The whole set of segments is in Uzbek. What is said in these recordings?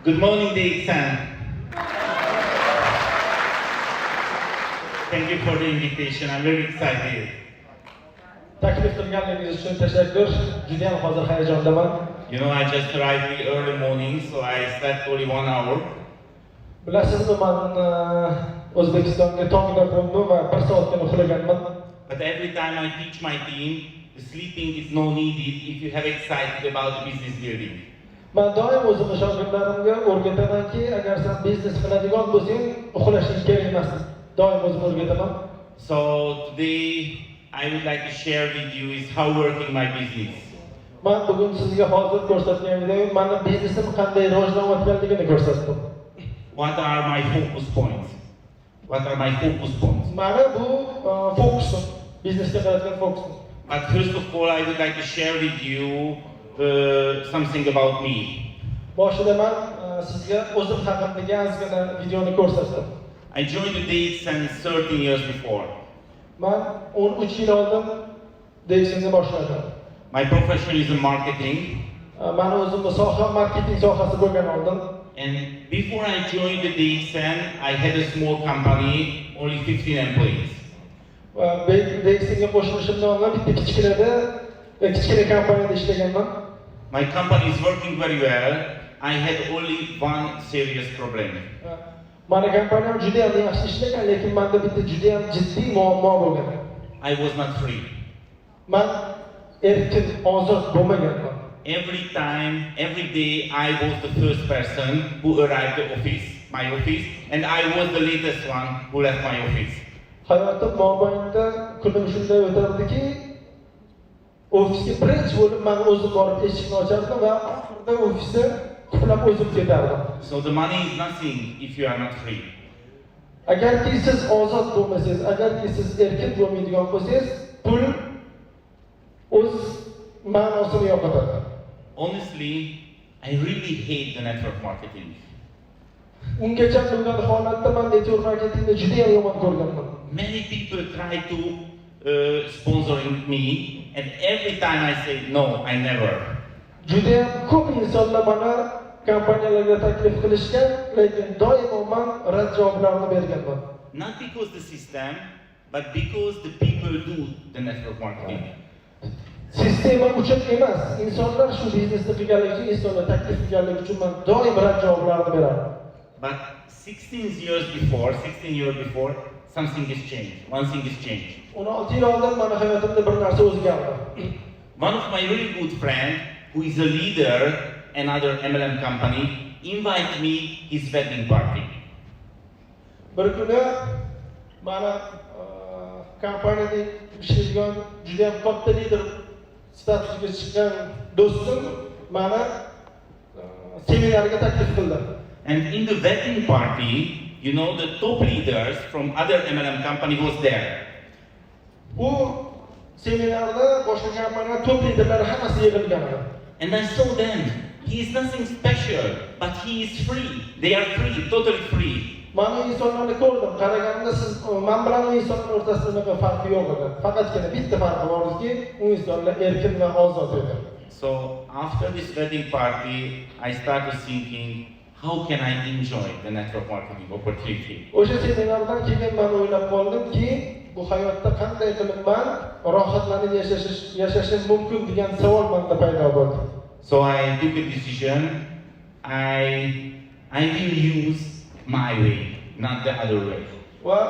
Good morning, DXN. Thank you for the invitation. I'm very excited. Taklif qilganingiz uchun tashakkur. Juda ham hozir hayajondaman. You know, I just arrived really early morning, so I slept only 1 hour. Bilasizmi, men O'zbekistonga tongda qo'ndim va 1 soatgina uxlaganman. But every time I teach my team, the sleeping is no needed if you have excited about business building. Men doim o'zim shogirdlarimga o'rgatamanki, agar sen biznes qiladigan bo'lsang, uxlashing kerak emas. Doim o'zim o'rgataman. So today I would like to share with you is how working my business. Men bugun sizga hozir ko'rsatgan videom mening biznesim qanday rivojlanayotganligini ko'rsatdim. What are my focus points? What are my focus points? Mana bu fokusim, biznesga qaratigan fokusim. But first of all, I would like to share with you something about me. Boshida men sizga o'zim haqimdagi ozgina videoni ko'rsatdim. I joined the DXN 13 years before. Men 13 yil oldin DXN'ni boshladim. My profession is in marketing. Men o'zimda soha marketing sohasi bo'lgan oldin. And before I joined the DXN, I had a small company, only 15 employees. DXNga qo'shilishimdan oldin bitta kichkina kompaniyada ishlaganman. My company is working very well. I had only one serious problem. Mani kompaniyam juda ham yaxshi ishlagan, lekin menda bitta juda ham jiddiy muammo bo'lgan. I was not free. Men erkin, ozod bo'lmaganman. Every time, every day, I was the first person who arrived at my office, and I was the latest one who left my office. Hayotim mobaynida kunim shunday o'tardiki, ofisga birinchi bo'lib men o'zim borib eshikni ochardim va oxirida ofisda qulab o'zim ketardim. So the money is nothing if you are not free. Agarki siz ozod bo'lmasangiz, agarki siz erkin bo'lmaydigan bo'lsangiz, pul o'z ma'nosini yo'qotadi. Honestly, I really hate the network marketing. Ungacha bo'lgan holatda men network marketingni juda ham yomon ko'rganman. Many people try to sponsoring me, and every time I say no, I never. Juda ham ko'p insonlar mana kompaniyalarga taklif qilishgan, lekin doimo men rad javoblarini berganman. Not because the system, but because the people do the network marketing. Sistema uchun emas, insonlar shu biznesni qilganligi uchun, insonlar taklif qilganligi uchun men doim rad javoblarini beraman. But 16 years before, something has changed. One thing has changed. 16 yil oldin meni hayotimda bir narsa o'zgardi. One of my really good friends, who is a leader in another MLM company, invited me his wedding party. Bir kuni mana kompaniyada ishlaydigan juda ham katta lider statusiga chiqqan do'stim mana seminarga taklif qildi. And in the wedding party, you know, the top leaders from other MLM company was there. U seminarda boshqa kompaniyalar top liderlari hammasi yig'ilgan edi. And I saw them. He is nothing special, but he is free. They are free, totally free. Mana insonlarni ko'rdim. Qaraganimda siz men bilan u insonlar o'rtasida unaqa farqi yo'q edi. Faqatgina bitta farqi borki, u insonlar erkin va ozod edi. So after this wedding party, I started thinking, how can I enjoy the network marketing opportunity? O'sha seminardan keyin men o'ylab qoldimki, bu hayotda qanday qilib men rohatlanib yashashim mumkin degan savol menda paydo bo'ldi. So I took a decision. I will use my way, not the other way. Va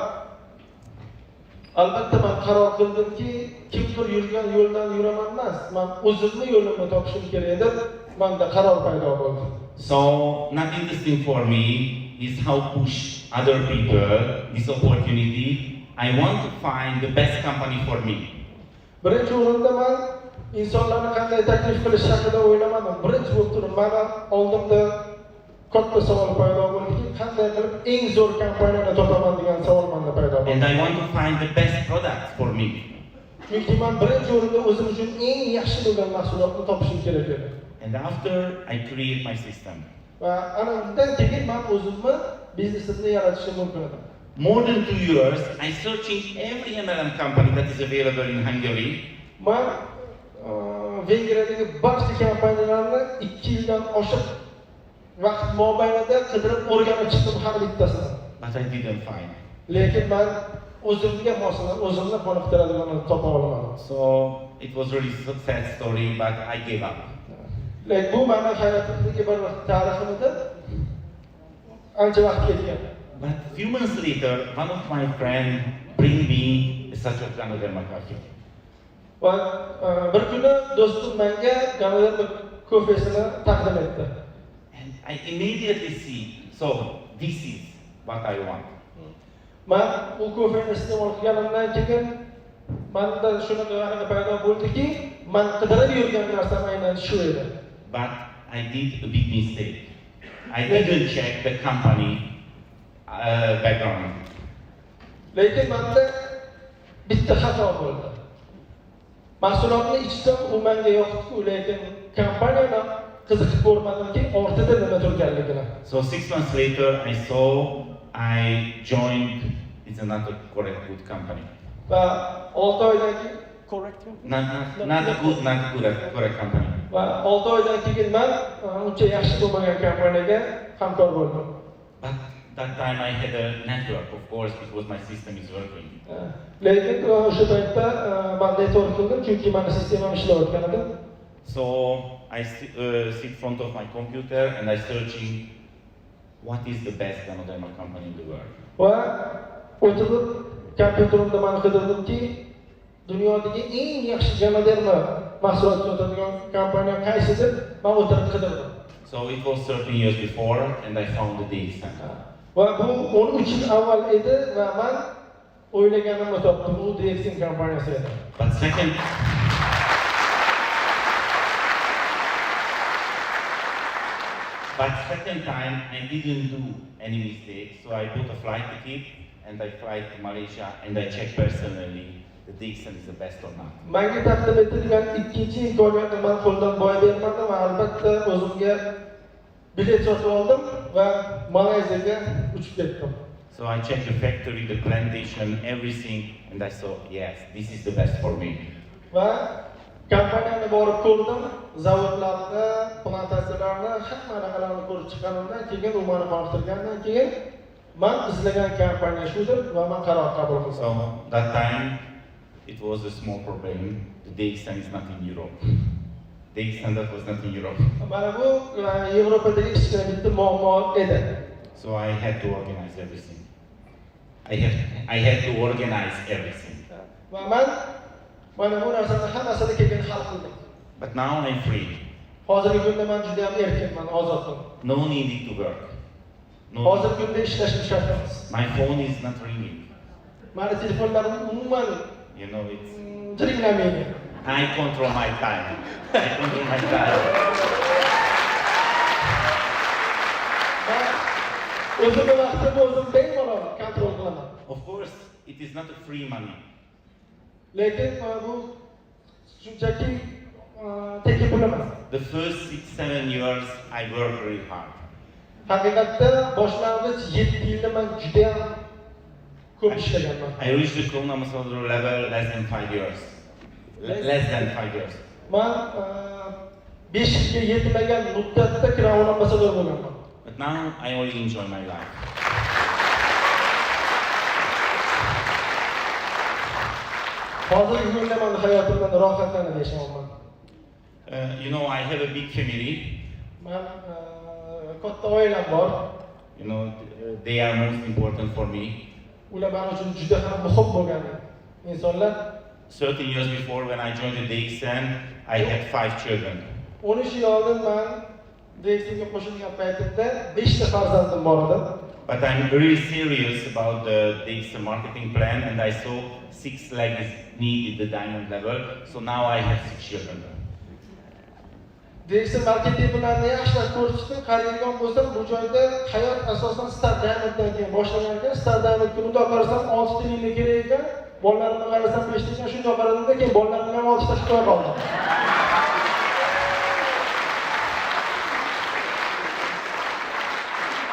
albatta men qaror qildimki, kimdir yurgan yo'ldan yuraman emas, men o'zimni yo'limni topishim kerak deb menda qaror paydo bo'ldi. So not interesting for me is how push other people this opportunity. I want to find the best company for me. Birinchi o'rinda men insonlarni qanday taklif qilish haqida o'ylamadim. Birinchi bo'lib turib, meni oldimda katta savol paydo bo'ldiki, qanday qilib eng zo'r kompaniyani topaman degan savol menda paydo bo'ldi. And I want to find the best product for me. Chunki men birinchi o'rinda o'zim uchun eng yaxshi bo'lgan mahsulotni topishim kerak edi. And after I create my system. Va ana undan keyin men o'zimni biznesimni yaratishim mumkin edi. More than 2 years, I searching every MLM company that is available in Hungary. Men Vengriyadagi barcha kompaniyalarni 2 yildan oshiq vaqt mobaynida qidirib o'rganib chiqdim har bittasini. but I didn't find. Lekin men o'zimga moslab, o'zimni qoniqtiradiganini topa olmadim. So it was really a sad story, but I gave up. Lekin bu meni hayotimdagi bir tarixim edi. Ancha vaqt ketgan. But few months later, one of my friends bring me such a Ganoderma coffee. Va bir kuni do'stim menga Ganoderma kofesini taqdim etdi. And I immediately see, so this is what I want. Men u kofeni iste'mol qilganimdan keyin menda shunaqa paydo bo'ldiki, men qidirib yurgan narsam aynan shu edi. But I did a big mistake. I didn't check the company background. Lekin menda bitta xato bo'ldi. Mahsulotni ichsam u menga yoqdi, lekin kompaniyani qiziqib ko'rmadimki, ortida nima turganligini. So 6 months later, I saw I joined. It's not a good company. Va 6 oydan keyin correct Not correct company. Va 6 oydan keyin men uncha yaxshi bo'lmagan kompaniyaga hamkor bo'ldim. But that time I had a network, of course, because my system is working. Lekin o'sha paytda men network qildim, chunki meni sistemam ishlayotgan edi. So I sit in front of my computer and I searching what is the best Ganoderma company in the world. Va o'tirib kompyuterimda men qidirdimki, dunyodagi eng yaxshi Ganoderma mahsulot sotadigan kompaniya qaysi deb men o'tirib qidirdim. So it was 13 years before and I found the DXN. Va bu 13 yil avval edi va men o'ylaganimni topdim, bu DXN kompaniyasi edi. But second time I didn't do any mistake, so I bought a flight ticket and I fly to Malaysia and I check personally the DXN is the best or not. Menga taqdim etilgan ikkinchi imkoniyatni men qo'ldan boy bermadim va albatta o'zimga bilet sotib oldim va Malayziyaga uchib ketdim. So I checked the factory, the plantation, everything, and I saw, yes, this is the best for me. Va kompaniyani borib ko'rdim, zavodlarni, plantatsiyalarni, hamma narsalarni ko'rib chiqqanimdan keyin u meni qoniqtirgandan keyin men izlagan kompaniya shudir va men qaror qabul qildim. So that time it was a small problem. The DXN is not in Europe. DXN that was not in Europe. Mana bu Yevropadagi kichkina bitta muammo edi. So I had to organize everything. I had to organize everything. Va men mana bu narsani hammasini keyin hal qildim. But now I'm free. Hozirgi kunda men juda ham erkinman, ozodman. No need to work. Hozirgi kunda ishlashim shart emas. My phone is not ringing. Mani telefonlarim umuman You know, it's. jiringlamaydi. I control my time. I control my time. O'zimni vaqtimni o'zim bemalol kontrol qilaman. Of course, it is not a free money. Lekin bu shunchaki tekin pul emas. The first 6-7 years, I worked really hard. Haqiqatda boshlang'ich 7 yilda men juda ham ko'p ishlaganman. I reached the Krona Masodro level less than 5 years. Less than 5 years. Men 5 yilga yetmagan muddatda Crown Ambassador bo'lganman. But now I only enjoy my life. Hozirgi kunda men hayotimdan rohatlanib yashayapman. You know, I have a big family. Men katta oilam bor. You know, they are most important for me. Ular men uchun juda ham muhim bo'lgan insonlar. 13 years before, when I joined the DXN, I had 5 children. 13 yil oldin men DXNga qo'shilgan paytimda 5 ta farzandim bor edi. But I'm really serious about the DXN marketing plan, and I saw 6 legs needed the diamond level. So now I have 6 children. DXN marketing planini yaxshilab ko'rishdim. Qaraydigan bo'lsam, bu joyda hayot asosan Star Diamonddan keyin boshlangan ekan. Star Diamond kunida qarasam 6 ta yillik kerak ekan. Bolalarimni qarasam 5 ta ekan. Shunday qaradimda keyin bolalarim ham 6 ta chiqib qoldi.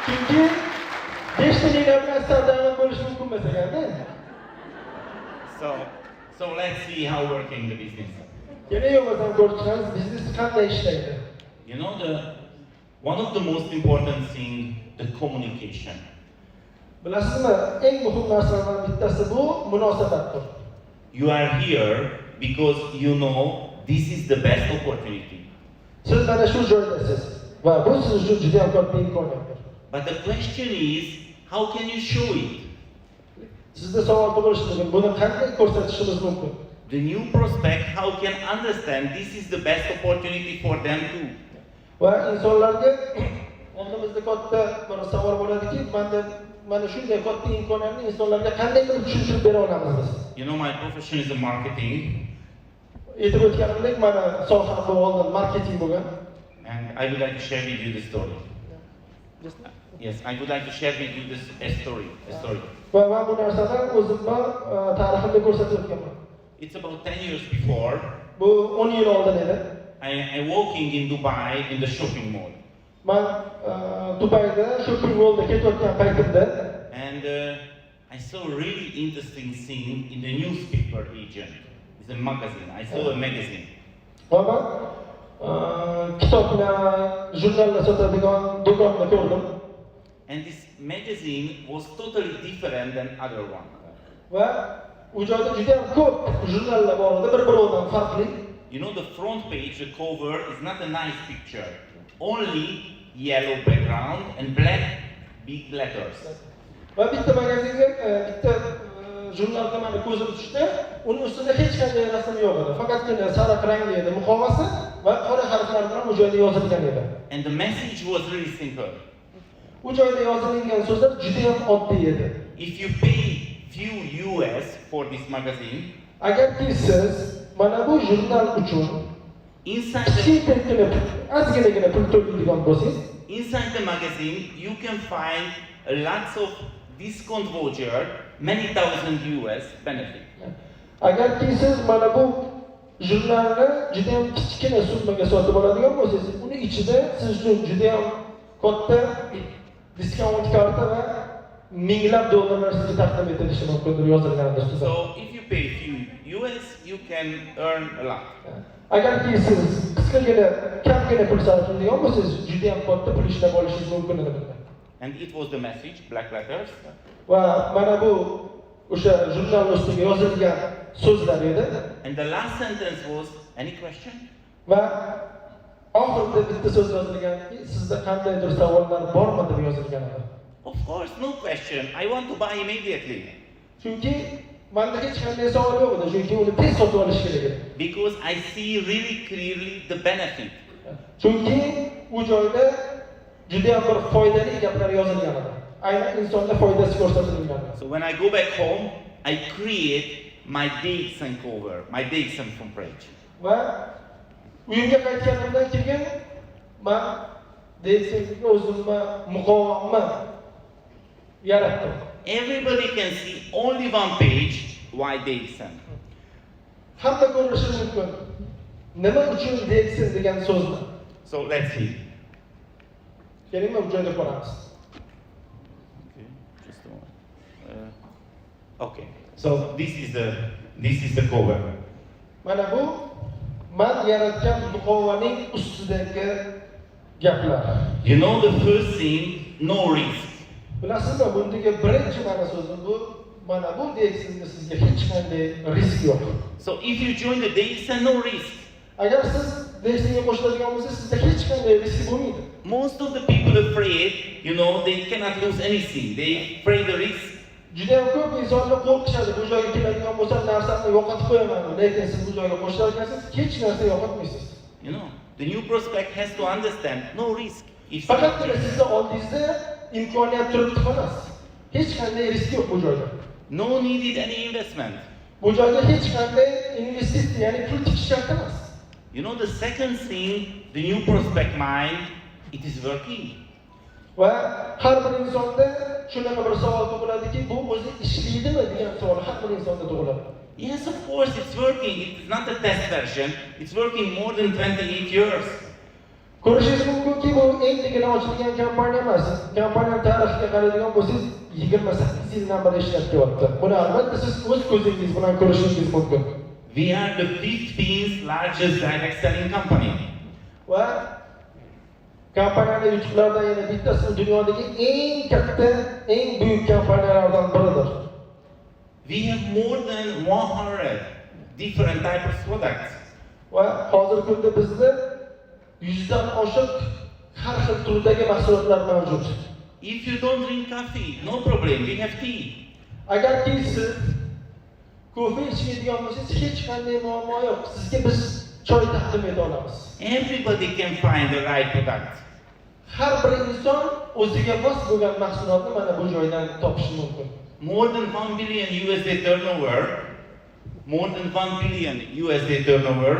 Chunki 5 ta yillar bilan Star Diamond bo'lish mumkin emas ekanda. So let's see how working the business. Yana yo'qmasam ko'rishamiz, biznes qanday ishlaydi. You know, one of the most important thing, the communication. Bilasizmi, eng muhim narsalardan bittasi bu munosabatdir. You are here because you know this is the best opportunity. Siz mana shu joydasiz va bu siz uchun juda ham katta imkoniyatdir. But the question is, how can you show it? Sizda savol tug'ilishi mumkin. Buni qanday ko'rsatishimiz mumkin? The new prospect, how can understand this is the best opportunity for them too? Va insonlarga oldimizda katta bir savol bo'ladiki, mana shunday katta imkoniyatni insonlarga qanday qilib tushuntirib bera olamiz biz? You know, my profession is a marketing, Aytib o'tganimdek, mana soham bu oldin marketing bo'lgan. and I would like to share with you the story. Yes, I would like to share with you a story. Va bu narsani o'zimni tariximda ko'rsatib o'tganman. It's about 10 years before. Bu 10 yil oldin edi. I'm walking in Dubai in the shopping mall. Men Dubayda shopping mallda ketayotgan paytimda And I saw a really interesting thing in the newspaper agent. It's a magazine. I saw a magazine. va men kitoblar, jurnallar sotadigan do'konni ko'rdim. And this magazine was totally different than other one. Va u joyda juda ham ko'p jurnallar bor edi, bir-biridan farqli. You know, the front page, the cover is not a nice picture. Only yellow background and black big letters. Va bitta magazinga, bitta jurnalga meni ko'zim tushdi. Uning ustida hech qanday rasm yo'q edi. Faqatgina sariq rangli edi muqovasi va qora harflar bilan u joyda yozilgan edi. And the message was really simple. U joyda yozilgan so'zlar juda ham oddiy edi. If you pay few US for this magazine, Agarki siz mana bu jurnal uchun inside ozginagina pul to'laydigan bo'lsangiz, inside the magazine you can find lots of discount voucher, many thousand US benefit. agarki siz mana bu jurnalni juda ham kichkina summaga sotib oladigan bo'lsangiz, uni ichida siz uchun juda ham katta diskont karta va minglab dollarlar sizga taqdim etilishi mumkindir yozilgan ustida. So if you pay few US, you can earn a lot. Agarki siz qisqagina, kamgina pul sarflaydigan bo'lsangiz, juda ham katta pul ishlab olishingiz mumkin edi bunda. And it was the message, black letters. Va mana bu o'sha jurnal ustiga yozilgan so'zlar edi. And the last sentence was, any question? Va oxirida bitta so'z yozilganki, sizda qandaydir savollar bormi deb yozilgan edi. Of course, no question. I want to buy immediately. Chunki menda hech qanday savol yo'q edi, chunki uni tez sotib olish kerak edi. Because I see really clearly the benefit. Chunki u joyda juda ham bir foydali gaplar yozilgan edi. Aynan insonga foydasi ko'rsatilgan edi. So when I go back home, I create my DXN cover, my DXN front page. Va uyimga qaytganimdan keyin men DXNga o'zimni muqovamni yaratdim. Everybody can see only one page, why DXN. Hamma ko'rishi mumkin. Nima uchun DXN degan so'zni? So let's see. Keling, bu joyda ko'ramiz. Okay, just a moment. Okay, so this is the cover. Mana bu men yaratgan muqovaning ustidagi gaplar. You know the first thing, no risk. Bilasizmi, bundagi birinchi mana so'zi bu, mana bu DXNga sizga hech qanday risk yo'q. So if you join the DXN, no risk. Agar siz DXNga qo'shiladigan bo'lsangiz, sizda hech qanday risk bo'lmaydi. Most of the people afraid, you know, they cannot lose anything. They afraid the risk. Juda ham ko'p insonlar qo'rqishadi, bu joyga keladigan bo'lsam narsamni yo'qotib qo'yaman, lekin siz bu joyga qo'shilgansiz, hech narsa yo'qotmaysiz. You know, the new prospect has to understand, no risk. If Faqatgina sizni oldingizda imkoniyat turibdi xolos. Hech qanday risk yo'q bu joyda. no needed any investment. Bu joyda hech qanday investitsiya, ya'ni pul tikish shart emas. You know, the second thing, the new prospect mind, it is working. Va har bir insonda shunaqa bir savol tug'iladiki, bu o'zi ishlaydimi degan savol har bir insonda tug'iladi. Yes, of course, it's working. It's not a test version. It's working more than 28 years. Ko'rishingiz mumkinki, bu endigina ochilgan kompaniya emas. Kompaniya tarixiga qaraydigan bo'lsangiz, 28 yildan beri ishlab kelyapti. Buni albatta siz o'z ko'zingiz bilan ko'rishingiz mumkin. We are the 15th largest direct selling company. Va kompaniyaning yutuqlaridan yana bittasi dunyodagi eng katta, eng buyuk kompaniyalardan biridir. We have more than 100 different types of products. Va hozirgi kunda bizda 100 dan oshiq har xil turdagi mahsulotlar mavjud. If you don't drink coffee, no problem, we have tea. Agarki siz kofe ichmaydigan bo'lsangiz, hech qanday muammo yo'q. Sizga biz choy taqdim eta olamiz. Everybody can find the right product. Har bir inson o'ziga mos bo'lgan mahsulotni mana bu joydan topishi mumkin. More than 1 billion USD turnover, more than 1 billion USD turnover,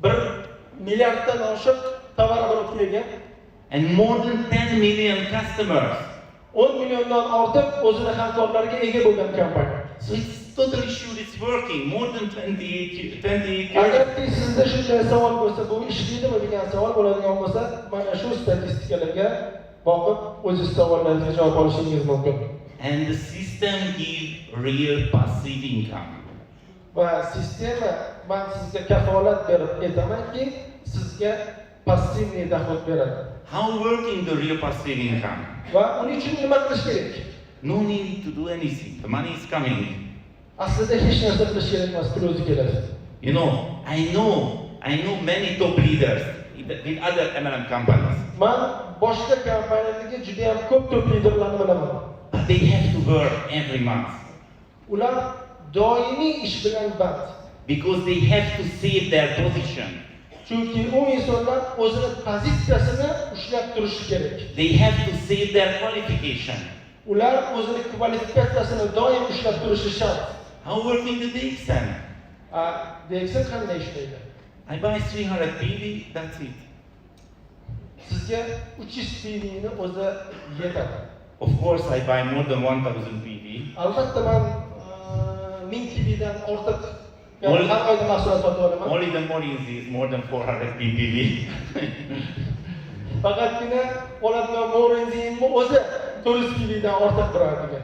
1 milliarddan oshiq tovar olib kelgan, and more than 10 million customers. 10 milliondan ortiq o'zini hamkorlariga ega bo'lgan kompaniya. So it's totally sure it's working. More than 28 years. Agarki sizda shunday savol bo'lsa, bu ishlaydimi degan savol bo'ladigan bo'lsa, mana shu statistikalarga boqib o'zingiz savollaringizga javob olishingiz mumkin. And the system gives real passive income. Va sistema men sizga kafolat berib aytamanki, sizga passivniy doxod beradi. How working the real passive income? Va uning uchun nima qilish kerak? No need to do anything. The money is coming. Aslida hech narsa qilish kerak emas, pul o'zi keladi. You know, I know many top leaders with other MLM companies. Men boshqa kompaniyalarga juda ham ko'p top liderlarni bilaman. But they have to work every month. Ular doimiy ish bilan band. Because they have to save their position. Chunki u insonlar o'zini pozitsiyasini ushlab turishi kerak. They have to save their qualification. Ular o'zini kvalifikatsiyasini doim ushlab turishi shart. How working the DXN? DXN qanday ishlaydi? I buy 300 PV, that's it. Sizga 300 PV ni o'zi yetadi. Of course, I buy more than 1000 PV. Albatta men 1000 PV dan ortiq har oyda mahsulot sotib olaman. Only the Morins is more than 400 PV. Faqatgina oladigan Morinzimni o'zi 400 PV dan ortiq turadi.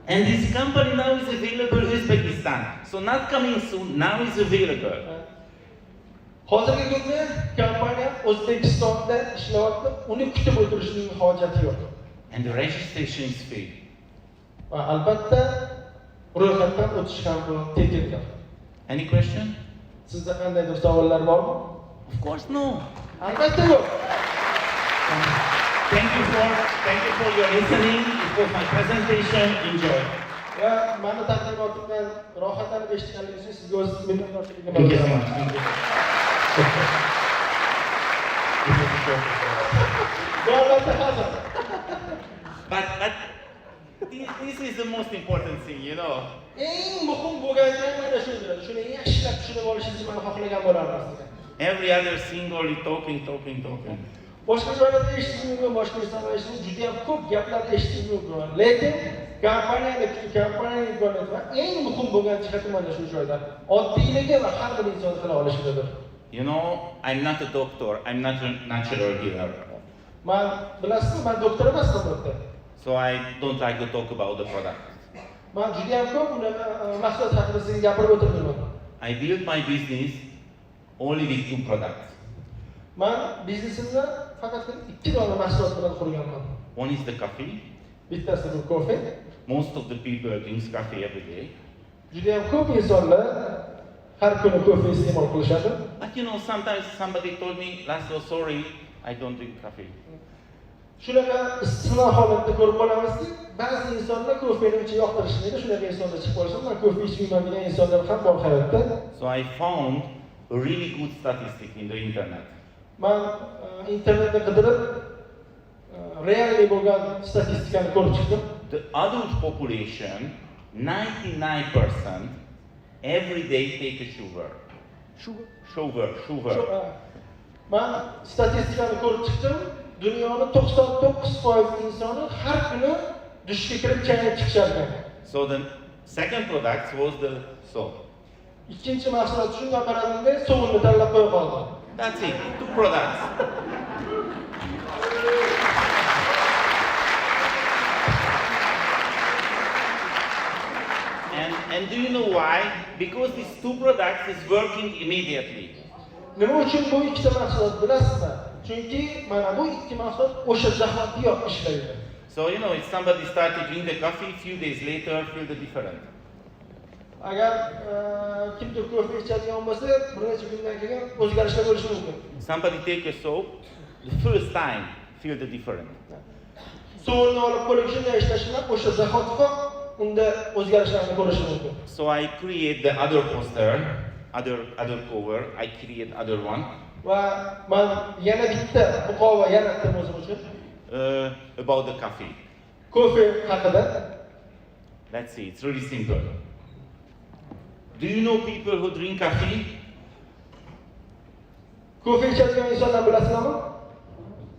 And this company now is available in Uzbekistan. So not coming soon, now is available. Hozirgi kunda kompaniya O'zbekistonda ishlayapti, uni kutib o'tirishning hojati yo'q. And the registration is free. Va albatta ro'yxatdan o'tish ham tekindir. Any question? Sizda qandaydir savollar bormi? Of course no. Albatta yo'q. Thank you for your listening. It was my presentation. Enjoy. Va meni taqdimotimdan rohatlanib eshitganingiz uchun sizga o'z minnatdorchiligimni Thank you so bildiraman. much. Thank you. But this is the most important thing, you know. Eng muhim bo'lgani mana shudir. Shuni yaxshilab tushunib olishingizni men xohlagan bo'lardim sizga. Every other thing only talking. Boshqa joylarda eshitish mumkin, boshqa insonlar eshitish juda ham ko'p gaplar eshitish mumkin. Lekin kompaniyaning imkoniyati va eng muhim bo'lgan jihati mana shu joyda. Oddiyligi va har bir inson qila olishidir. You know, I'm not a doctor. I'm not a natural healer. Men bilasizmi, men doktor emasman. So I don't like to talk about the product. Men juda ham ko'p mahsulot haqida sizga gapirib o'tirdim. I built my business only with 2 products. Men biznesimni faqat 2 dona mahsulot bilan qurganman. One is the coffee. Bittasi bu kofe. Most of the people drink coffee every day. Juda ham ko'p insonlar har kuni kofe iste'mol qilishadi. But you know, sometimes somebody told me, "Laszlo, sorry, I don't drink coffee." Shunaqa istisno holatda ko'rib qolamizki, ba'zi insonlar kofeni uncha yoqtirishmaydi, shunaqa insonlar chiqib qolsa, men kofe ichmayman degan insonlar ham bor hayotda. So I found a really good statistic in the internet. Men internetda qidirib realniy bo'lgan statistikani ko'rib chiqdim. The adult population, 99% every day take a sugar. Sugar. Men statistikani ko'rib chiqdim. Dunyoning 99% insoni har kuni dushga kirib chayib chiqishar ekan. So the second product was the soap. Ikkinchi mahsulot shunga qaramanda sovunni tanlab qo'yib qoldim. That's it, 2 products. And do you know why? Because these 2 products is working immediately. Nima uchun bu ikkita mahsulot bilasizmi? Chunki mana bu ikki mahsulot o'sha zahotiyoq ishlaydi. So, you know, if somebody started to drink the coffee, few days later, feel the different. Agar kimdir kofe ichadigan bo'lsa, bir necha kundan keyin o'zgarishlar bo'lishi mumkin. Somebody take a soap, the first time, feel the different. Suvni olib qo'lga shunday ishlashlar, o'sha zahotiyoq unda o'zgarishlarni ko'rish mumkin. So I create the other poster, other cover, I create other one. Va men yana bitta muqova yaratdim o'zim uchun. About the coffee. Kofe haqida. Let's see, it's really simple. Do you know people who drink coffee? Kofe ichadigan insonlar bilasizmi?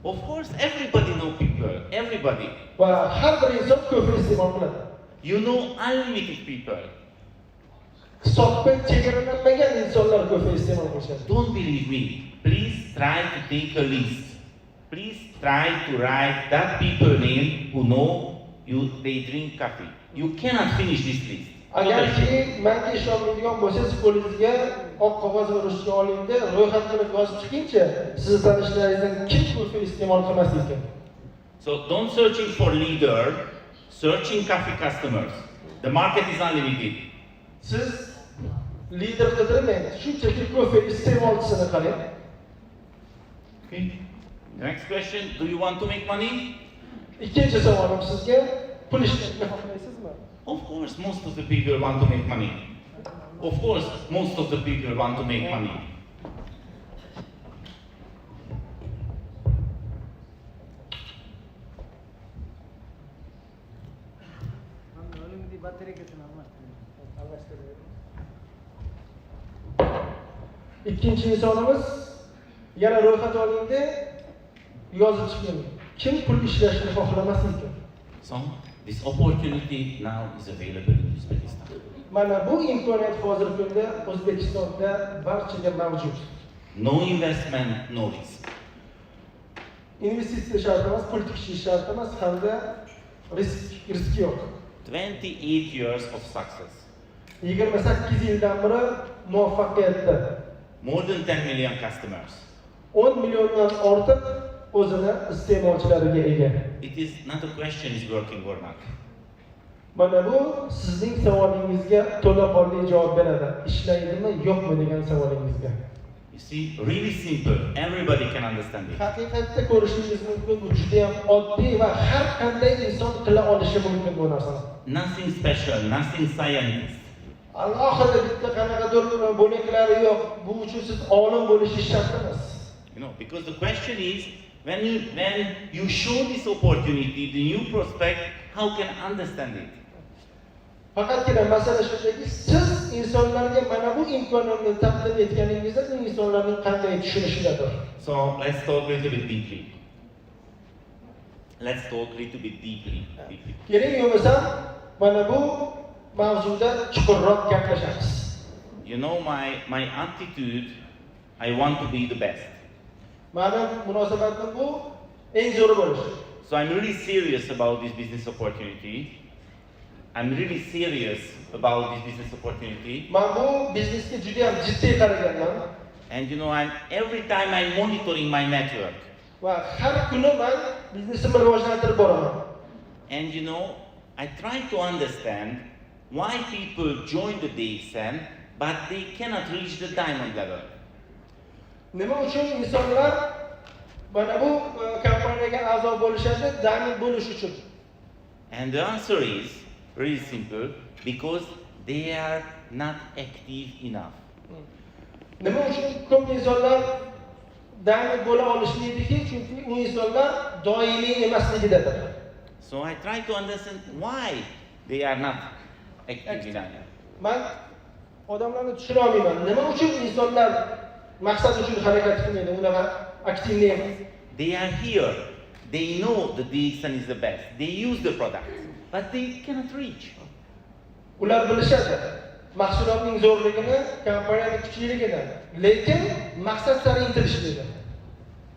Of course, everybody know people, everybody. Va har bir inson kofe iste'mol qiladi. You know unlimited people. Hisobdan chegaralanmagan insonlar kofe iste'mol qilishadi. Don't believe me. Please try to take a list. Please try to write that people name who know they drink coffee. You cannot finish this list. Agarki menga ishonmaydigan bo'lsangiz, qo'lingizga oq qog'oz va ruchka olingda ro'yxat qilib yozib chiqingchi, sizni tanishlaringizdan kim kofe iste'mol qilmas ekan. So don't searching for leader, searching coffee customers. The market is unlimited. Siz lider qidirmang, shunchaki kofe iste'molchisini qarang. Okay. Next question, do you want to make money? Ikkinchi savolim sizga, pul ishlashni xohlaysizmi? Of course, most of the people want to make money. Of course, most of the people want to make money. Ikkinchi insonimiz yana ro'yxat olingda yozib chiqing. Kim pul ishlashni xohlamas ekan? So, this opportunity now is available in Uzbekistan. Mana bu imkoniyat hozirgi kunda O'zbekistonda barchaga mavjud. No investment, no risk. Investitsiya shart emas, pul tikish shart emas, hamda risk yo'q. 28 years of success. 28 yildan beri muvaffaqiyatda. More than 10 million customers. 10 milliondan ortiq o'zini iste'molchilariga ega. It is not a question is working or not. Mana bu sizning savolingizga to'laqonli javob beradi. Ishlaydimi, yo'qmi degan savolingizga. You see, really simple. Everybody can understand it. Haqiqatda ko'rishingiz mumkin, bu juda ham oddiy va har qanday inson qila olishi mumkin bu narsani. Nothing special, nothing science. Alohida bitta qanaqadir bo'laklari yo'q. Bu uchun siz olim bo'lishingiz shart emas. You know, because the question is, when you show this opportunity, the new prospect, how can understand it? Faqatgina masala shundaki, siz insonlarga mana bu imkoniyatni taqdim etganingizda bu insonlarning qanday tushunishidadir. So let's talk a little bit deeply. Let's talk a little bit deeply. Keling bo'lmasa, mana bu mavzuda chuqurroq gaplashamiz. You know my attitude, I want to be the best. Ma'lum munosabatim bu eng zo'ri bo'lish. So I'm really serious about this business opportunity. I'm really serious about this business opportunity. Men bu biznesga juda ham jiddiy qaraganman. And you know, every time I'm monitoring my network. Va har kuni men biznesimni rivojlantirib boraman. And you know, I try to understand why people join the DXN, but they cannot reach the diamond level. Nima uchun insonlar mana bu kompaniyaga a'zo bo'lishadi, diamond bo'lish uchun? And the answer is really simple, because they are not active enough. Nima uchun ko'p insonlar diamond bo'la olishmaydiki? Chunki u insonlar doimiy emasligidadir. So I try to understand why they are not active enough. Men odamlarni tushuna olmayman. Nima uchun insonlar maqsad uchun harakat qilmaydi, unaqa aktivni emas? They are here. They know the DXN is the best. They use the product, but they cannot reach. Ular bilishadi mahsulotning zo'rligini, kompaniyaning kuchliligini, lekin maqsad sari intilishmaydi.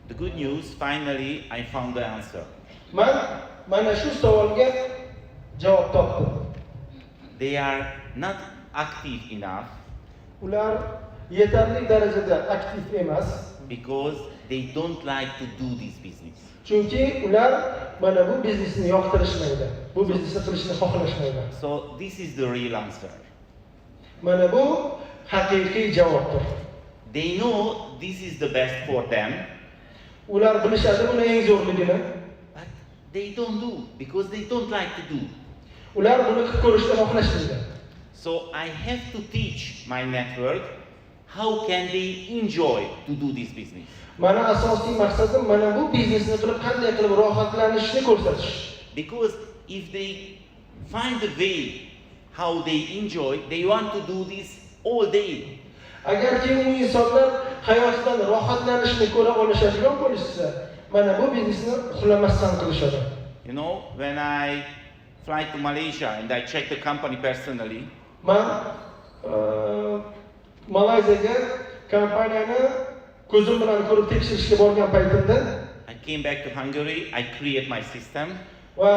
The good news, finally I found the answer. Men mana shu savolga javob topdim. They are not active enough. Ular yetarli darajada aktiv emas. because they don't like to do this business. Chunki ular mana bu biznesni yoqtirishmaydi. Bu biznesni qilishni xohlashmaydi. So this is the real answer. Mana bu haqiqiy javobdir. They know this is the best for them, Ular bilishadi buni eng zo'rligini. but they don't do because they don't like to do. Ular buni qilib ko'rishni xohlashmaydi. So I have to teach my network how can they enjoy to do this business. Mana asosiy maqsadim mana bu biznesni qilib qanday qilib rohatlanishni ko'rsatish. Because if they find a way how they enjoy, they want to do this all day. Agarki u insonlar hayotdan rohatlanishni ko'ra olishadigan bo'lishsa, mana bu biznesni uxlamasdan qilishadi. You know, when I fly to Malaysia and I check the company personally, Men Malayziyaga kompaniyani ko'zim bilan ko'rib tekshirishga borgan paytimda I came back to Hungary, I create my system, va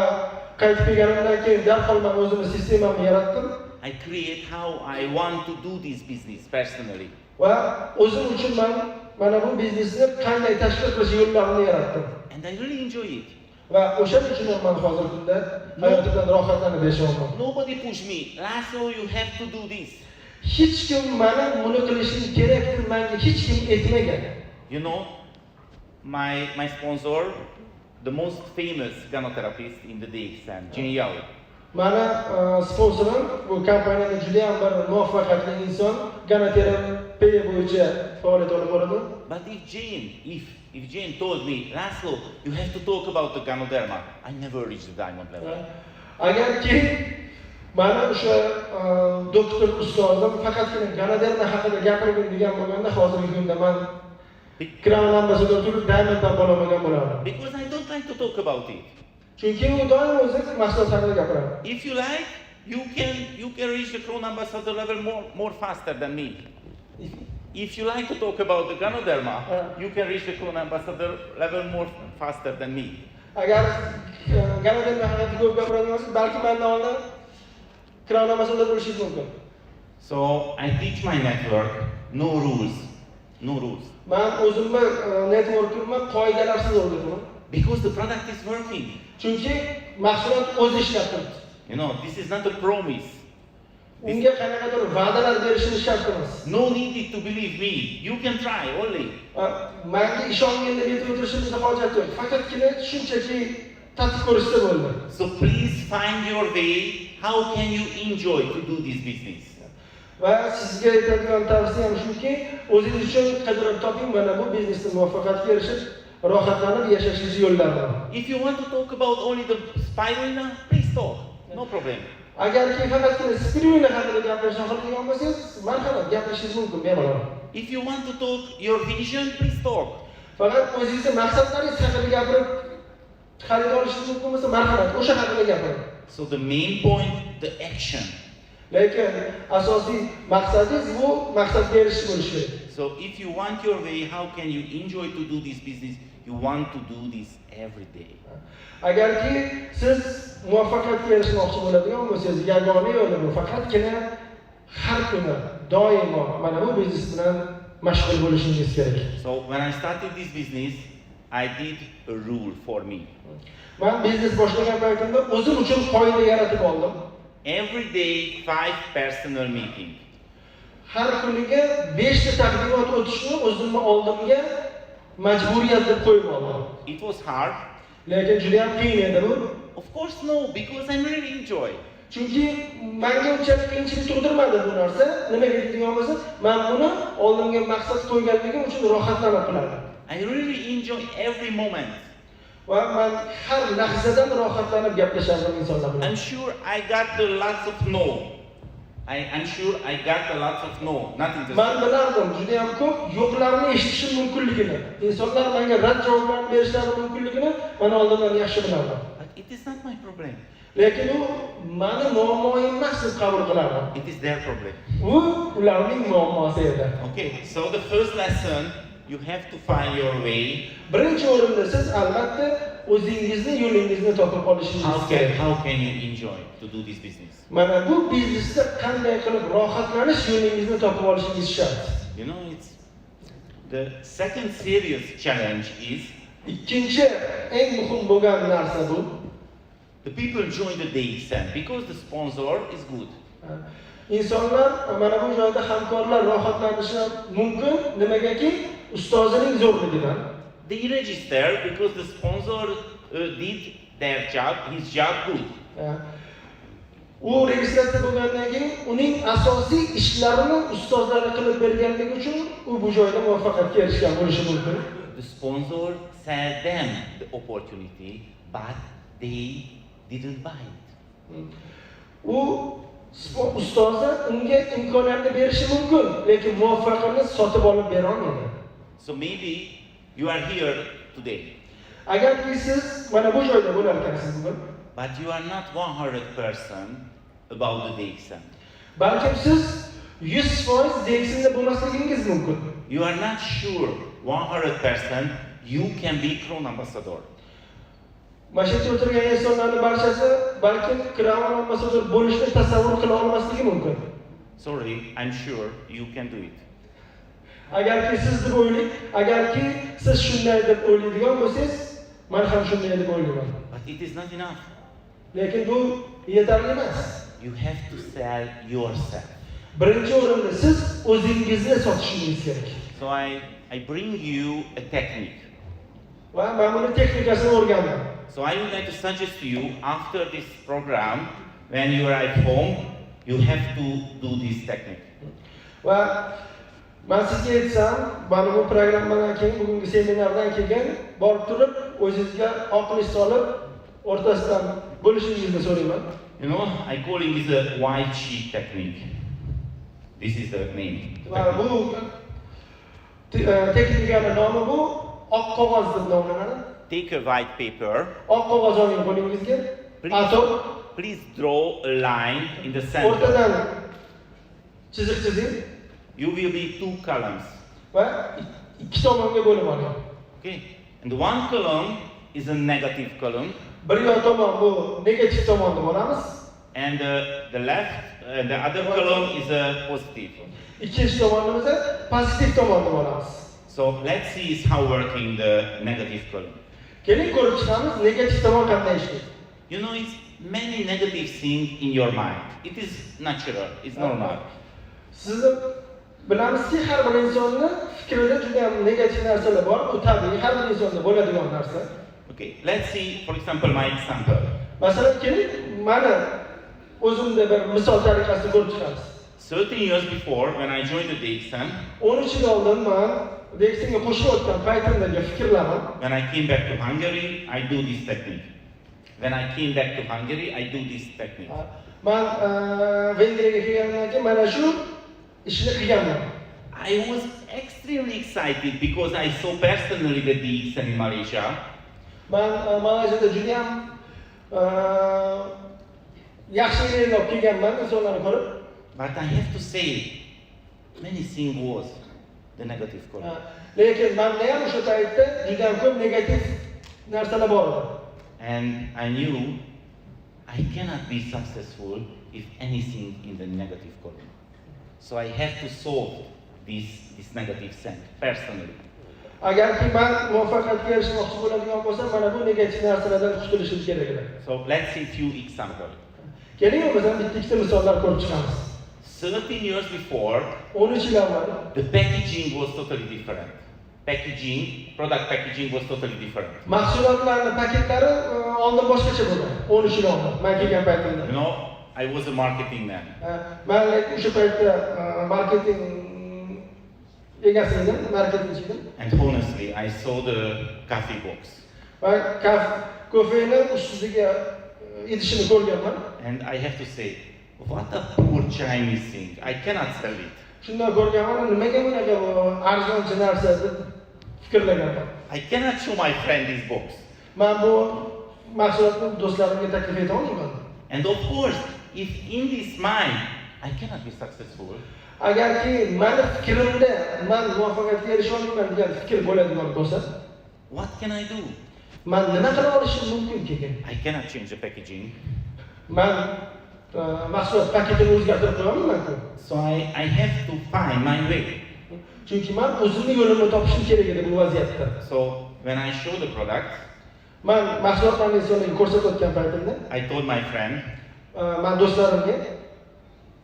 qaytib kelganimdan keyin darhol men o'zimni sistemamni yaratdim I create how I want to do this business personally. va o'zim uchun men mana bu biznesni qanday tashkil qilish yo'llarini yaratdim. And I really enjoy it. Va o'shaning uchun ham men hozirgi kunda hayotimdan rohatlanib yashayapman. Nobody push me. Laszlo, you have to do this. Hech kim meni buni qilishing kerak deb menga hech kim aytmagan. You know, my sponsor, the most famous ganotherapist in the DXN, Jin Yao. Mana sponsorim bu kompaniyada juda ham bir muvaffaqiyatli inson, Ganoderma bo'yicha faoliyat olib boradi. But if Jane told me, Laszlo, you have to talk about the Ganoderma, I never reach the diamond level. Agarki mana o'sha doktor ustozim faqatgina Ganoderma haqida gapirgin degan bo'lganda hozirgi kunda men crown ambassador turib diamonddan bo'lamagan bo'lardim. Because I don't like to talk about it. Chunki u doim o'zi maqsad haqida gapiradi. If you like, you can reach the crown ambassador level more faster than me. If you like to talk about the Ganoderma, you can reach the crown ambassador level more faster than me. Agar Ganoderma haqida ko'p gapiradigan bo'lsangiz, balki mendan oldin crown ambassador bo'lishingiz mumkin. So I teach my network no rules. Men o'zimni networkimni qoidalarsiz o'rgataman. Because the product is working. Chunki mahsulot o'zi ishlab turibdi. You know, this is not a promise. Unga qanaqadir va'dalar berishimiz shart emas. No need to believe me. You can try only. Menga ishonganda aytib o'tirishimizda hojat yo'q. Faqatgina shunchaki tatib ko'rishsa bo'ldi. So please find your way. How can you enjoy to do this business? Va sizga aytadigan tavsiyam shuki, o'zingiz uchun qidirib toping mana bu biznesda muvaffaqiyatga erishib, rohatlanib yashashingiz yo'llarini. If you want to talk about only the spirulina, please talk. No problem. Agarki faqatgina spirulina haqida gapirishni xohlagan bo'lsangiz, marhamat gapirishingiz mumkin bemalol. If you want to talk your vision, please talk. Faqat o'zingizning maqsadlaringiz haqida gapirib xarid olishingiz mumkin bo'lsa, marhamat o'sha haqida gapiring. So the main point, the action. Lekin asosiy maqsadingiz bu maqsadga erishish bo'lishi kerak. So if you want your way, how can you enjoy to do this business? You want to do this every day. Agarki siz muvaffaqiyatga erishmoqchi bo'ladigan bo'lsangiz, yagona yo'li bu faqatgina har kuni doimo mana bu biznes bilan mashg'ul bo'lishingiz kerak. So when I started this business, I did a rule for me. Men biznes boshlagan paytimda o'zim uchun qoida yaratib oldim. Every day 5 personal meeting. Har kuniga 5 ta taqdimot o'tishni o'zimni oldimga majburiyat deb qo'yib oldim. It was hard. Lekin juda ham qiyin edi bu. Of course no, because I really enjoy. Chunki menga unchalik qiyinchilik tug'dirmadi bu narsa. Nimaga deydigan bo'lsa, men buni oldimga maqsad qo'yganligim uchun rohatlanib qilardim. I really enjoy every moment. Va men har lahzadan rohatlanib gaplashardim insonlar bilan. I'm sure I got lots of no. I'm sure I got lots of no. Nothing to say. Men bilardim, juda ham ko'p yo'qlarni eshitishim mumkinligini. Insonlar menga rad javoblarni berishlari mumkinligini men oldindan yaxshi bilardim. But it is not my problem. Lekin u meni muammoim emas deb qabul qilardim. It is their problem. U ularning muammosi edi. Okay, so the first lesson, you have to find your way. Birinchi o'rinda siz albatta o'zingizni yo'lingizni topib olishingiz kerak. How can you enjoy to do this business? Mana bu biznesda qanday qilib rohatlanish yo'lingizni topib olishingiz shart. You know, it's The second serious challenge is ikkinchi eng muhim bo'lgan narsa bu the people join the DXN because the sponsor is good. insonlar mana bu joyda hamkorlar rohatlanishi mumkin nimagaki ustozining zo'rligidan. They register because the sponsor did their job, his job good. U registratsiya bo'lgandan keyin uning asosiy ishlarini ustozlari qilib berganligi uchun u bu joyda muvaffaqiyatga erishgan bo'lishi mumkin. The sponsor sold them the opportunity, but they didn't buy it. U ustozi unga imkoniyatni berishi mumkin, lekin muvaffaqiyatni sotib olib bera olmaydi. So maybe you are here today, Agarki siz mana bu joyda bo'lar ekansiz bugun, but you are not 100% about the DXN. balkim siz 100% DXN'da bo'lmasligingiz mumkin. You are not sure 100% you can be Crown Ambassador. Mana shu yerda o'tirgan insonlarning barchasi balkim Crown Ambassador bo'lishni tasavvur qila olmasligi mumkin. Sorry, I'm sure you can do it. Agarki siz deb o'ylang, agarki siz shunday deb o'ylaydigan bo'lsangiz, men ham shunday deb o'ylayman. But it is not enough. Lekin bu yetarli emas. You have to sell yourself. Birinchi o'rinda siz o'zingizni sotishingiz kerak. So I bring you a technique. Va men buni texnikasini o'rgandim. So I would like to suggest to you, after this program, when you arrive home, you have to do this technique. Va men sizga aytsam, mana bu programmadan keyin, bugungi seminardan keyin borib turib, o'zingizga oqlish solib, o'rtasidan bo'lishingizni so'rayman. You know, I call it the white sheet technique. This is the name. Va bu texnikaning nomi bu oq qog'oz deb nomlanadi. Take a white paper. Oq qog'oz oling qo'lingizga. Please draw a line in the center. O'rtadan chiziq chizing. You will be two columns. Va ikki tomonga bo'lib oling. Okay. And one column is a negative column. Bir tomon bu negativ tomon deb olamiz. And the left, the other column is a positive. Ikkinchi tomonni esa pozitiv tomon deb olamiz. So let's see how working the negative column. Keling ko'rib chiqamiz negativ tomon qanday ishlaydi. You know, it's many negative things in your mind. It is natural, it's normal. Siz bilamizki, har bir insonni fikrida juda ham negativ narsalar bor. Bu tabiiy, har bir insonda bo'ladigan narsa. Okay, let's see, for example, my example. Masalan, keling, mana o'zimda bir misol tariqasida ko'rib chiqamiz. 13 years before, when I joined the DXN, 13 yil oldin men DXNga qo'shilayotgan paytimdagi fikrlarim. When I came back to Hungary, I do this technique. When I came back to Hungary, I do this technique. Men Vengriyaga kelgandan keyin mana shu ishni qilganman. I was extremely excited because I saw personally the DXN in Malaysia. Men Malayziyada juda ham yaxshi yerga olib kelganman insonlarni ko'rib. But I have to say, many things was the negative column. Lekin menda ham o'sha paytda juda ham ko'p negativ narsalar bor edi. And I knew I cannot be successful if anything in the negative column. So I have to solve this negative sense personally. Agarki men muvaffaqiyatga erishmoqchi bo'ladigan bo'lsam, mana bu negativ narsalardan qutulishim kerak edi. So let's see few examples. Keling, biz ham bitta-ikkita misollar ko'rib chiqamiz. 13 years before, 13 yil avval the packaging was totally different. Product packaging was totally different. Mahsulotlarning paketlari oldin boshqacha bo'lgan. 13 yil oldin men kelgan paytimda. You know, I was a marketing man. Men o'sha paytda marketing egasi edim, marketingchi edim. And honestly, I saw the coffee box. Va kofeni ustiga idishini ko'rganman. And I have to say, what a poor Chinese thing. I cannot sell it. Shunda ko'rganman, nimaga bunaqa arzonchi narsa deb fikrlaganman. I cannot show my friend this box. Men bu mahsulotni do'stlarimga taklif eta olmayman. And of course, if in this mind I cannot be successful, Agarki meni fikrimda men muvaffaqiyatga erisha olmayman degan fikr bo'ladigan bo'lsa, what can I do? men nima qila olishim mumkin keyin? I cannot change the packaging. Men mahsulot paketini o'zgartirib qo'yaman-ku. So I have to find my way. Chunki men o'zimning yo'limni topishim kerak edi bu vaziyatda. So when I show the product, Men mahsulotlarni insonlarga ko'rsatayotgan paytimda, I told my friend, men do'stlarimga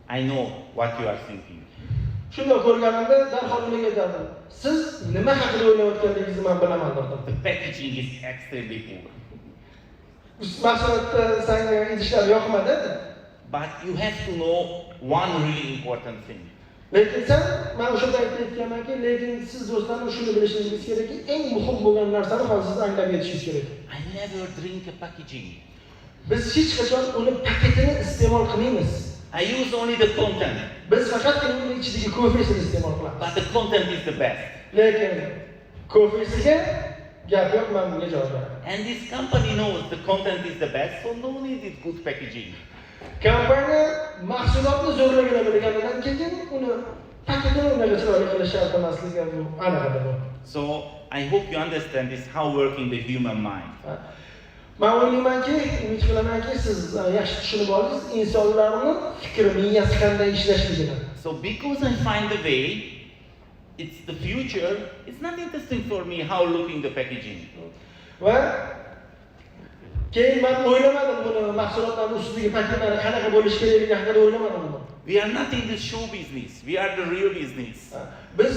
I know what you are thinking. shunday ko'rganimda darhol ularga aytardim. Siz nima haqida o'ylayotganingizni men bilaman derdim. The packaging is extremely poor. Mahsulotda senga idishlar yoqmadi. But you have to know one really important thing. Lekin sen, men o'shada aytayotganmanki, lekin siz do'stlarim shuni bilishingiz kerakki, eng muhim bo'lgan narsani hozir siz anglab yetishingiz kerak. I never drink a packaging. Biz hech qachon uni paketini iste'mol qilmaymiz. I use only the content. Biz faqatgina uni ichidagi kofesini iste'mol qilamiz. But the content is the best. Lekin kofesiga gap yo'q, men bunga javob beraman. And this company knows the content is the best, so no need is good packaging. Kompaniya mahsulotni zo'rligini bilganidan keyin uni paketini unaqa chiroyli qilish shart emasligi bu aniq edi. So I hope you understand this how working the human mind. Men o'ylaymanki, umid qilamanki, siz yaxshi tushunib oldingiz insonlarning fikri, miyasi qanday ishlashligini. So because I find the way, it's the future, it's not interesting for me how looking the packaging. Va keyin men o'ylamadim buni mahsulotlarning ustidagi paketlari qanaqa bo'lishi kerakligi haqida o'ylamadim. We are not in the show business, we are the real business. Biz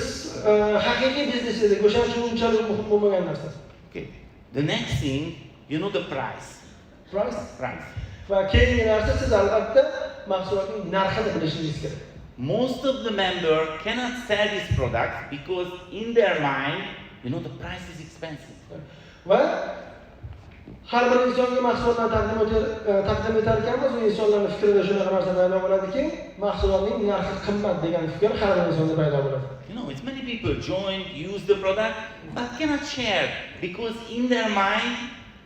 haqiqiy biznes edik, o'shaning uchun unchalik muhim bo'lmagan narsa. Okay. The next thing, you know the price. Price? Price. Va keyingi narsa siz albatta mahsulotning narxini bilishingiz kerak. Most of the member cannot sell this product because in their mind, you know, the price is expensive. Va har bir insonga mahsulotlarni taqdim etar ekanmiz, u insonlarning fikrida shunaqa narsa paydo bo'ladiki, mahsulotning narxi qimmat degan fikr har bir insonda paydo bo'ladi. You know, it's many people join, use the product, but cannot share because in their mind,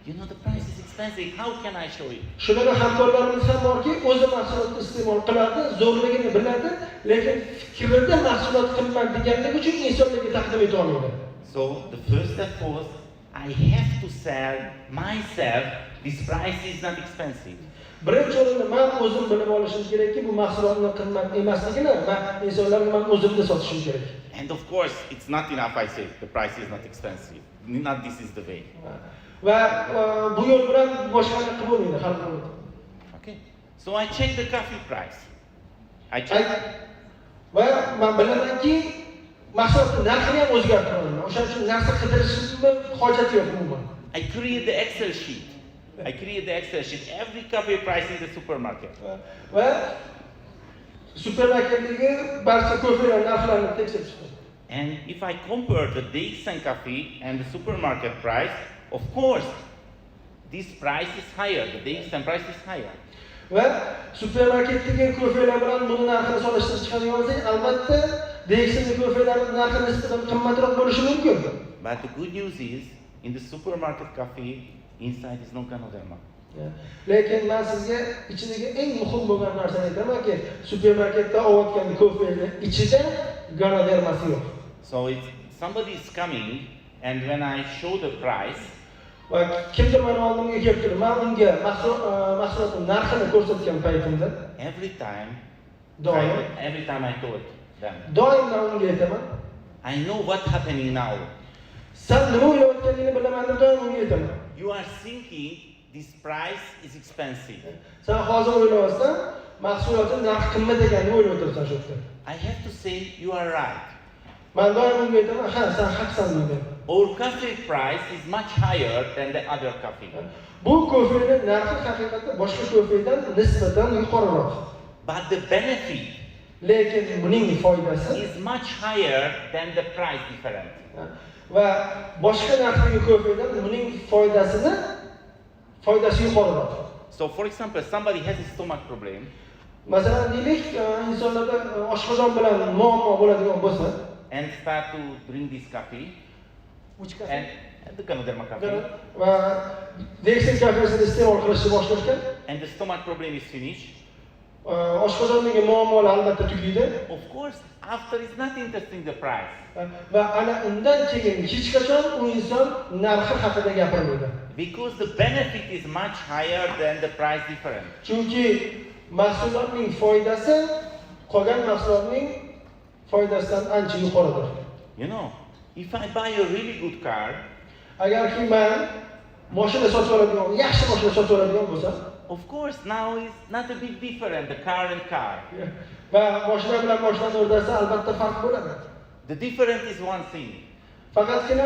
you know, the price is expensive. How can I show you? Shunaqa hamkorlarimiz ham borki, o'zi mahsulotni iste'mol qiladi, zo'rligini biladi, lekin fikrida mahsulot qimmat deganligi uchun insonlarga taqdim eta olmaydi. So the first step was I have to sell myself. This price is not expensive. Birinchi o'rinda men o'zim bilib olishim kerakki, bu mahsulotning qimmat emasligini men insonlarga men o'zimda sotishim kerak. And of course, it's not enough I say the price is not expensive. Not this is the way. Va bu yo'l bilan boshqani qilib bo'lmaydi, hal qilmaydi. Okay. So I check the coffee price. I check. Va men bilamanki, mahsulotning narxini ham o'zgartiraman. O'shaning uchun narsa qidirishimni hojati yo'q umuman. I create the Excel sheet. Every coffee price in the supermarket. Va supermarketdagi barcha ko'felar narxlarini tekshirib chiqaman. And if I compare the DXN coffee and the supermarket price, of course, this price is higher. The DXN price is higher. Va supermarketdagi ko'felar bilan buni narxini solishtirib chiqadigan bo'lsak, albatta DXN ko'felarining narxi nisbatan qimmatroq bo'lishi mumkin. But the good news is, in the supermarket coffee, inside is no Ganoderma. Lekin men sizga ichidagi eng muhim bo'lgan narsani aytamanki, supermarketda olayotgan ko'fening ichida Ganodermasi yo'q. So if somebody is coming and when I show the price, va kimdir meni oldimga kelib turib, men unga mahsulotning narxini ko'rsatgan paytimda every time I told them, doim men unga aytaman, I know what happening now. Sen nima o'ylayotganingni bilaman deb doim unga aytaman. You are thinking this price is expensive. Sen hozir o'ylayapsan, mahsulotning narxi qimmat ekanini o'ylab o'tiribsan shu yerda. I have to say you are right. Men doim unga aytaman, ha, sen haqsan deyman. Our coffee price is much higher than the other coffee. Bu ko'fening narxi haqiqatda boshqa ko'fedan nisbatan yuqoriroq. But the benefit Lekin buning foydasi is much higher than the price difference. Va boshqa narxdagi ko'fedan buning foydasi yuqoriroq. So for example, somebody has a stomach problem. Masalan, deylik, insonlarda oshqozon bilan muammo bo'ladigan bo'lsa, and start to drink this coffee. Which coffee? And the Ganoderma coffee. Va DXN kafesini iste'mol qilishni boshlarkan. And the stomach problem is finished. Oshqozondagi muammolar albatta tugaydi. Of course, after it's not interesting the price. Va ana undan keyin hech qachon u inson narxi haqida gapirmaydi. Because the benefit is much higher than the price difference. Chunki mahsulotning foydasi qolgan mahsulotning foydasidan ancha yuqoridir. You know, if I buy a really good car, agarki men mashina sotib oladigan, yaxshi mashina sotib oladigan bo'lsam, of course now is not a big difference, the car and car. va mashina bilan mashina o'rtasida albatta farq bo'ladi. The difference is one thing. Faqatgina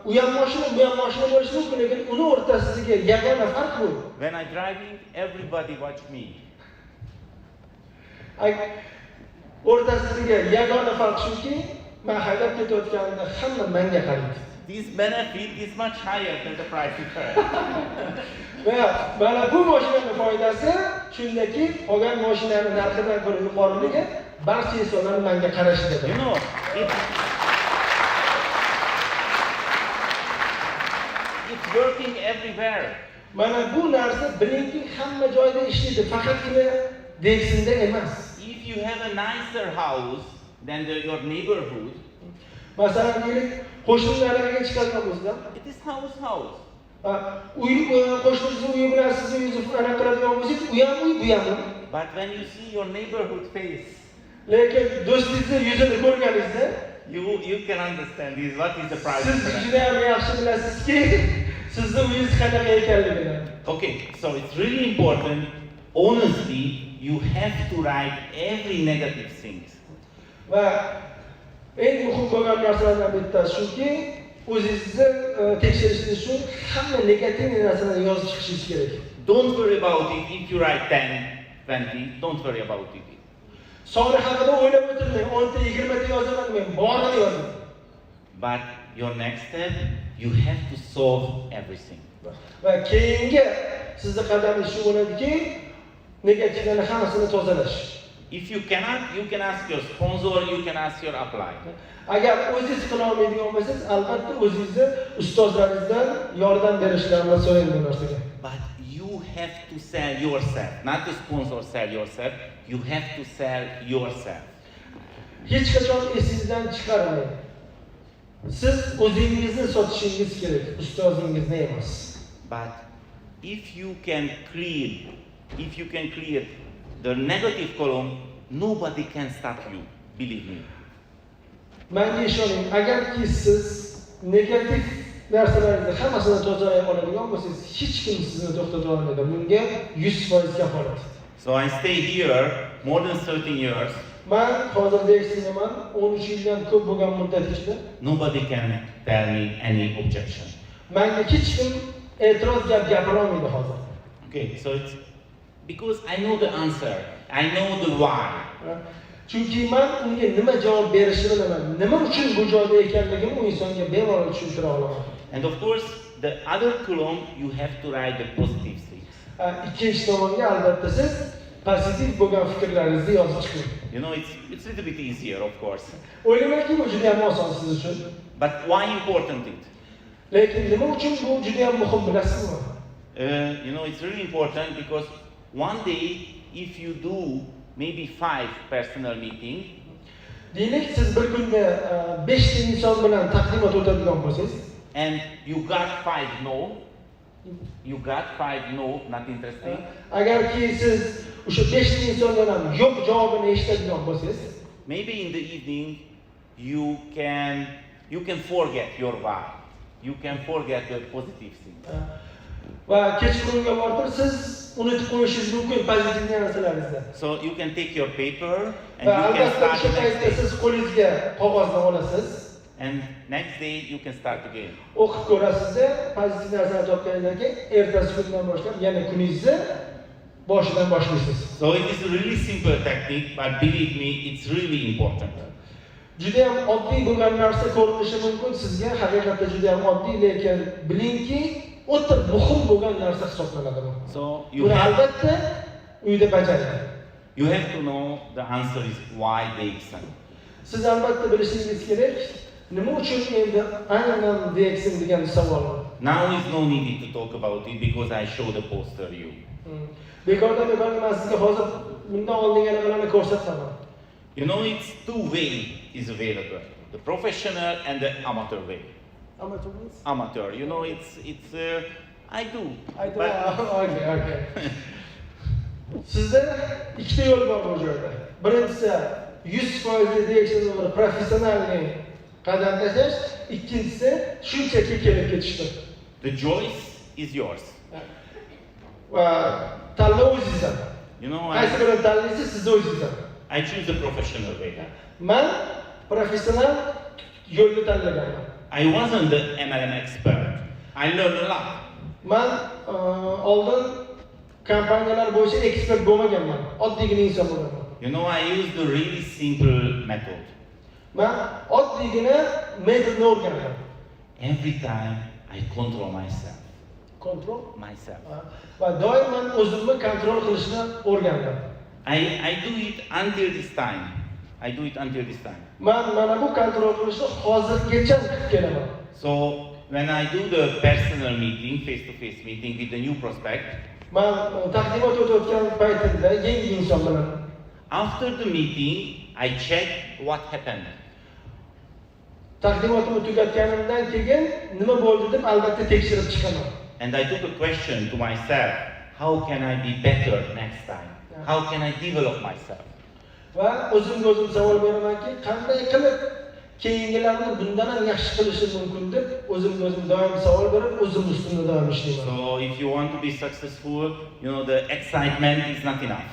u ham mashina, bu ham mashina bo'lishi mumkin, lekin uni o'rtasidagi yagona farq bu. When I driving, everybody watch me. O'rtasidagi yagona farq shuki, men haydab ketayotganimda hamma menga qaraydi. This benefit is much higher than the price difference. Va mana bu mashinaning foydasi shundaki, qolgan mashinaning narxidan ko'ra yuqoriligi barcha insonlar menga qarashidir. You know, it's working everywhere. Mana bu narsa bilingki hamma joyda ishlaydi, faqatgina DXNda emas. If you have a nicer house than your neighborhood, masalan, deylik, qo'shnilarga chiqadigan bo'lsa, it is house. Qo'shningizni uyi bilan sizni uyingizni aniq qiladigan bo'lsangiz, u ham uy, bu ham uy. But when you see your neighborhood face, Lekin do'stingizni yuzini ko'rganingizda, you can understand this. What is the price siz difference? juda ham yaxshi bilasizki, sizni uyingiz qanaqa ekanligini. Okay, so it's really important. Honestly, you have to write every negative thing. Va eng muhim bo'lgan narsalardan bittasi shuki, o'zingizni tekshirishni uchun hamma negativ narsalarni yozib chiqishingiz kerak. Don't worry about it. If you write 10, 20, don't worry about it. Soni haqida o'ylab o'tirmang, 10 ta 20 ta yozaman, men borini yozing. But your next step, you have to solve everything. Va keyingi sizning qadamingiz shu bo'ladiki, negativlarni hammasini tozalash. If you cannot, you can ask your sponsor, you can ask your upline. Agar o'zingiz qila olmaydigan bo'lsangiz, albatta o'zingizni ustozlaringizdan yordam berishlarini so'rang bu narsaga. But you have to sell yourself, not the sponsor sell yourself. You have to sell yourself. Hech qachon esingizdan chiqarmang. Siz o'zingizni sotishingiz kerak, ustozingizni emas. But if you can clear the negative column, nobody can stop you. Believe me. Menga ishoning, agarki siz negativ narsalaringizni hammasini tozalay oladigan bo'lsangiz, hech kim sizni to'xtata olmaydi. Bunga 100% kafolat. So I stay here more than 13 years. Men hozir DXNman 13 yildan ko'p bo'lgan muddat ichida. Nobody can tell me any objection. Menga hech kim e'tiroz gapira olmaydi hozir. Okay, so it's because I know the answer. I know the why. Chunki men unga nima javob berishni bilaman. Nima uchun bu joyda ekanligimni u insonga bemalol tushuntira olaman. And of course, the other column you have to write the positive things. Ikkinchi tomonga albatta siz pozitiv bo'lgan fikrlaringizni yozib chiqing. You know, it's a little bit easier, of course. O'ylaymanki bu juda ham oson siz uchun. But why important it? Lekin nima uchun bu juda ham muhim bilasizmi? You know, it's really important because one day, if you do maybe 5 personal meeting, deylik siz bir kunda 5 ta inson bilan taqdimot o'tadigan bo'lsangiz, and you got 5 no, not interesting. agarki siz o'sha 5 ta insondan ham yo'q javobini eshitadigan bo'lsangiz, maybe in the evening you can forget your why. You can forget the positive things. va kechqurunga borib siz unutib qo'yishingiz mumkin pozitiv narsalarni. So you can take your paper and va you can albatta start o'sha the next paytda day. siz qo'lingizga qog'ozni olasiz. And next day you can start again. O'qib ko'rasiz, pozitiv narsalarni topgandan keyin ertasi kundan boshlab yana kuningizni boshidan boshlaysiz. So it is a really simple technique, but believe me, it's really important. Juda ham oddiy bo'lgan narsa ko'rinishi mumkin sizga, haqiqatda juda ham oddiy, lekin bilingki, o'ta muhim bo'lgan narsa hisoblanadi bu. So Buni albatta uyda bajaring. you have to know the answer is why DXN. Siz albatta bilishingiz kerak, nima uchun endi aynan DXN degan savol. Now is no need to talk about it because I show the poster you. Bekordan men sizga hozir bundan oldin yana bilan ko'rsataman. You know, it's 2 way is available, the professional and the amateur way. Amateur means? Amateur, you know, it's I do. Okay. Sizda ikkita yo'l bor bu joyda. Birinchisi 100% DXN professionalni qadam tashlash, ikkinchisi shunchaki kelib ketishdir. The choice is yours. Va tanlov o'zingizdan. You know, Qaysi birini tanlaysiz, sizni o'zingizdan. I choose the professional way. Men professional yo'lni tanlaganman. I wasn't the MLM expert. I learned a lot. Men oldin kompaniyalar bo'yicha ekspert bo'lmaganman. Oddiygina inson bo'laman. You know, I used the really simple method. Men oddiygina metodni o'rgandim. Every time I control myself. Kontrol Myself. va doim men o'zimni kontrol qilishni o'rgandim. I do it until this time. I do it until this time. Men mana bu kontrol qilishni hozirgacha qilib kelaman. So when I do the personal meeting, face-to-face meeting with the new prospect, Men taqdimot o'tayotgan paytimda yangi inson bilan after the meeting, I check what happened. taqdimotimni tugatganimdan keyin nima bo'ldi deb albatta tekshirib chiqaman. And I took a question to myself, how can I be better next time? How can I develop myself? Va o'zimga o'zim savol beramanki, qanday qilib keyingilarni bundan ham yaxshi qilishim mumkin deb o'zimga o'zim doim savol berib, o'zim ustimda doim ishlayman. So if you want to be successful, you know, the excitement is not enough.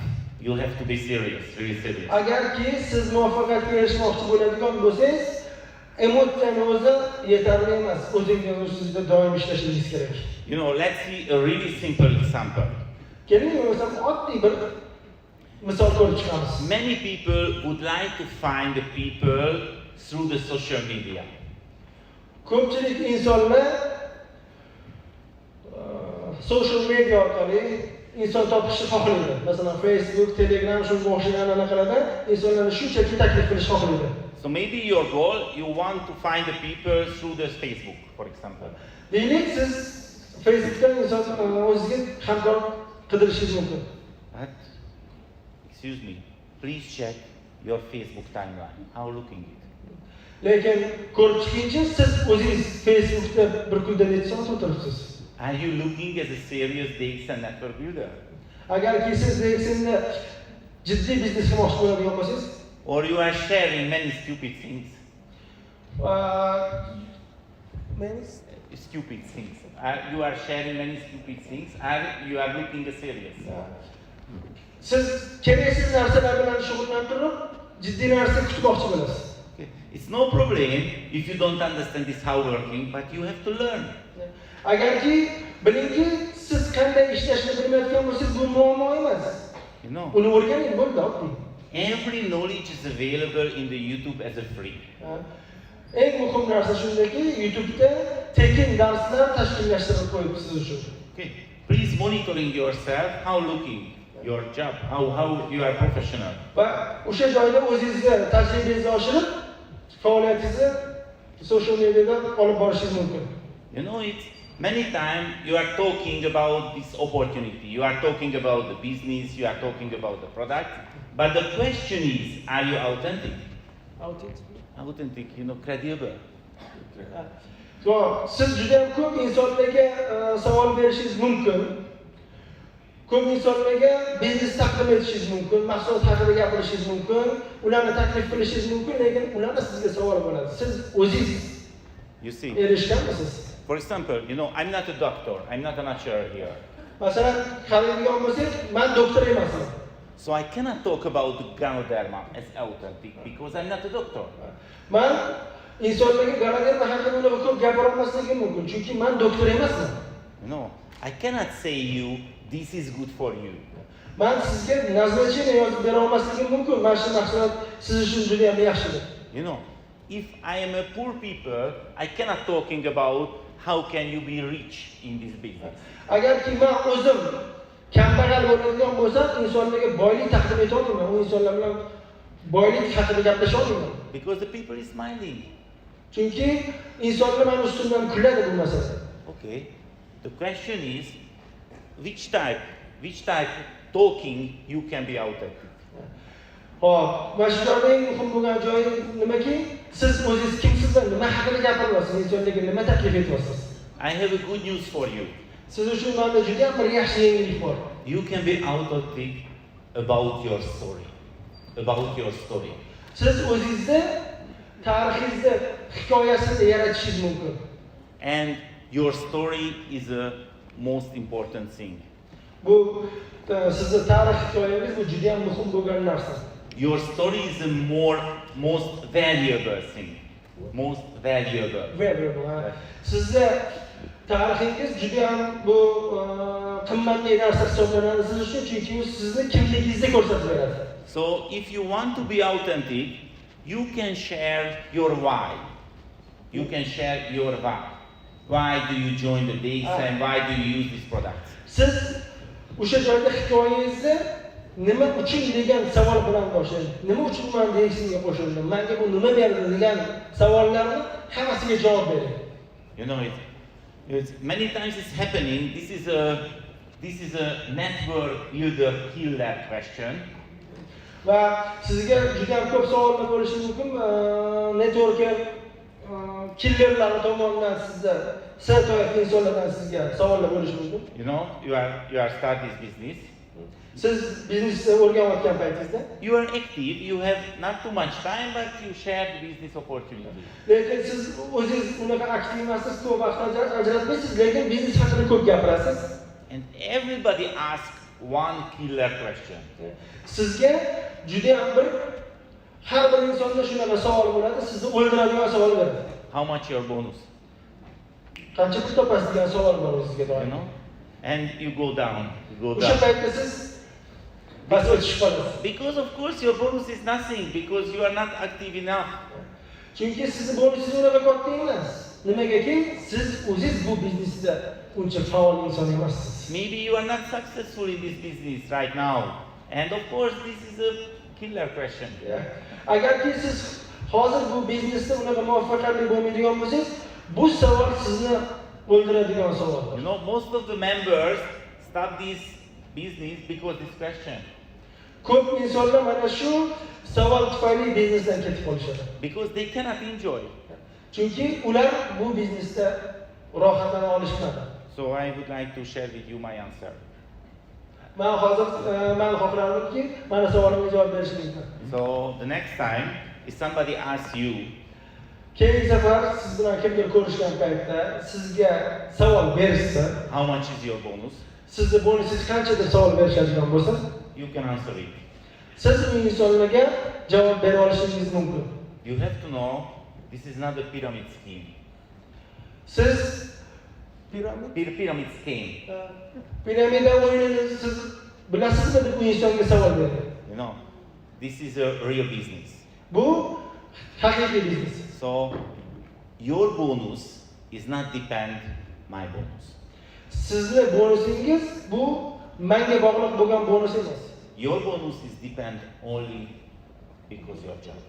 You have to be serious, really serious. Agarki siz muvaffaqiyatga erishmoqchi bo'ladigan bo'lsangiz, emotsiyani o'zi yetarli emas. O'zingiz ustida doim ishlashingiz kerak. You know, let's see a really simple example. Keling, o'zim oddiy bir misol ko'rib chiqamiz. Many people would like to find the people through the social media. Ko'pchilik insonlar social media orqali inson topishni xohlaydi. Masalan, Facebook, Telegram shunga o'xshagan anaqalarda insonlarni shunchaki taklif qilish xohlaydi. So maybe your goal, you want to find the people through the Facebook, for example. Deylik, siz Facebookdan inson o'zingizga hamkor qidirishingiz mumkin. But, excuse me, please check your Facebook timeline. How looking it? Lekin ko'rib chiqingchi, siz o'zingiz Facebookda bir kunda necha soat o'tiribsiz? Are you looking as a serious DXN network builder? Agarki siz DXNda jiddiy biznes qilmoqchi bo'ladigan bo'lsangiz, Or you are sharing many stupid things? Stupid things. You are sharing many stupid things, or you are looking serious? siz keraksiz narsalar bilan shug'ullanib turib, jiddiy narsa kutmoqchi bo'lasiz. Okay. It's no problem if you don't understand this how working, but you have to learn. Agarki bilingki, siz qanday ishlashni bilmayotgan bo'lsangiz, bu muammo emas. You know, Uni o'rganing, bo'ldi, oddiy. every knowledge is available in the YouTube as a free. Eng muhim narsa shundaki, YouTube'da tekin darslar tashkillashtirib qo'yibsiz siz uchun. Okay. Please monitoring yourself, how looking your job, how you are professional. Va o'sha joyda o'zingizga tajribangizni oshirib, faoliyatingizni social mediada olib borishingiz mumkin. You know, it's many times you are talking about this opportunity, you are talking about the business, you are talking about the product, but the question is, are you authentic? Authentic, you know, credible. So, siz juda ham ko'p insonlarga savol berishingiz mumkin. Ko'p insonlarga biznes taqdim etishingiz mumkin, mahsulot haqida gapirishingiz mumkin, ularni taklif qilishingiz mumkin, lekin ularga sizga savol bo'ladi. Siz o'zingiz You see, erishganmisiz? for example, you know, I'm not a doctor, I'm not a natural here. Masalan, qaraydigan bo'lsak, men doktor emasman. So I cannot talk about the Ganoderma as authentic because I'm not a doctor. Men insonlarga Ganoderma haqida unaqa ko'p gapira olmasligim mumkin, chunki men doktor emasman. You know, I cannot say you, this is good for you. Men sizga nazarchini yozib bera olmasligim mumkin. Mana shu mahsulot siz uchun juda ham yaxshidir. You know, if I am a poor people, I cannot talking about how can you be rich in this business. Agarki men o'zim kambag'al bo'ladigan bo'lsam, insonlarga boylik taqdim eta olmayman. U insonlar bilan boylik haqida gaplasha olmayman. Because the people is smiling. Chunki insonlar men ustimdan kuladi bu masala. Okay. The question is, which type talking you can be authentic. Hop, mana shu joyda eng muhim bo'lgan joyi nimaki? Siz o'zingiz kimsiz, nima haqida gapiryapsiz, insonlarga nima taklif etyapsiz? I have a good news for you. Siz uchun menda juda ham bir yaxshi yangilik bor. You can be authentic about your story. About your story. Siz o'zingizda tarixingizni hikoyasini yaratishingiz mumkin. And your story is the most important thing. Bu sizni tarix hikoyangiz bu juda ham muhim bo'lgan narsa. Your story is the most valuable thing. Most valuable. Sizni tarixingiz juda ham bu qimmatli narsa hisoblanadi siz uchun, chunki u sizni kimligingizni ko'rsatib beradi. So if you want to be authentic, you can share your why. You can share your why. Why do you join the DXN? Why do you use this product? Siz o'sha joyda hikoyangizni nima uchun degan savol bilan boshlang. Nima uchun men DXNga qo'shildim? Menga bu nima berdi degan savollarni hammasiga javob bering. You know, it's many times it's happening. This is a network builder killer question. Va sizga juda ham ko'p savollar bo'lishi mumkin. Network killerlar tomonidan sizda sertoyif insonlardan sizga savollar bo'lishi mumkin. You know, you are start this business. Siz biznesni o'rganayotgan paytingizda You are active, you have not too much time, but you share the business opportunity. lekin siz o'zingiz unaqa aktiv emassiz, ko'p vaqt ajratmaysiz, lekin biznes haqida ko'p gapirasiz. And everybody asks one killer question. Sizga juda ham bir har bir insonda shunaqa savol bo'ladi, sizni o'ldiradigan savol beradi. How much your bonus? Qancha pul topasiz degan savol bor o'zingizga You doim. know? And you go down. O'sha paytda siz bas o'tishib qolasiz. Because of course your bonus is nothing, because you are not active enough. Chunki sizni bonusingiz unaqa katta emas. Nimagaki siz o'zingiz bu biznesda uncha faol inson emassiz. Maybe you are not successful in this business right now. And of course this is a killer question. Agarki siz hozir bu biznesda unaqa muvaffaqiyatli bo'lmaydigan bo'lsangiz, bu savol sizni o'ldiradigan savol. You know, most of the members stop this business because this question. Ko'p insonlar mana shu savol tufayli biznesdan ketib qolishadi. Because they cannot enjoy. Chunki ular bu biznesda rohatlana olishmadi. So I would like to share with you my answer. Men hozir men xohlardimki, mana savolimga javob berishingizni. So the next time if somebody asks you, Keyingi safar siz bilan kimdir ko'rishgan paytda sizga savol berishsa, how much is your bonus? sizni bonusingiz qancha deb savol berishadigan bo'lsa, You can answer it. siz u insonlarga javob bera olishingiz mumkin. You have to know this is not a pyramid scheme. Siz Pyramid scheme. piramida o'yinini siz bilasizmi deb u insonga savol bering. You know, this is a real business. Bu haqiqiy biznes. So your bonus is not depend my bonus. Sizni bonusingiz bu menga bog'liq bo'lgan bonus emas. Your bonus is depend only because your job.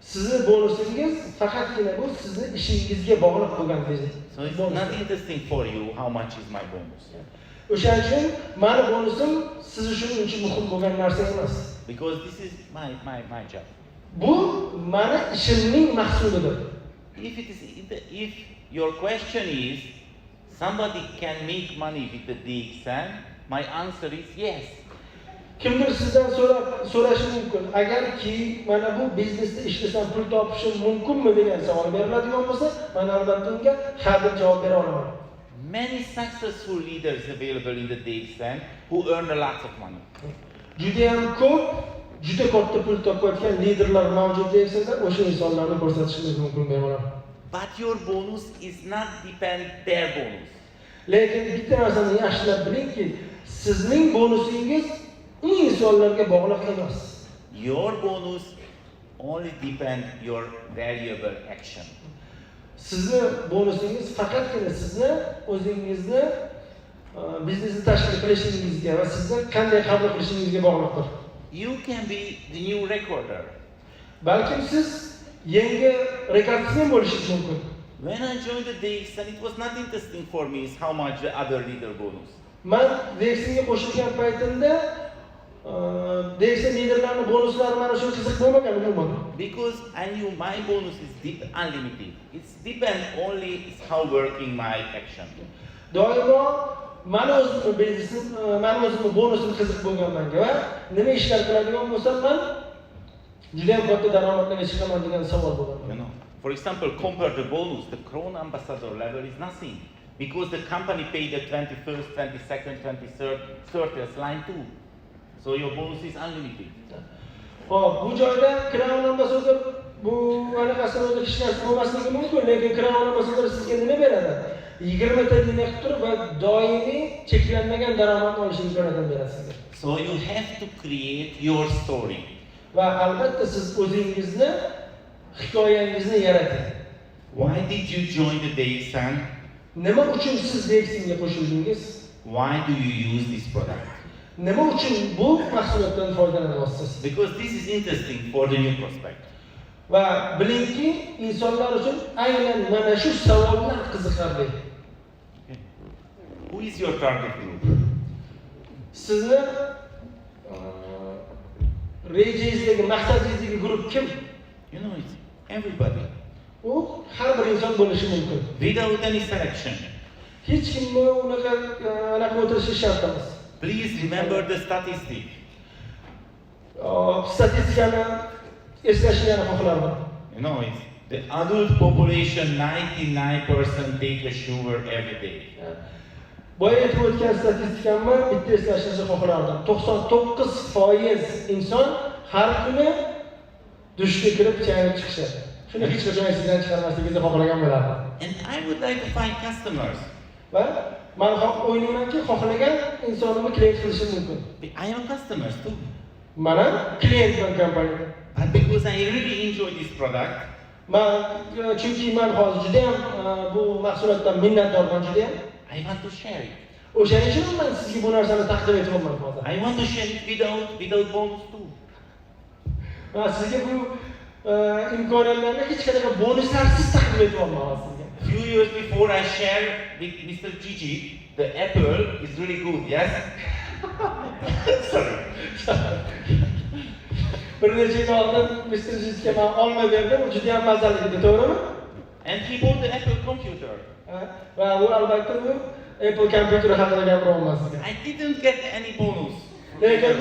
Sizni bonusingiz faqatgina bu sizni ishingizga bog'liq bo'lgan biznes. So it's not interesting for you how much is my bonus. O'shaning uchun meni bonusim siz uchun uncha muhim bo'lgan narsa emas. Because this is my job. Bu meni ishimning mahsulidir. If your question is somebody can make money with the DXN, my answer is yes. Kimdir sizdan so'rashi mumkin. Agarki mana bu biznesda ishlasam pul topishim mumkinmi degan savol beriladigan bo'lsa, men albatta unga ha deb javob bera olaman. Many successful leaders available in the DXN who earn a lot of money. Juda ham ko'p, juda katta pul topayotgan liderlar mavjud DXNda, o'sha insonlarni ko'rsatishingiz mumkin bemalol. But your bonus is not depend their bonus. Lekin bitta narsani yaxshilab bilingki, sizning bonusingiz u insonlarga bog'liq emas. Your bonus only depend your valuable action. Sizni bonusingiz faqatgina sizni o'zingizni biznesni tashkil qilishingizga va sizni qanday qabul qilishingizga bog'liqdir. You can be the new recorder. Balkim siz yangi rekordsmen bo'lishingiz mumkin. When I joined the DXN, it was not interesting for me is how much the other leader bonus. Men DXNga qo'shilgan paytimda DXN liderlarining bonuslari mana shu qiziq bo'lmagan umuman. Because I knew my bonus is unlimited. It's depend only is how working my action. Doimo meni o'zimning biznesim, meni o'zimning bonusim qiziq bo'lgan menga va nima ishlar qiladigan bo'lsam men juda ham katta daromadlarga chiqaman degan savol bo'ladi. You know, for example, compare the bonus. The Crown Ambassador level is nothing because the company paid the 21st, 22nd, 23rd, 30th line too. So your bonus is unlimited. Hop, bu joyda Crown Ambassador bu anaqasini o'zi hech narsa bo'lmasligi mumkin, lekin Crown Ambassador sizga nima beradi? 20 ta nima qilib turib va doimiy cheklanmagan daromad olish imkoniyatini beradi sizga. So you have to create your story. Va albatta siz o'zingizni hikoyangizni yarating. Why did you join the DXN? Nima uchun siz DXNga qo'shildingiz? Why do you use this product? Nima uchun bu mahsulotdan foydalanyapsiz? Because this is interesting for the new prospect. Va bilingki, insonlar uchun aynan mana shu savollar qiziqarli. Okay. Who is your target group? Sizni rejangizdagi, maqsadingizdagi guruh kim? You know, it's everybody. U har bir inson bo'lishi mumkin. Without any selection. Hech kimni unaqa o'tirishi shart emas. Please remember the statistic. Statistikani eslashni xohlarman. You know, it's the adult population 99% take a sugar every day. Boya aytib o'tgan statistikamni bitta eslashni xohlardim. 99% inson har kuni dushga kirib chayib chiqishadi. Shuni hech qachon esingizdan chiqarmasligingizni xohlagan bo'lardim. And I would like to find customers. Va men o'ylaymanki, xohlagan insonimni klient qilishim mumkin. I am customers too. Mana klientman kompaniyada. But because I really enjoy this product, Chunki men hozir juda ham bu mahsulotdan minnatdorman juda ham. I want to share it. O'shaning uchun men sizga bu narsani taqdim etyapman hozir. I want to share it without bonus too. Men sizga bu imkoniyatlarni hech qanaqa bonuslarsiz taqdim etyapman sizga. Few years before I shared with Mr. Gigi, the apple is really good, yes? Sorry. Bir necha yil oldin Mr. Gigiga men olma berdim, u juda ham mazali edi, to'g'rimi? And he bought the Apple computer. Va u albatta bu Apple kompyuteri haqida gapiryapman sizga. I didn't get any bonus. Lekin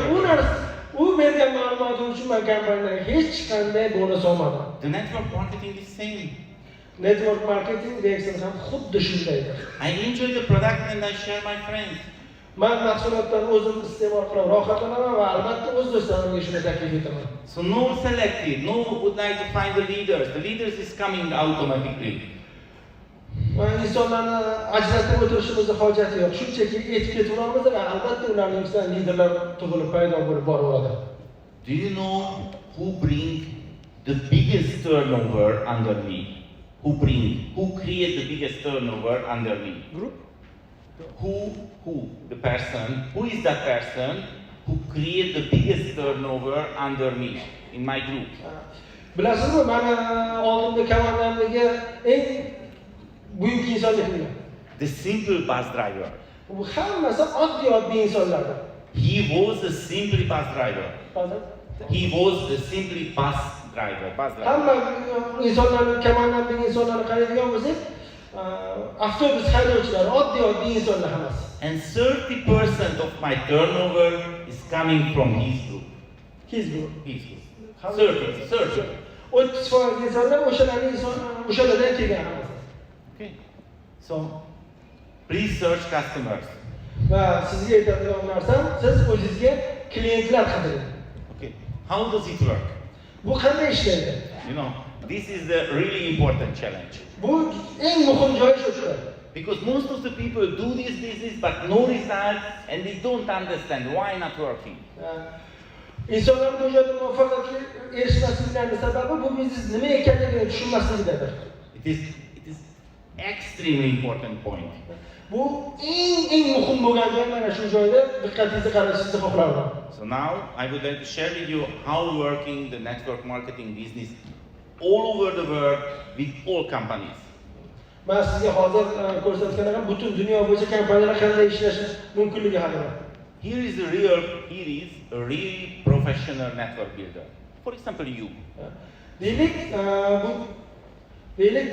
u bergan ma'lumotim uchun men kompaniyaga hech qanday bonus olmadim. The network marketing is same. Network marketing DXN ham xuddi shundaydir. I enjoy the product and I share my friends. Men mahsulotdan o'zim iste'mol qilib rohatlanaman va albatta o'z do'stlarimga shuni taklif etaman. So no selective, no would like to find the leaders. The leaders is coming automatically. insonlarni ajratib o'tirishimizning hojati yo'q. Shunchaki etib ketaveramiz va albatta ularning ichidan liderlar tug'ilib paydo bo'lib boraveradi. Do you know who bring the biggest turnover under me? Who create the biggest turnover under me? Group? Who? The person. Who is that person who create the biggest turnover under me in my group? Bilasizmi, meni oldimda komandamdagi eng buyuk insonlar kim? The simple bus driver. Bu hammasi oddiy insonlardir. He was a simple bus driver. He was a simply bus driver. Hamma insonlarni, komandamdagi insonlarni qaraydigan bo'lsak, avtobus haydovchilari oddiy insonlar hammasi. And 30% of my turnover is coming from his group. His group. 30. 30% insonlar o'shalardan kelgan hammasi. Okay. So, please search customers. Va sizga aytadigan narsam, siz o'zingizga klientlar qidiring. Okay. How does it work? Bu qanday ishlaydi? You know, this is the really important challenge. Bu eng muhim joyi shudir. Because most of the people do this business but no results and they don't understand why not working. İnsanlar bu yerda muvaffaqiyatga erishmasliklarining sababi bu biznes nima ekanligini tushunmasligidadir. It is extremely important point. Bu eng muhim bo'lgan joy mana shu joyda diqqatingizni qaratishingizni xohlardim. So now I would like to share with you how working the network marketing business all over the world with all companies. Men sizga hozir ko'rsatganim butun dunyo bo'yicha kompaniyalar qanday ishlashi mumkinligi haqida. Here is a real professional network builder. For example, you. Deylik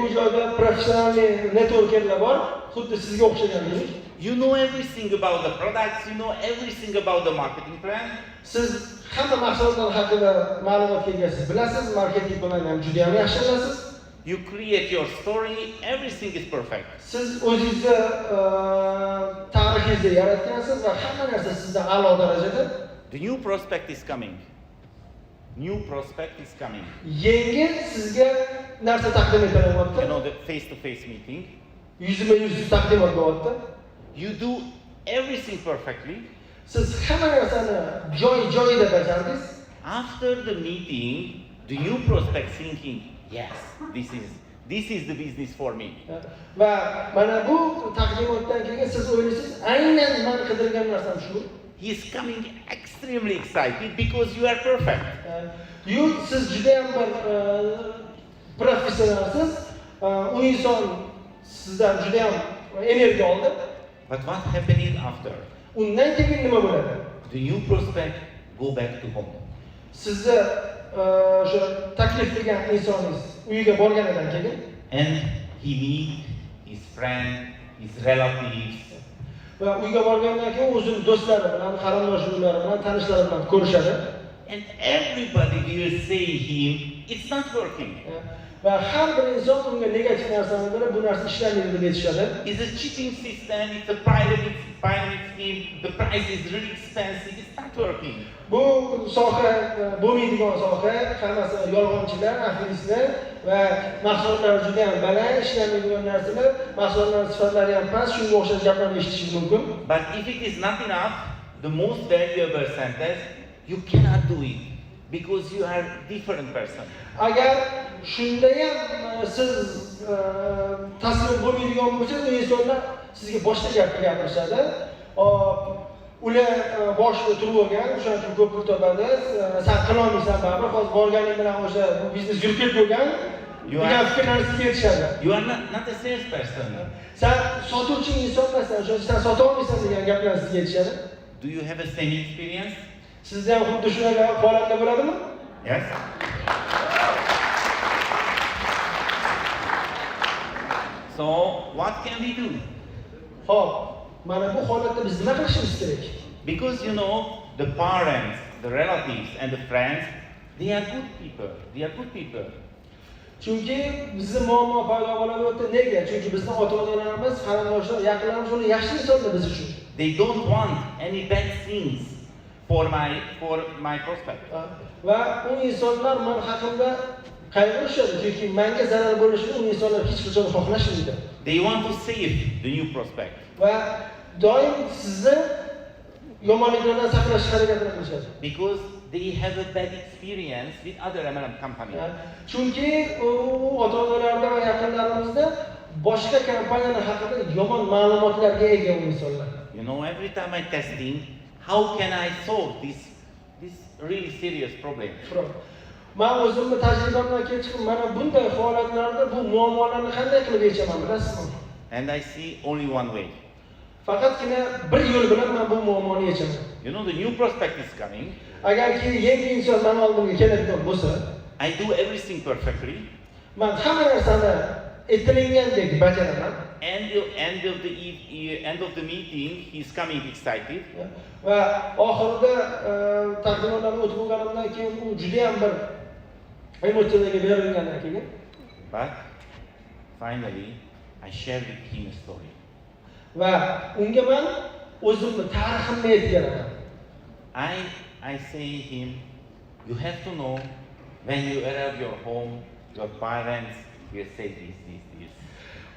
bu joyda professional networkerlar bor, xuddi sizga o'xshagan deylik. You know everything about the products, you know everything about the marketing plan. Siz hamma mahsulotlar haqida ma'lumotga egasiz, bilasiz, marketing planni ham juda ham yaxshi bilasiz. You create your story, everything is perfect. Siz o'zingizni tarixingizni yaratgansiz va hamma narsa sizda a'lo darajada. The new prospect is coming. New prospect is coming. Yangi sizga narsa taqdim etilyapti. You know, the face-to-face meeting. Yuzma-yuz taqdimot bo'lyapti. You do everything perfectly. Siz hamma narsani joy-joyida bajardingiz. After the meeting, the new prospect thinking, yes, this is the business for me. Va mana bu taqdimotdan keyin siz o'ylaysiz, aynan men qidirgan narsam shu. He is coming extremely excited because you are perfect. Siz juda ham bir professionalsiz. U inson sizdan juda ham energiya oldi. But what happened after? Undan keyin nima bo'ladi? The new prospect go back to home. Sizni o'sha taklif qilgan insoningiz uyiga borganidan keyin and he meet his friend, his relatives. Va uyga borgandan keyin o'zining do'stlari bilan, qarindoshlar bilan, tanishlari bilan ko'rishadi. And everybody will say him, it's not working. Va har bir inson unga negativ narsani bilib, bu narsa ishlamaydi deb aytishadi. It's a cheating system, it's a pyramid scheme, the price is really expensive, it's not working. Bu soha bo'lmaydigan soha, hammasi yolg'onchilar, afilistlar va mahsulotlar juda ham baland, ishlamaydigan narsalar, mahsulotlar sifatlari ham past, shunga o'xshash gaplarni eshitishingiz mumkin. But if it is not enough, the most valuable sentence, you cannot do it because you are different person. Agar shunda ham siz taslim bo'lmaydigan bo'lsangiz, u insonlar sizga boshqa gap gapirishadi. Ular boshida turib olgan, o'shaning uchun ko'p pul topadi. Sen qila olmaysan baribir, hozir borganing bilan o'sha biznes yurib ketib bo'lgan. degan fikrlarni sizga aytishadi. You are not a salesperson. Sen sotuvchi inson emassan, sen sota olmaysan degan gaplarni sizga aytishadi. Do you have a same experience? Sizda ham xuddi shunaqa holatlar bo'ladimi? Yes. So, what can we do? Hop, mana bu holatda biz nima qilishimiz kerak? Because you know, the parents, the relatives and the friends, they are good people. They are good people. Chunki bizning muammo paydo bo'layapti. Nega? Chunki bizning ota-onalarimiz, qarindoshlar, yaqinlarimiz ular yaxshi insonlar biz uchun. They don't want any bad things for my prospect. Va u insonlar men haqimda qayg'urishadi, chunki menga zarar bo'lishini u insonlar hech qachon xohlashmaydi. They want to save the new prospect. Va doim sizni yomonliklardan saqlashga harakat qilishadi. Because they have a bad experience with other MLM companies. Chunki u ota-onalarda va yaqinlarimizda boshqa kompaniyalar haqida yomon ma'lumotlarga ega u insonlar. You know, every time I testing, how can I solve this really serious problem? Men o'zimni tajribamdan kelib chiqib, mana bunday holatlarda bu muammolarni qanday qilib yechaman bilasizmi? And I see only one way. Faqatgina bir yo'l bilan men bu muammoni yechaman. You know, the new prospect is coming. Agarki yangi inson men oldimga keladigan bo'lsa, I do everything perfectly. Men hamma narsani aytilgandek bajaraman. End of the meeting, he's coming excited. Va oxirida taqdimotlarni o'tib bo'lganimdan keyin u juda ham bir emotsiyalarga berilgandan keyin. But finally, I share with him a story. Va unga men o'zimni tariximni aytib beraman. I say him, you have to know when you arrive your home, your parents will say this.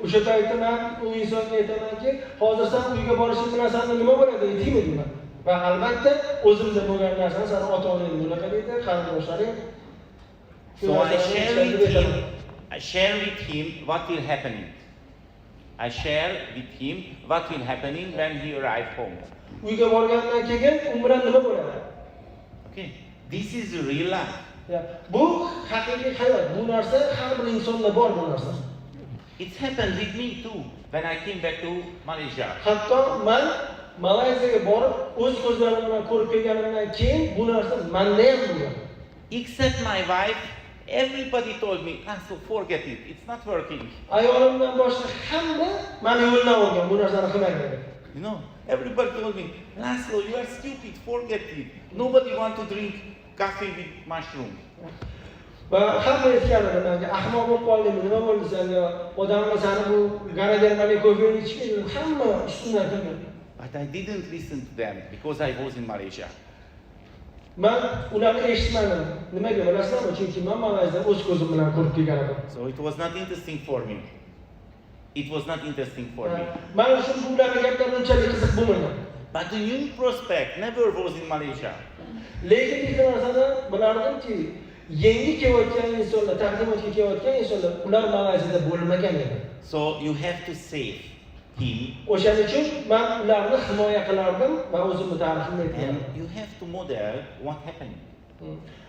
O'sha paytda men u insonga aytamanki, hozir sen uyga borishing bilan senda nima bo'ladi deyman deyman. Va albatta o'zimda bo'lgan narsani sen ota-onang bunaqa deydi, qarindoshlaring. So I share with him what will happening. I share with him what will happening when he arrive home. Uyga borgandan keyin u bilan nima bo'ladi? Okay, this is real life. Bu haqiqiy hayot. Bu narsa har bir insonda bor bu narsa. It happened with me too when I came back to Malaysia. Hatto men Malayziyaga borib o'z ko'zlarim bilan ko'rib kelganimdan keyin bu narsa menda ham bo'lgan. Except my wife, everybody told me, so forget it, it's not working. Ayolimdan boshqa hamma meni yo'ldan olgan, bu narsani qilmang dedi. You know, everybody told me, Laszlo, you are stupid, forget it. Nobody want to drink coffee with mushroom. Va hamma aytgan edi menga, ahmoq bo'lib qoldingmi, nima bo'ldi senga? Odamlar seni bu Ganodermani ko'pini ichmaydi, hamma ustundan kulgan. But I didn't listen to them because I was in Malaysia. Men ularni eshitmadim. Nimaga bilasizmi? Chunki men Malayziyada o'z ko'zim bilan ko'rib kelgan edim. So it was not interesting for me. It was not interesting for me. Men uchun ularning gaplari unchalik qiziq bo'lmagan. But the new prospect never was in Malaysia. Lekin ikkita narsani bilardimki, yangi kelayotgan insonlar, taqdimotga kelayotgan insonlar, ular Malayziyada bo'lmagan edi. So you have to save him. O'shaning uchun men ularni himoya qilardim va o'zimni tariximni aytardim. And you have to model what happened.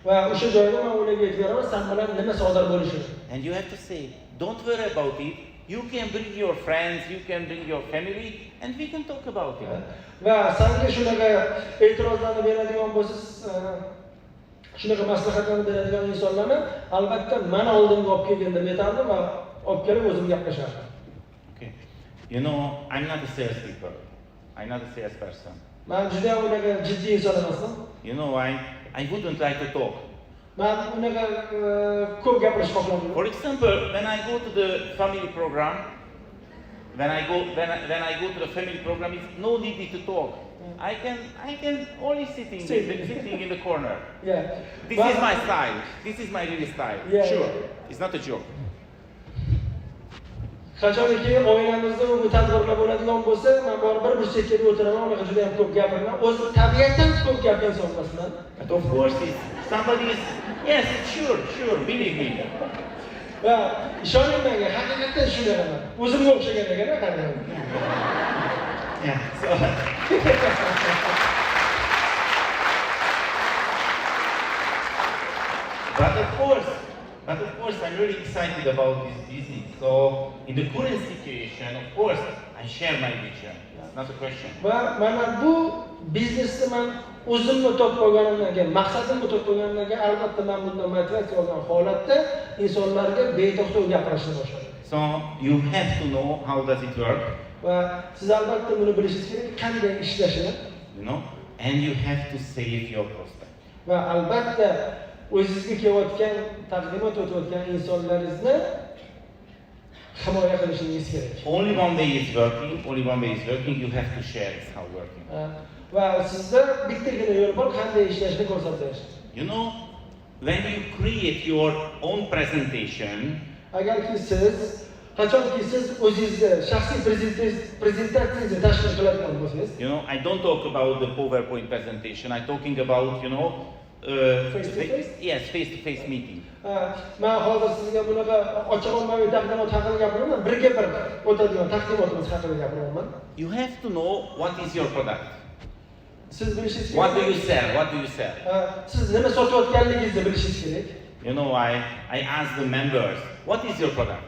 Va o'sha joyda men ularga aytganman, sen bilan nima sodir bo'lishi. And you have to say, don't worry about it. You can bring your friends, you can bring your family, and we can talk about it. Va senga shunaqa e'tirozlarni beradigan bo'lsangiz, shunaqa maslahatlarni beradigan insonlarni albatta men oldimga olib kelgin deb aytardim va olib kelib o'zim gaplashardim. Okay. You know, I'm not a salespeople. I'm not a salesperson. Men juda ham unaqa jiddiy inson emasman. You know why? I wouldn't like to talk. Men unaqa ko'p gapirishni xohlamayman. For example, when I go to the family program, when I go to the family program, it's no need to talk. I can only sitting in the corner. Yeah. This is my style. This is my real style. Yeah, Sure. yeah. It's not a joke. Qachonki oilamizda bu tadbirlar bo'ladigan bo'lsa, men baribir bir chekkada o'tiraman, unaqa juda ham ko'p gapiraman. O'zim tabiatan ko'p gap inson emasman. But of course, if somebody is, yes, sure, believe me. Va ishoning menga, haqiqatan shunaqa. O'zimga o'xshagan ekan, qanday. Yeah. So, but of course, I'm really excited about this business. So, in the current situation, of course, I share my vision. It's not a question. Va mana bu biznesni men o'zimni topib olganimdan keyin, maqsadimni topib olganimdan keyin albatta men bundan motivatsiya olgan holatda insonlarga beto'xtov gapirishni boshladim. So, you have to know how does it work. Va siz albatta buni bilishingiz kerak, qanday ishlashini. You know, and you have to save your prospect. Va albatta o'zingizga kelayotgan, taqdimot o'tayotgan insonlaringizni himoya qilishingiz kerak. Only one way is working, you have to share it's how working. Va sizda bittagina yo'l bor, qanday ishlashni ko'rsatish. You know, when you create your own presentation, Agarki siz qachonki siz o'zingizni shaxsiy prezentatsiyangizni tashkil qiladigan bo'lsangiz, you know, I don't talk about the PowerPoint presentation. I'm talking about, you know, Face-to-face? Yes, face-to-face meeting. men hozir sizga bunaqa ochiq ommaviy taqdimot haqida gapiraman, birga bir o'tadigan taqdimotimiz haqida gapiraman. You have to know what is your product. Siz bilishingiz kerak. What do you sell? Siz nima sotayotganligingizni bilishingiz kerak. You know, I ask the members, what is your product?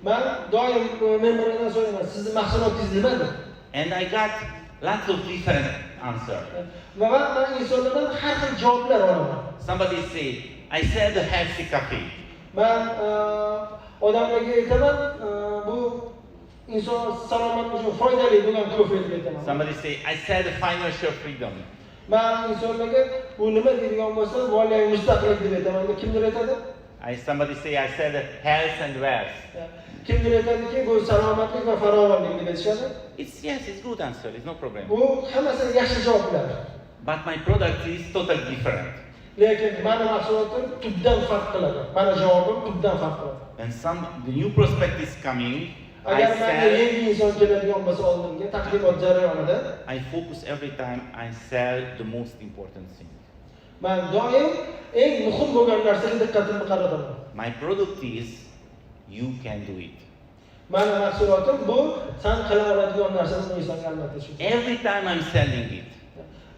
Men doim memberlardan so'rayman, sizning mahsulotingiz nimada? And I got lots of different answers. Va men insonlardan har xil javoblar olaman. Somebody say, I sell the healthy coffee. Men odamlarga aytaman, bu inson salomatligi uchun foydali bo'lgan kofe deb aytaman. Somebody say, I sell the financial freedom. Men insonlarga bu nima deydigan bo'lsa, moliyaviy mustaqillik deb aytaman. Kimdir aytadi? Somebody say, I sell the health and wealth. Kimdir aytadiki, bu salomatlik va farovonlik deb aytishadi. It's good answer, it's no problem. Bu hammasi yaxshi javoblar. But my product is totally different. Lekin meni mahsulotim tubdan farq qiladi. Meni javobim tubdan farq qiladi. When the new prospect is coming, Agar menga yangi inson keladigan bo'lsa oldimga taqdimot jarayonida, I focus every time I sell the most important thing. Men doim eng muhim bo'lgan narsaga diqqatimni qarataman. My product is you can do it. Meni mahsulotim bu sen qila oladigan narsani insonga albatta shu. Every time I'm selling it.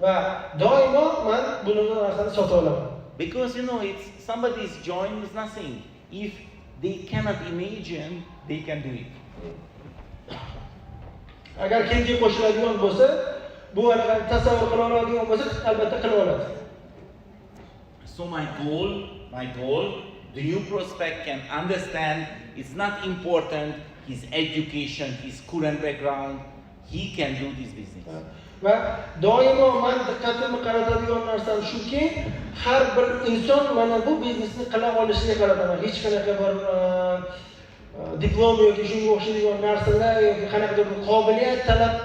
Va doimo men bunaqa narsani sota olaman. Because you know, it's somebody's join is nothing. If they cannot imagine, they can do it. Agar kimga qo'shiladigan bo'lsa, bu anaqa tasavvur qila oladigan bo'lsa, albatta qila oladi. So my goal, the new prospect can understand it's not important his education, his current background. he can do this business. Va doimo men diqqatimni qaratadigan narsam shuki, har bir inson mana bu biznesni qila olishiga qarataman. Hech qanaqa bir diplom yoki shunga o'xshaydigan narsalar yoki qanaqadir bir qobiliyat talab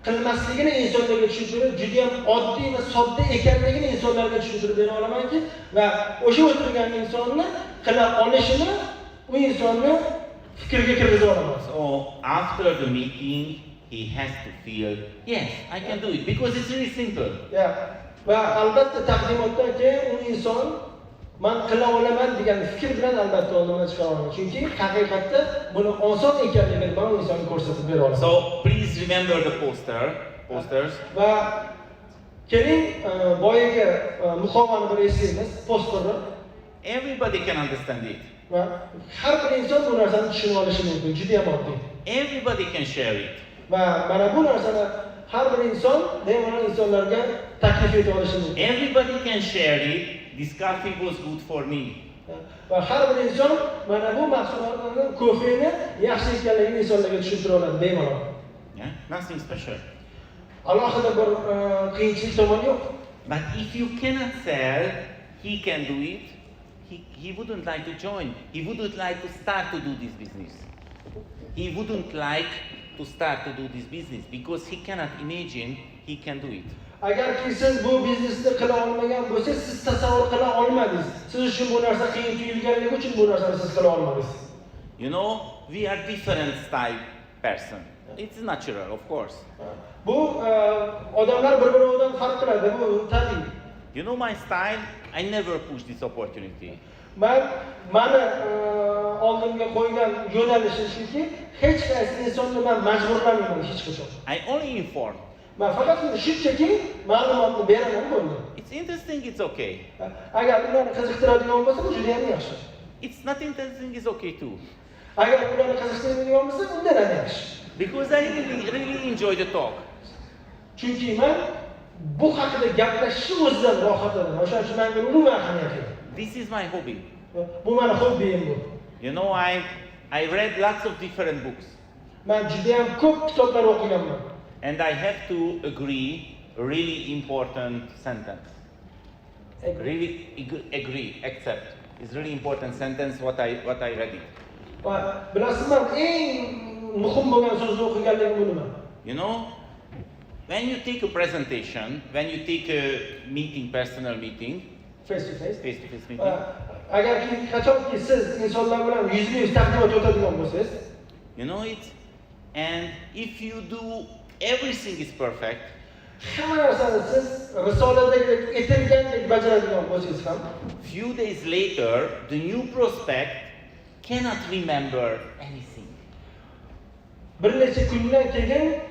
qilmasligini insonlarga tushuntirib, juda ham oddiy va sodda ekanligini insonlarga tushuntirib bera olamanki, va o'sha o'tirgan insonni qila olishini u insonni fikrga kirgiza olaman. So after the meeting, he has to feel, yes, I can do it because it's really simple. Va albatta taqdimotdan keyin u inson men qila olaman degan fikr bilan albatta oldimga chiqa oladi. Chunki haqiqatda buni oson ekanligini men u insonga ko'rsatib bera olaman. So please remember the posters. Va keling boyaga muqovani bir eslaymiz, posterni. Everybody can understand it. Va har bir inson bu narsani tushunib olishi mumkin, juda ham oddiy. Everybody can share it. Va mana bu narsani har bir inson bemalol insonlarga taklif eta olishi mumkin. Everybody can share it. This coffee was good for me. Va har bir inson mana bu mahsulotlarni, kofeni yaxshi ekanligini insonlarga tushuntira oladi bemalol. Yeah, nothing special. Alohida bir qiyinchilik tomoni yo'q. But if you cannot sell, he can do it. He wouldn't like to join. He wouldn't like to start to do this business. He wouldn't like to start to do this business because he cannot imagine he can do it. Agarki siz bu biznesni qila olmagan bo'lsangiz, siz tasavvur qila olmadingiz. Siz uchun bu narsa qiyin tuyulganligi uchun bu narsani siz qila olmadingiz. You know, we are different style person. It's natural, of course. Bu odamlar bir-biridan farq qiladi, bu tabiiy. You know my style, I never push this opportunity. Mani oldimga qo'ygan yo'nalishim shuki, hech qaysi insonni men majburlamayman hech qachon. I only inform. Men faqat shunchaki ma'lumotni beraman bo'ldi. It's interesting, it's okay. Agar ularni qiziqtiradigan bo'lsa, bu juda ham yaxshi. It's not interesting, it's okay too. Agar ularni qiziqtiradigan bo'lsa, undan ham yaxshi. Because I really enjoy the talk. Chunki men bu haqida gaplashishni o'zidan rohatladim. O'shaning uchun menga umuman ahamiyat yo'q. This is my hobby. Bu meni hobbiyim bu. You know, I read lots of different books. Men juda ham ko'p kitoblar o'qiganman. And I have to agree a really important sentence. Really agree, accept. It's really important sentence what I read it. Bilasizmi, eng muhim bo'lgan so'zni o'qiganligim bu nima? You know, when you take a presentation, when you take a meeting, personal meeting, face to face meeting. Agarki qachonki siz insonlar bilan yuz-yuz taqdimot o'tadigan bo'lsangiz, you know it, and if you do everything is perfect, hamma narsani siz risoladagi aytilgandek bajaradigan bo'lsangiz ham, few days later the new prospect cannot remember anything. Bir necha kundan keyin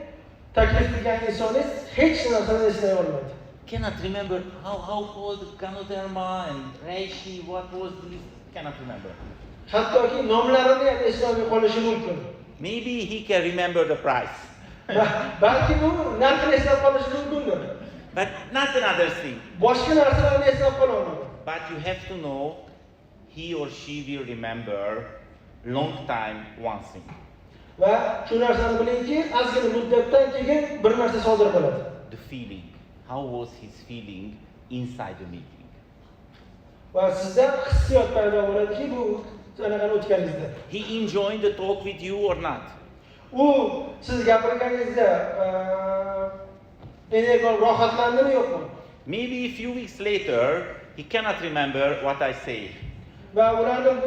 taklif qilgan insonlar hech narsani eslay olmaydi. Cannot remember how called Ganoderma and Reishi, what was this, cannot remember. Hattoki nomlarini ham eslay qolishi mumkin. Maybe he can remember the price. Balki bu narxini eslab qolishi mumkindir. But not another thing. Boshqa narsalarni eslab qola oladi. But you have to know he or she will remember long time one thing. Va shu narsani bilingki, ozgina muddatdan keyin bir narsa sodir bo'ladi. The feeling. How was his feeling inside the meeting? Va sizda hissiyot paydo bo'ladiki, bu sanaqani o'tganingizda. He enjoyed the talk with you or not? U siz gapirganingizda energon rohatlandimi yo'qmi? Maybe a few weeks later he cannot remember what I say. Va ularning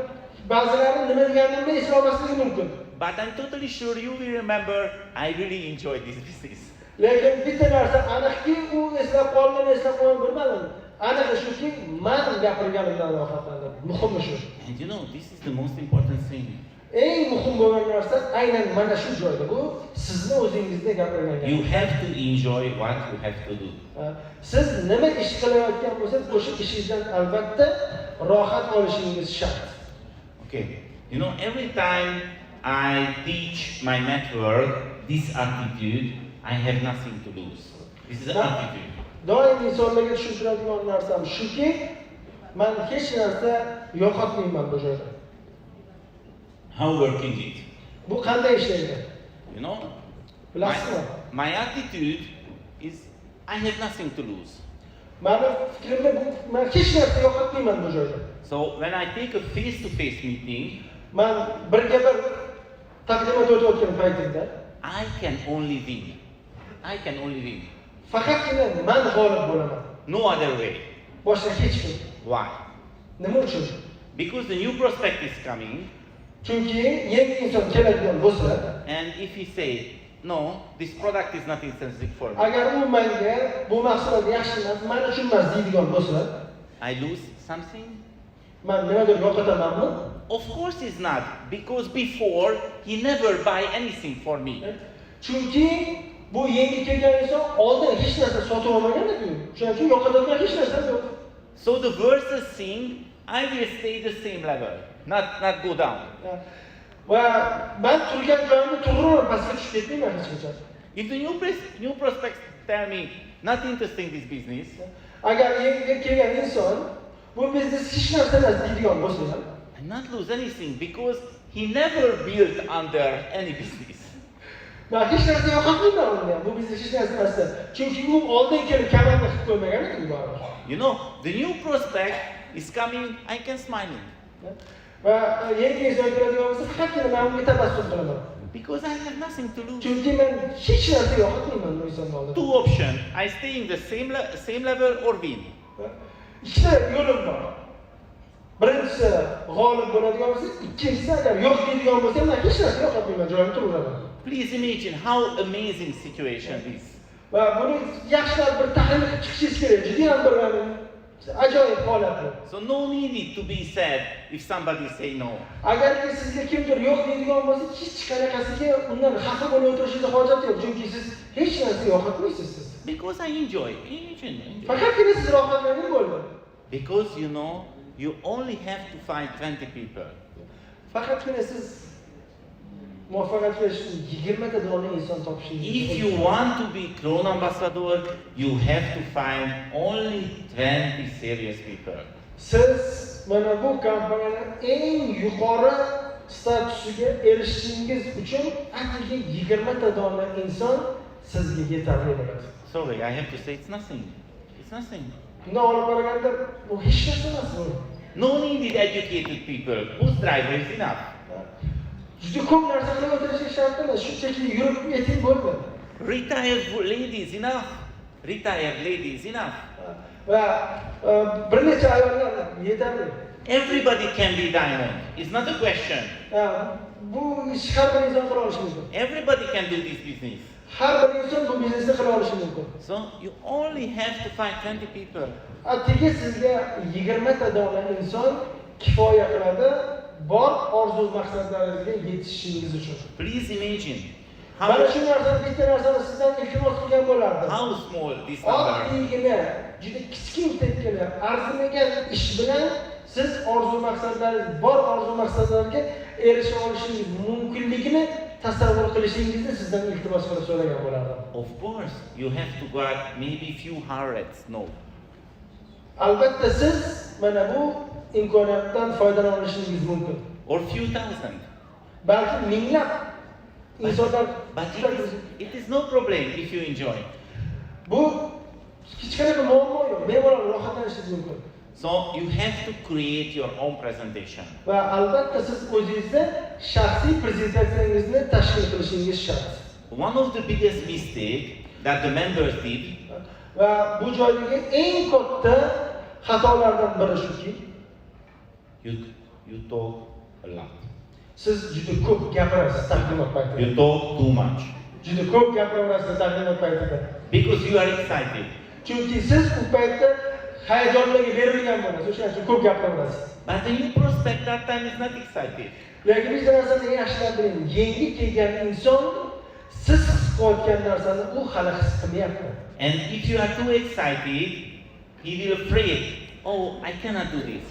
ba'zilari nima deganimni eslolmasligi mumkin. But I'm totally sure you will remember I really enjoyed this business. Lekin bitta narsa aniqki, u eslab qoldim, eslab qoldim bilmadim. Aniqi shuki, men gapirganimdan rohatlandim. Muhimi shu. And you know, this is the most important thing. Eng muhim bo'lgan narsa aynan mana shu joyda. Bu sizni o'zingizda gapirgan gap. You have to enjoy what you have to do. Siz nima ish qilayotgan bo'lsangiz, o'sha ishingizdan albatta rohat olishingiz shart. Okay. You know, every time I teach my network this attitude, I have nothing to lose. This is the attitude. Doim insonlarga tushuntiradigan narsam shuki, men hech narsa yo'qotmayman bu joyda. How working it? Bu qanday ishlaydi? You know, Bilasizmi? My attitude is I have nothing to lose. Meni fikrimda men hech narsa yo'qotmayman bu joyda. So when I take a face-to-face meeting, Men birga bir taqdimot o'tayotgan paytimda I can only win. I can only win. faqatgina men g'olib bo'laman. No other way. Boshqa hech kim. Why? Nima uchun? Because the new prospect is coming, Chunki yangi inson keladigan bo'lsa, and if he say, no, this product is not intrinsic for me, agar u menga bu mahsulot yaxshi emas, men uchun emas deydigan bo'lsa, I lose something? men nimadir yo'qotamanmi? Of course he's not, because before he never buy anything for me. Chunki bu yangi kelgan inson oldin hech narsa sotib olmagan edi. Shuning uchun yo'qotadigan hech narsa yo'q. So the verses sing, I will stay the same level, not go down. Va men turgan joyimda to'g'ri pastga tushib ketmayman hech qachon. If the new prospects tell me, not interesting this business, Agar yangi kelgan inson bu biznes hech narsa emas deydigan bo'lsa ham, I not lose anything because he never built under any business. men hech narsa yo'qotmayman unga. Bu biznes hech narsa emas. Chunki u oldin kelib kamroq qilib qo'ymagan edi baribir. You know, the new prospect is coming, I can smiling. Va yangi inson keladigan bo'lsa, faqatgina men unga tabassum qilaman. Because I have nothing to lose. Chunki men hech narsa yo'qotmayman bu inson oldida. Two options, I stay in the same level or win. Ikkita yo'lim bor. Birinchisi g'olib bo'ladigan bo'lsa, ikkinchisi agar yo'q deydigan bo'lsa, men hech narsa yo'qotmayman, joyimda turaman. Please imagine how amazing situation is. Va buni yaxshilab bir tahlil qilib chiqishingiz kerak. Juda ham bir ajoyib holat bu. So no need to be sad if somebody say no. Agarki sizga kimdir yo'q deydigan bo'lsa, hech qanaqasiga undan xafa bo'lib o'tirishingiz hojat yo'q, chunki siz hech narsa yo'qotmaysiz siz. Because I enjoy. Imagine. Faqatgina siz rohatlaning bo'ldi. Because you know, you only have to find 20 people. Faqatgina siz muvaffaqiyatga erishishni 20 ta dona inson topishingiz. If you want to be Crown Ambassador, you have to find only 20 serious people. Siz mana bu kompaniyaning eng yuqori statusiga erishishingiz uchun atigi 20 ta dona inson sizga yetarli bo'ladi. Sorry, I have to say it's nothing. It's nothing. Bundan olib qaraganda bu hech narsa emas bu. No needed educated people. Whose driver is enough? Juda ko'p narsa qilib o'tirish shart emas, shunchaki yurib yeting bo'ldi. Retired ladies enough. Retired ladies enough. Va bir necha ayollar yetarli. Everybody can be diamond. It's not a question. Bu ish har bir inson qila olishi mumkin. Everybody can do this business. Har bir inson bu biznesni qila olishi mumkin. So you only have to find 20 people. Atigi sizga 20 ta dona inson kifoya qiladi bor orzu maqsadlaringizga yetishishingiz uchun. Please imagine Mana shu narsani bitta narsani sizdan iltimos qilgan bo'lardim. how small this number. Oddiygina, juda kichkintakkina arzimagan ish bilan siz orzu maqsadlaringiz, bor orzu maqsadlarga erisha olishingiz mumkinligini tasavvur qilishingizni sizdan iltimos qilib so'ragan bo'lardim. Of course, you have to got maybe few hundreds. No. Albatta siz mana bu imkoniyatdan foydalana olishingiz mumkin. Or few thousand. Balki minglab insonlar, But it is no problem if you enjoy. bu hech qanaqa muammo yo'q. Bemalol rohatlanishingiz mumkin. So you have to create your own presentation. Va albatta siz o'zingizda shaxsiy prezentatsiyangizni tashkil qilishingiz shart. One of the biggest mistake that the members did, Va bu joydagi eng katta xatolardan biri shuki, you talk a lot. siz juda ko'p gapirasiz taqdimot paytida. You talk too much. Juda ko'p gapiraverasiz taqdimot paytida. Because you are excited. Chunki siz bu paytda hayajonlarga berilgan bo'lasiz, o'shaning uchun ko'p gapiraverasiz. But the new prospect that time is not excited. Lekin biz narsani yaxshilab biling. Yangi kelgan inson siz his qilayotgan narsani u hali his qilmayapti. And if you are too excited, he will afraid. Oh, I cannot do this.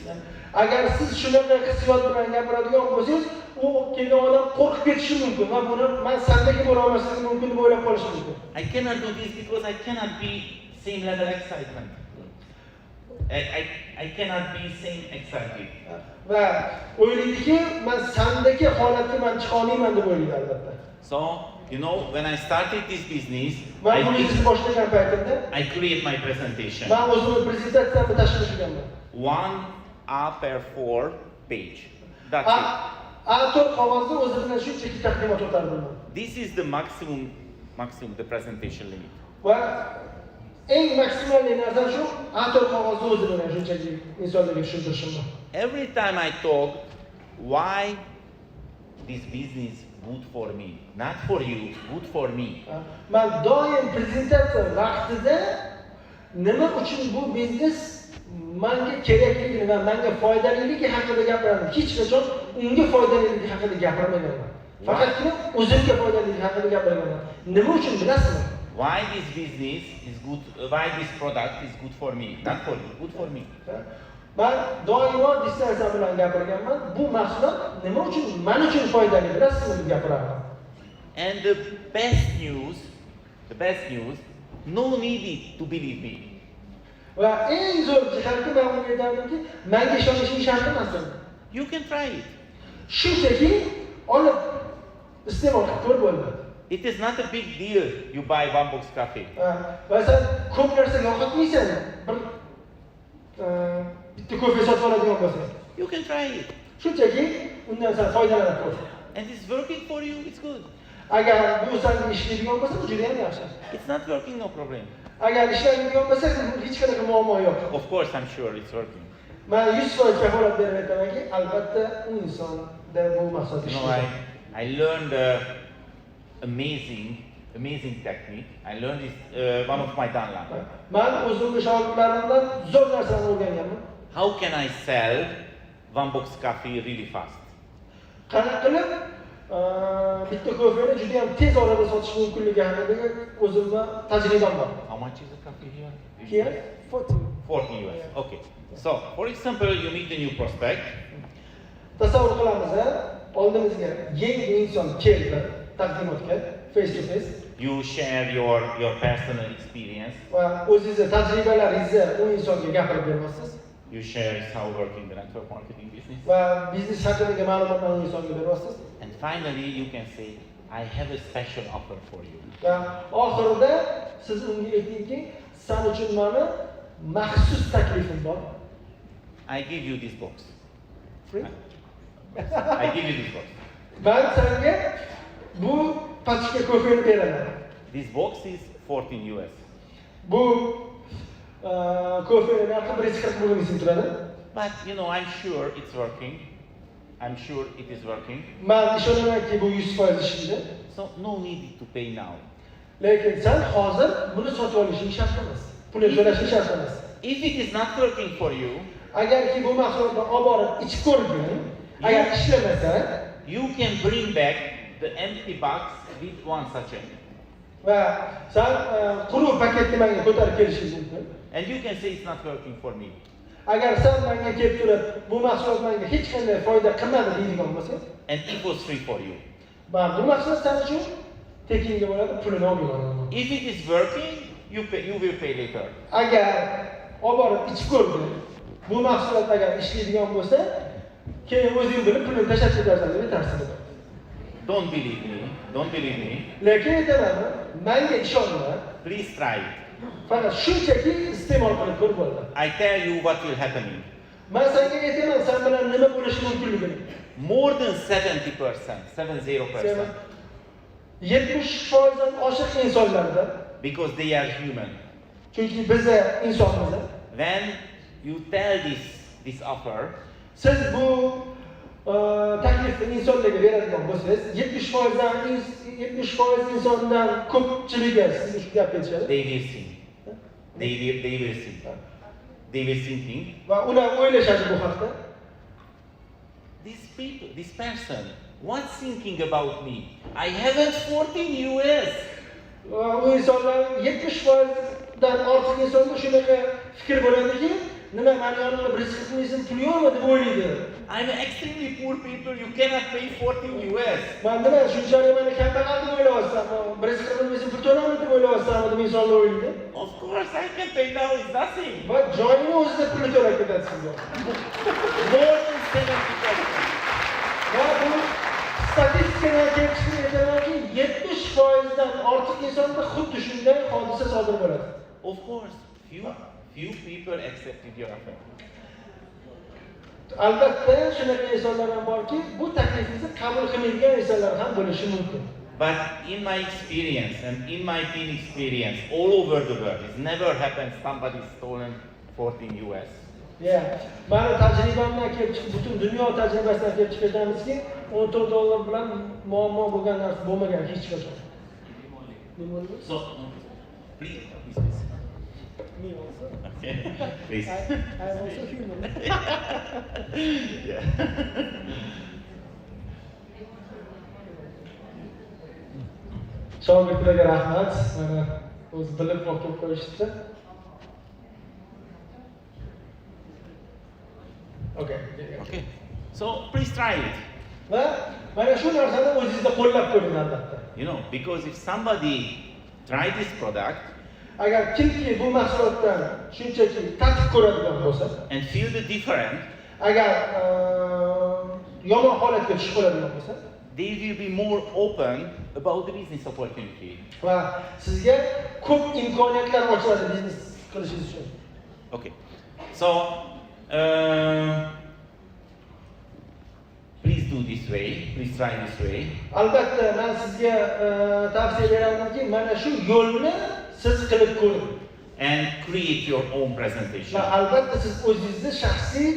Agar siz shunaqa hissiyot bilan gapiradigan bo'lsangiz, u kelgan odam qo'rqib ketishi mumkin va buni men sandagi bo'la olmasligim mumkin deb o'ylab qolishi mumkin. I cannot do this because I cannot be same level excitement. I cannot be saying exactly. Va o'ylaydiki, men sandagi holatga men chiqa olmayman deb o'ylaydi albatta. So, you know, when I started this business, Men buni ishni boshlagan paytimda I create my presentation. men o'zimni prezentatsiyamni tashkil qilganman. 1 A4 page. That's it. A4 qog'ozda o'zi bilan shunchaki taqdimot o'tardim. This is the maximum, the presentation limit. Va eng maksimalli narsa shu, A4 qog'ozda o'zi bilan shunchaki insonlarga tushuntirishim. Every time I talk, why this business good for me, not for you, good for me. Men doim prezentatsiya vaqtida nima uchun bu biznes menga kerakligini va menga foydaliligi haqida gapiraman. Hech qachon unga foydaliligi haqida gapirmayman. Faqatgina o'zimga foydaliligi haqida gapiraman. Nima uchun bilasizmi? Why this business is good, why this product is good for me, not for you, good for me. Men doimo distansiya bilan gapirganman. Bu mahsulot nima uchun men uchun foydali bilasizmi deb gapiraman. And the best news, no need to believe me. Va eng zo'r jihati men unga aytadimki, menga ishonishing shart emas. You can try it. Shunchaki olib iste'mol qilib ko'r bo'ldi. It is not a big deal. You buy one box coffee. Va sen ko'p narsa yoqmaysan. Bitta kofe sotib oladigan bo'lsang. You can try it. Shunchaki undan sen foydalanib ko'r. And it's working for you, it's good. Agar bu senga ishlaydigan bo'lsa, bu juda ham yaxshi. It's not working, no problem. Agar ishlaydigan bo'lsa, hech qanaqa muammo yo'q. Of course, I'm sure it's working. Men 100% kafolat berib aytamanki, albatta u insonda bu maqsad ishlaydi. I learned amazing technique. I learned this one of my downline. Men o'zimni shogirdlarimdan zo'r narsani o'rganganman. How can I sell one box coffee really fast? Qanaqa qilib bitta kofeni juda ham tez orada sotish mumkinligi haqida o'zimda tajribam bor. How much is the coffee here? Here 40 US. Okay. So, for example, you meet a new prospect. Tasavvur qilamiz, oldimizga yangi inson keldi taqdimotga, face to face. You share your personal experience. Va o'zingizni tajribalaringizni u insonga gapirib berasiz. You share how working the network marketing business. Va biznes haqidagi ma'lumotlarni u insonga berasiz. And finally, you can say, I have a special offer for you. Va oxirida siz unga aytingki, sen uchun meni maxsus taklifim bor. I give you this box. Free? I give you this box. Ben senga bu paçka kofeni beraman. This box is 14 US. Bu kofeni narxi 140 ming turadi. But you know, I'm sure it's working. I'm sure it is working. Men ishonamanki bu 100% ishlaydi. So no need to pay now. Lekin sen hozir buni sotib olishing shart emas. Pulni to'lashing shart emas. If it is not working for you, Agarki bu mahsulotni olib borib ichib ko'rgin, agar ishlamasa, you can bring back the empty box with one sachet. Va sen quruq paketni menga ko'tarib kelishingiz mumkin. And you can say it's not working for me. Agar sen menga kelib turib, bu mahsulot menga hech qanday foyda qilmadi deydigan bo'lsa, And it was free for you. va bu mahsulot sen uchun tekinga bo'ladi, pulini olib yuboraman. If it is working, you will pay later. Agar olib borib ichib ko'rgin, bu mahsulot agar ishlaydigan bo'lsa, keyin o'zing bilib pulni tashlab ketasan deb aytarsiz. Don't believe me. Lekin aytaman, menga ishonma. Please try it. Faqat shunchaki iste'mol qilib ko'r bo'ldi. I tell you what will happen. Men senga aytaman, sen bilan nima bo'lishi mumkinligini. More than 70%, 70%. 70% dan oshiq insonlarda, Because they are human. chunki biz insonmiz. When you tell this offer, Siz bu taklifni insonlarga beradigan bo'lsangiz, 70% insondan ko'pchiligi sizga shu gapni aytishadi. they will think. They will thinking, Va ular o'ylashadi bu haqda. this person, what's thinking about me? I haven't 14 US. Va u insonlar 70% dan ortiq insonda shunaqa fikr bo'ladiki, nima meni yonimda bir qilmaysan, pul yo'qmi deb o'ylaydi. I'm extremely poor people, you cannot pay 14 US. Men nima shunchalik meni kambag'al deb o'ylayapsan? Birinchi qilib pul to'lamayman deb o'ylayapsanmi deb insonlar o'ylaydi. Of course, I can pay now, it's nothing. Va joyini o'zida pulni to'lab ketadi sizga. More than 70%. Va bu statistikaga kelib chiqib aytamanki, 70% dan ortiq insonda xuddi shunday hodisa sodir bo'ladi. Of course, few people accepted your offer. Albatta, shunaqa insonlar ham borki, bu taklifingizni qabul qilmaydigan insonlar ham bo'lishi mumkin. But in my experience and in my team experience all over the world, it's never happened somebody stolen 14 US. Yeah. Mani tajribamdan kelib chiqib, butun dunyo tajribasidan kelib chiqib aytamizki, $14 bilan muammo bo'lgan narsa bo'lmagan hech qachon. So, please. Me also. Okay, please. I am also human. Yeah. Shogirdlarga rahmat. Mana o'z bilib o'qib qo'yishdi. Okay. Okay. So please try it. Va mana shu narsani o'zingizda qo'llab ko'ring albatta. You know, because if somebody try this product Agar kimki bu mahsulotdan shunchaki tatib ko'radigan bo'lsa, and feel the difference, agar yomon holatga tushib qoladigan bo'lsa, they will be more open about the business opportunity. va sizga ko'p imkoniyatlar ochiladi biznes qilishingiz uchun. Okay. So please do this way. Please try this way. Albatta, men sizga tavsiya beramanki, mana shu yo'lni siz qilib ko'ring. And create your own presentation. Va albatta siz o'zingizni shaxsiy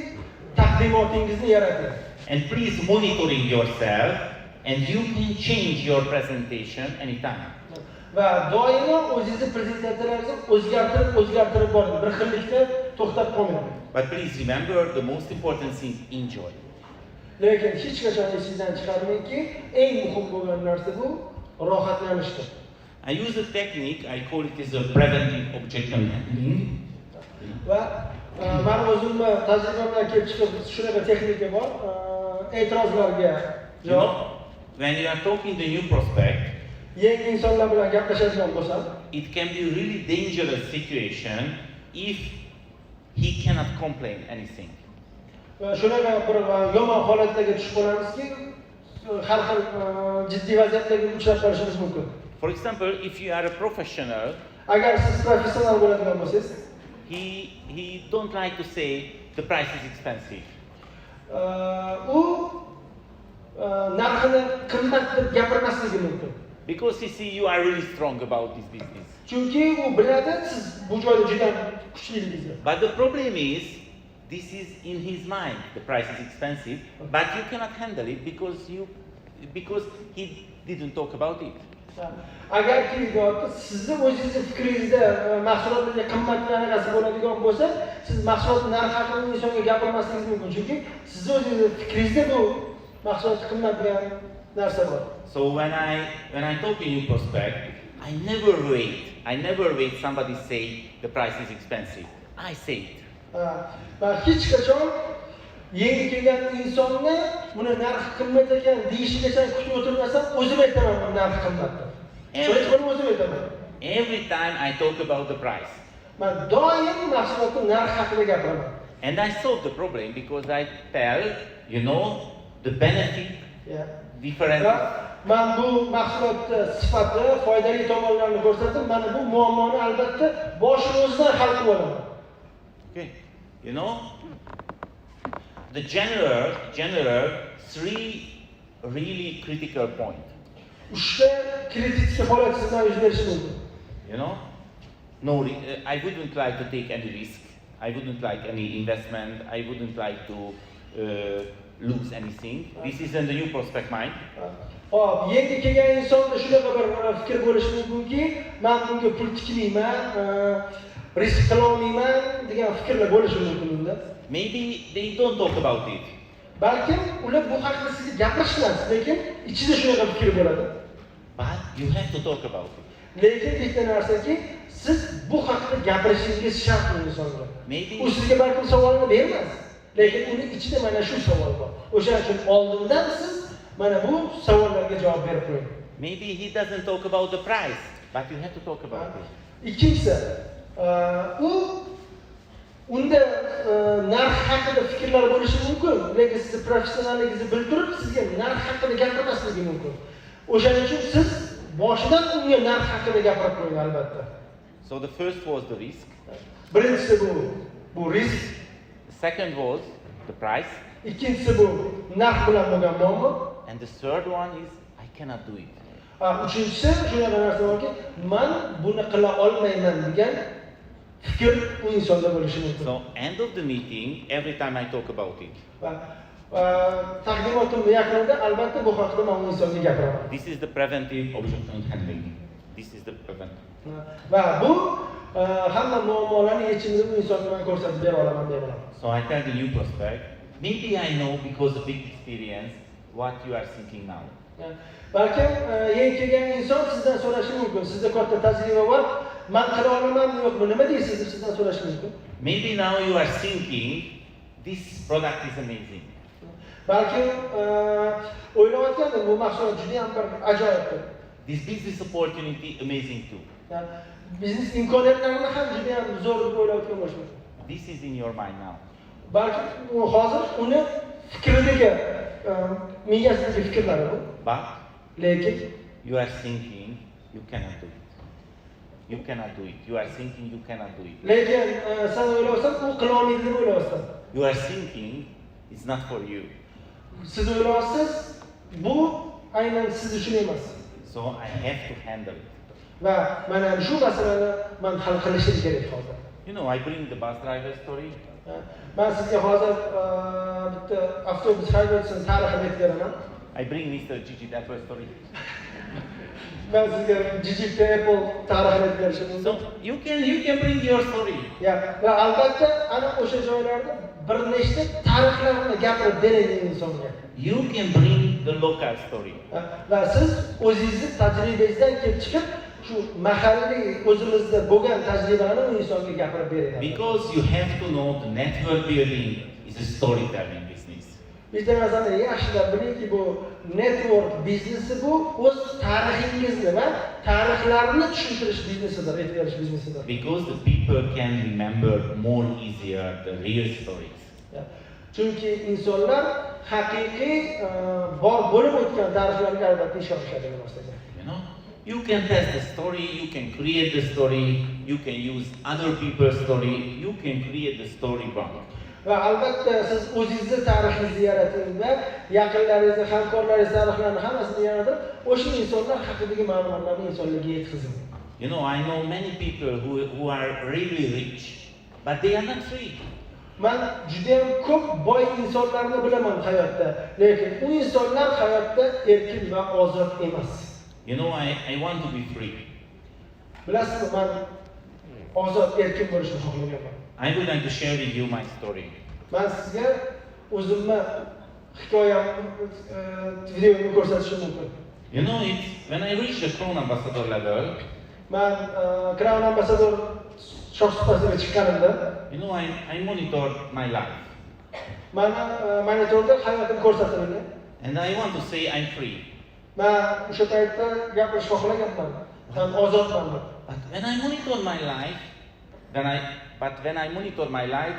taqdimotingizni yarating. And please monitoring yourself, and you can change your presentation anytime. Va doimo o'zingizni prezentatsiyalaringizni o'zgartirib boring. Bir xillikda to'xtab qolmang. But please remember the most important thing: enjoy. Lekin hech qachon esingizdan chiqarmangki, eng muhim bo'lgan narsa bu rohatlanishdir. I use a technique, I call it as a preventive objection handling. Va men o'zimni tajribamdan kelib chiqib shunaqa texnika bor. E'tirozlarga You know, when you are talking to new prospect, yangi insonlar bilan gaplashadigan bo'lsam, it can be really dangerous situation if he cannot complain anything. shunaqa bir yomon holatlarga tushib qolamizki, har xil jiddiy vaziyatlarga uchrab qolishimiz mumkin. For example, if you are a professional, Agar siz professional bo'ladigan bo'lsangiz, he don't like to say the price is expensive. u narxini qimmat deb gapirmasligi mumkin. Because he see you are really strong about this business. Chunki u biladi siz bu joyda juda kuchliligingizga. But the problem is, this is in his mind, the price is expensive, but you cannot handle it because he didn't talk about it. Agarki sizni o'zingizni fikringizda mahsulotlarga qimmatlanasi bo'ladigan bo'lsa, siz mahsulot narxi haqida insonga gapirmasligingiz mumkin. Chunki sizni o'zingizni fikringizda bu mahsulot qimmatlangan narsa bor. So when I talk to new prospect, I never wait somebody say the price is expensive. I say it. Va hech qachon yangi kelgan insonni buni narxi qimmat ekan deyishigacha kutib o'tirmasam, o'zim aytaman bu narxi qimmat deb. O'zim aytaman. Every time I talk about the price. Men doim mahsulotning narxi haqida gapiraman. And I solve the problem because I tell, you know, the benefit, different. Men bu mahsulot sifati, foydali tomonlarini ko'rsatib, mana bu muammoni albatta boshini o'zidan hal qilib olaman. Okay. You know, the general three really critical points. Uchta kritik holat sizdan yuz berishi mumkin. You know, I wouldn't like to take any risk. I wouldn't like any investment. I wouldn't like to lose anything. This is in the new prospect mind. Hop, yangi kelgan insonda shunaqa bir fikr bo'lishi mumkinki, men bunga pul tikmayman, risk qila olmayman degan fikrlar bo'lishi mumkin unda. Maybe they don't talk about it. Balkim ular bu haqida sizga gapirishmas, lekin ichida shunaqa fikr bo'ladi. But you have to talk about it. Lekin bitta narsaki, siz bu haqida gapirishingiz shart insonga. Maybe U sizga balkim savolni bermas. Lekin uni ichida mana shu savol bor. O'shaning uchun oldindan siz mana bu savollarga javob berib qo'ying. Maybe he doesn't talk about the price, but you have to talk about it. Ikkinchisi, unda narx haqida fikrlar bo'lishi mumkin, lekin siz professionalligingizni bildirib, sizga narx haqida gapirmasligi mumkin. O'shaning uchun siz boshidan unga narx haqida gapirib qo'ying albatta. So the first was the risk. Birinchisi bu risk. The second was the price. Ikkinchisi bu narx bilan bo'lgan muammo. And the third one is I cannot do it. Uchinchisi shunaqa narsa borki, men buni qila olmayman degan fikr u insonda bo'lishi mumkin. So end of the meeting, every time I talk about it. Taqdimotim yakunida albatta bu haqida men u insonga gapiraman. This is the preventive objection handling. This is the preventive. Va bu hamma muammolarning yechimini bu insonga men ko'rsatib bera olaman deb bilaman. So I tell the new prospect, maybe I know because of big experience what you are thinking now. Balkim yangi kelgan inson sizdan so'rashi mumkin. Sizda katta tajriba bor. Men qila olamanmi yo'qmi? Nima deysiz deb sizdan so'rashi mumkin. Maybe now you are thinking this product is amazing. Balkim o'ylayotgandim bu mahsulot juda ham bir ajoyibdir. This business opportunity amazing too. Biznes imkoniyatlarini ham juda ham zo'r deb o'ylayotgan bo'lish mumkin. This is in your mind now. Balkim u hozir uni fikridagi miyasidagi fikrlari bu. But Lekin you are thinking you cannot do it. You cannot do it. You are thinking you cannot do it. Lekin sen o'ylaysan u qila olmaydi deb o'ylaysan. You are thinking it's not for you. Siz o'ylaysiz bu aynan siz uchun emas. So I have to handle it. Va mana shu masalani men hal qilishim kerak hozir. You know, I bring the bus driver story. Men sizga hozir bitta avtobus haydovchisining tarixini aytib beraman. I bring Mr. Gigi Apple story. Men sizga Gigi Apple tarixini aytib berishim mumkin. So you can bring your story. Va albatta ana o'sha joylarda bir nechta tarixlarni gapirib beraylik insonga. You can bring the local story. Va siz o'zingizning tajribangizdan kelib chiqib shu mahalliy o'zimizda bo'lgan tajribani u insonga gapirib beradi. Because you have to know the network building is a storytelling business. Bitta narsani yaxshilab bilingki, bu network biznesi bu o'z tarixingizni va tarixlarni tushuntirish biznesidir, aytib berish biznesidir. Because the people can remember more easier the real stories. Chunki insonlar haqiqiy bor bo'lib o'tgan tarixlarga albatta ishonishadi bu narsaga. You know? You can test the story, you can create the story, you can use other people's story, you can create the story bank. Va albatta siz o'zingizning tarixingizni yarating va yaqinlaringizni, hamkorlaringizni tarixlarini hammasini yaratib, o'sha insonlar haqidagi ma'lumotlarni insonlarga yetkazing. You know, I know many people who are really rich, but they are not free. Men juda ham ko'p boy insonlarni bilaman hayotda, lekin u insonlar hayotda erkin va ozod emas. You know, I want to be free. Bilasizmi, men ozod erkin bo'lishni xohlaganman. I would like to share with you my story. Men sizga o'zimni hikoyam videoni ko'rsatishim mumkin. You know, it's when I reached the Crown Ambassador level, Men Crown Ambassador shohsupasiga chiqqanimda, you know, I monitored my life. Mana monitorda hayotim ko'rsatilgan. And I want to say I'm free. Men o'sha paytda gapirishni xohlaganman. Men ozodman. But when I monitored my life, when I monitored my life,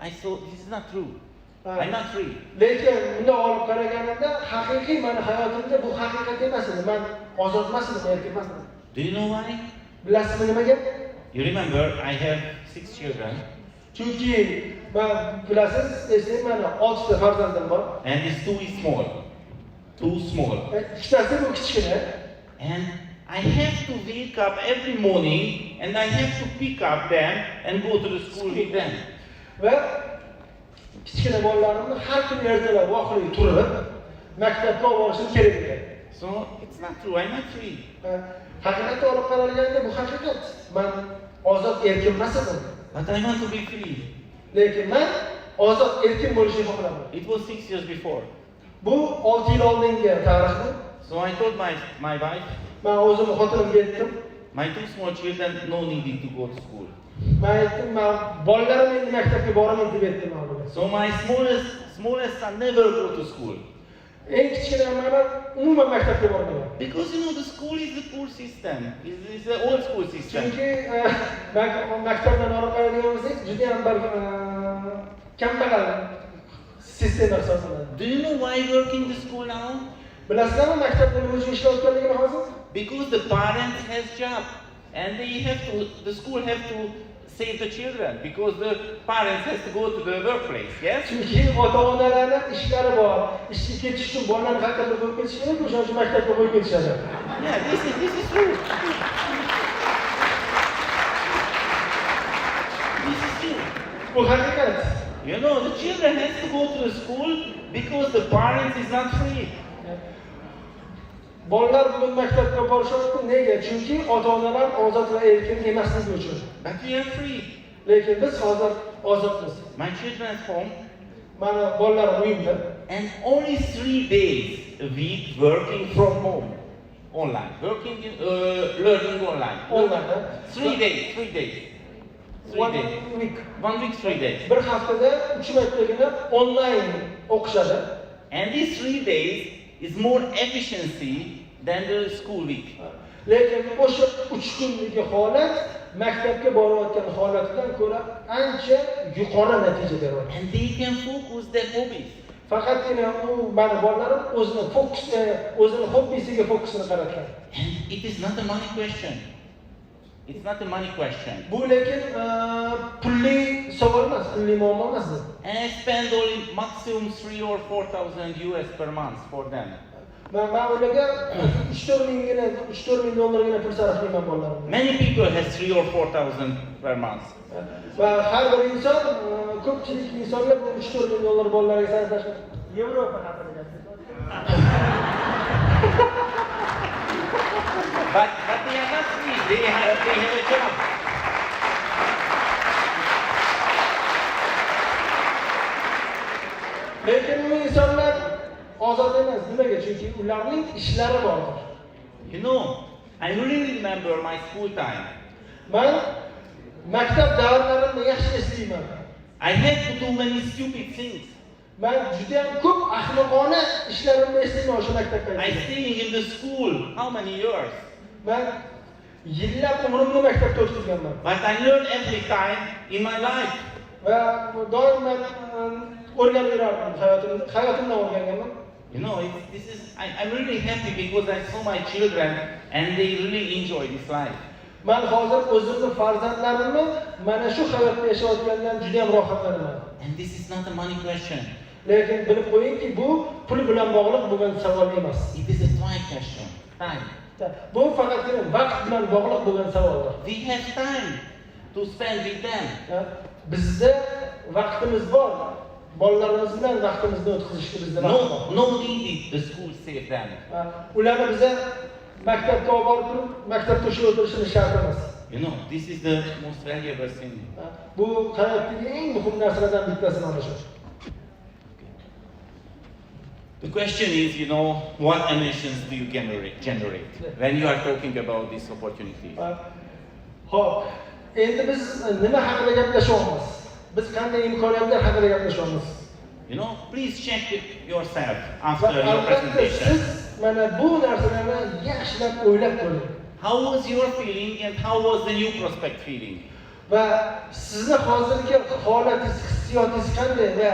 I saw this is not true. I'm not free. Lekin bunday olib qaraganimda haqiqiy meni hayotimda bu haqiqat emas edi. Men ozod emas edim, erkin emas edim. Do you know why? Bilasizmi nimaga? You remember I have 6 children. Chunki men bilasiz, eslayman, mana 6 ta farzandim bor. And these 2 is small. 2 small. Ikkitasi bu kichkina. And I have to wake up every morning and I have to pick up them and go to the school with them. Va kichkina bolalarimni har kuni ertalab vaqtli turib maktabga olib borishim kerak ekan. So it's not true. I'm not free. Haqiqatga olib qaralganda bu haqiqat. Men ozod erkin emas edim. But I want to be free. Lekin men ozod erkin bo'lishni xohlaman. It was 6 years before. Bu 6 yil oldingi tarixdir. So I told my wife, Men o'zimni xotinimga aytdim. My two small children no needed to go to school. Men aytdim, men bolalarim endi maktabga bormaydi deb aytdim oldimda. So my smallest son never go to school. Eng kichkina mana umuman maktabga bormayman. Because you know the school is the poor system. It's the old school system. Chunki maktabdan orqaga bo'lsak, juda ham bir kambag'al sistema hisoblanadi. Do you know why working the school now? Bilasizlarmi maktabda nima uchun ishlayotganligini hozir? Because the parents has job and the school have to save the children because the parents has to go to the workplace, yes? Chunki ota-onalarning ishlari bor. Ishga ketish uchun bolalarni qanday qo'yib ketish kerak, o'sha uchun maktabga qo'yib ketishadi. Yeah, this is true. This is true. Bu haqiqat. You know, the children has to go to the school because the parents is not free. Bolalar bugun maktabga borishyapti. Nega? Chunki ota-onalar ozod va erkin emasligi uchun. But we are free. Lekin biz hozir ozodmiz. My children at home Mana bolalarim uyimda. and only 3 days a week working from home. Online. Working in, learning online. Online. 3 days. 3 days. 3 days. 1 week. 1 week, 3 days. Bir haftada 3 martagina onlayn o'qishadi. And these 3 days is more efficiency than the school week. Lekin o'sha 3 kunlik holat maktabga borayotgan holatidan ko'ra ancha yuqori natija beryapti. And they can focus their hobbies. Faqatgina u mani bolalarim o'zini hobbisiga fokusini qaratgan. And it is not a money question. It's not a money question. Bu lekin pulli savol emas, pulli muammo emas. And I spend only maximum 3 or 4,000 US per month for them. Men ularga 3-4 ming dollargina pul sarflayman bolalarimga. Many people has 3 or 4,000 per month. Va har bir inson, ko'pchilik insonlar bu 3-4 ming dollar bolalariga sarflashadi. Yevropa haqida gapiramiz. But they are not free. They have a job. Lekin bu insonlar ozod emas. Nimaga? Chunki ularning ishlari bor. You know, I really remember my school time. Men maktab davrlarimni yaxshi eslayman. I had to do many stupid things. Men juda ham ko'p ahmoqona ishlarimni eslayman o'sha maktabda. I staying in the school how many years? Men yillab umrimni maktabda o'tkazganman. But I learned every time in my life. Va doim o'rganib yurardim hayotimdan o'rganganman. You know, I'm really happy because I saw my children and they really enjoy this life. Men hozir o'zimni farzandlarimni mana shu hayotda yashayotgandan juda ham rohatlanaman. And this is not a money question. Lekin bilib qo'yingki, bu pul bilan bog'liq bo'lgan savol emas. It is a time question. Time. Bu faqatgina vaqt bilan bog'liq bo'lgan savoldir. We have time to spend with them. Bizda vaqtimiz bor. Bolalarimiz bilan vaqtimizni o'tkazishga bizda vaqt bor. No need the school save them. Ularni biza maktabga olib borib, maktabda ushlab o'tirishimiz shart emas. You know, this is the most valuable thing. Bu hayotdagi eng muhim narsalardan bittasi mana shu. The question is, you know, what emissions do you generate when you are talking about this opportunity? Xo'p, endi biz nima haqida gaplashyapmiz? Biz qanday imkoniyatlar haqida gaplashyapmiz? You know, please check it yourself after your presentation. Siz mana bu narsalarni yaxshilab o'ylab ko'ring. How was your feeling and how was the new prospect feeling? Va sizni hozirgi holatingiz, hissiyotingiz qanday va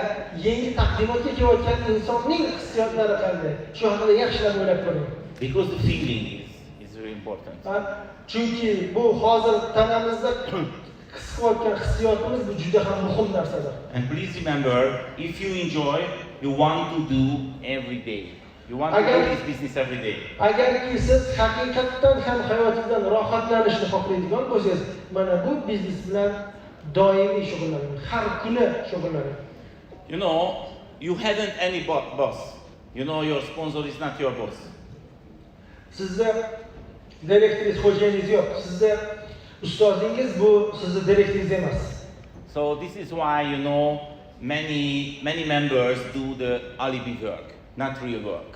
yangi taqdimotga kelayotgan insonning hissiyotlari qanday? Shu haqida yaxshilab o'ylab ko'ring. Because the feeling is very important. Chunki bu hozir tanamizda his qilayotgan hissiyotimiz bu juda ham muhim narsadir. And please remember, if you enjoy, you want to do every day. You want to do this business every day. Agarki siz haqiqatdan ham hayotingizdan rohatlanishni xohlaydigan bo'lsangiz, mana bu biznes bilan doimiy shug'ullaning, har kuni shug'ullaning. You know, you haven't any boss. You know, your sponsor is not your boss. Sizda direktoringiz, xo'jayiningiz yo'q. Sizda ustozingiz bu sizni direktoringiz emas. So this is why, you know, many members do the alibi work, not real work.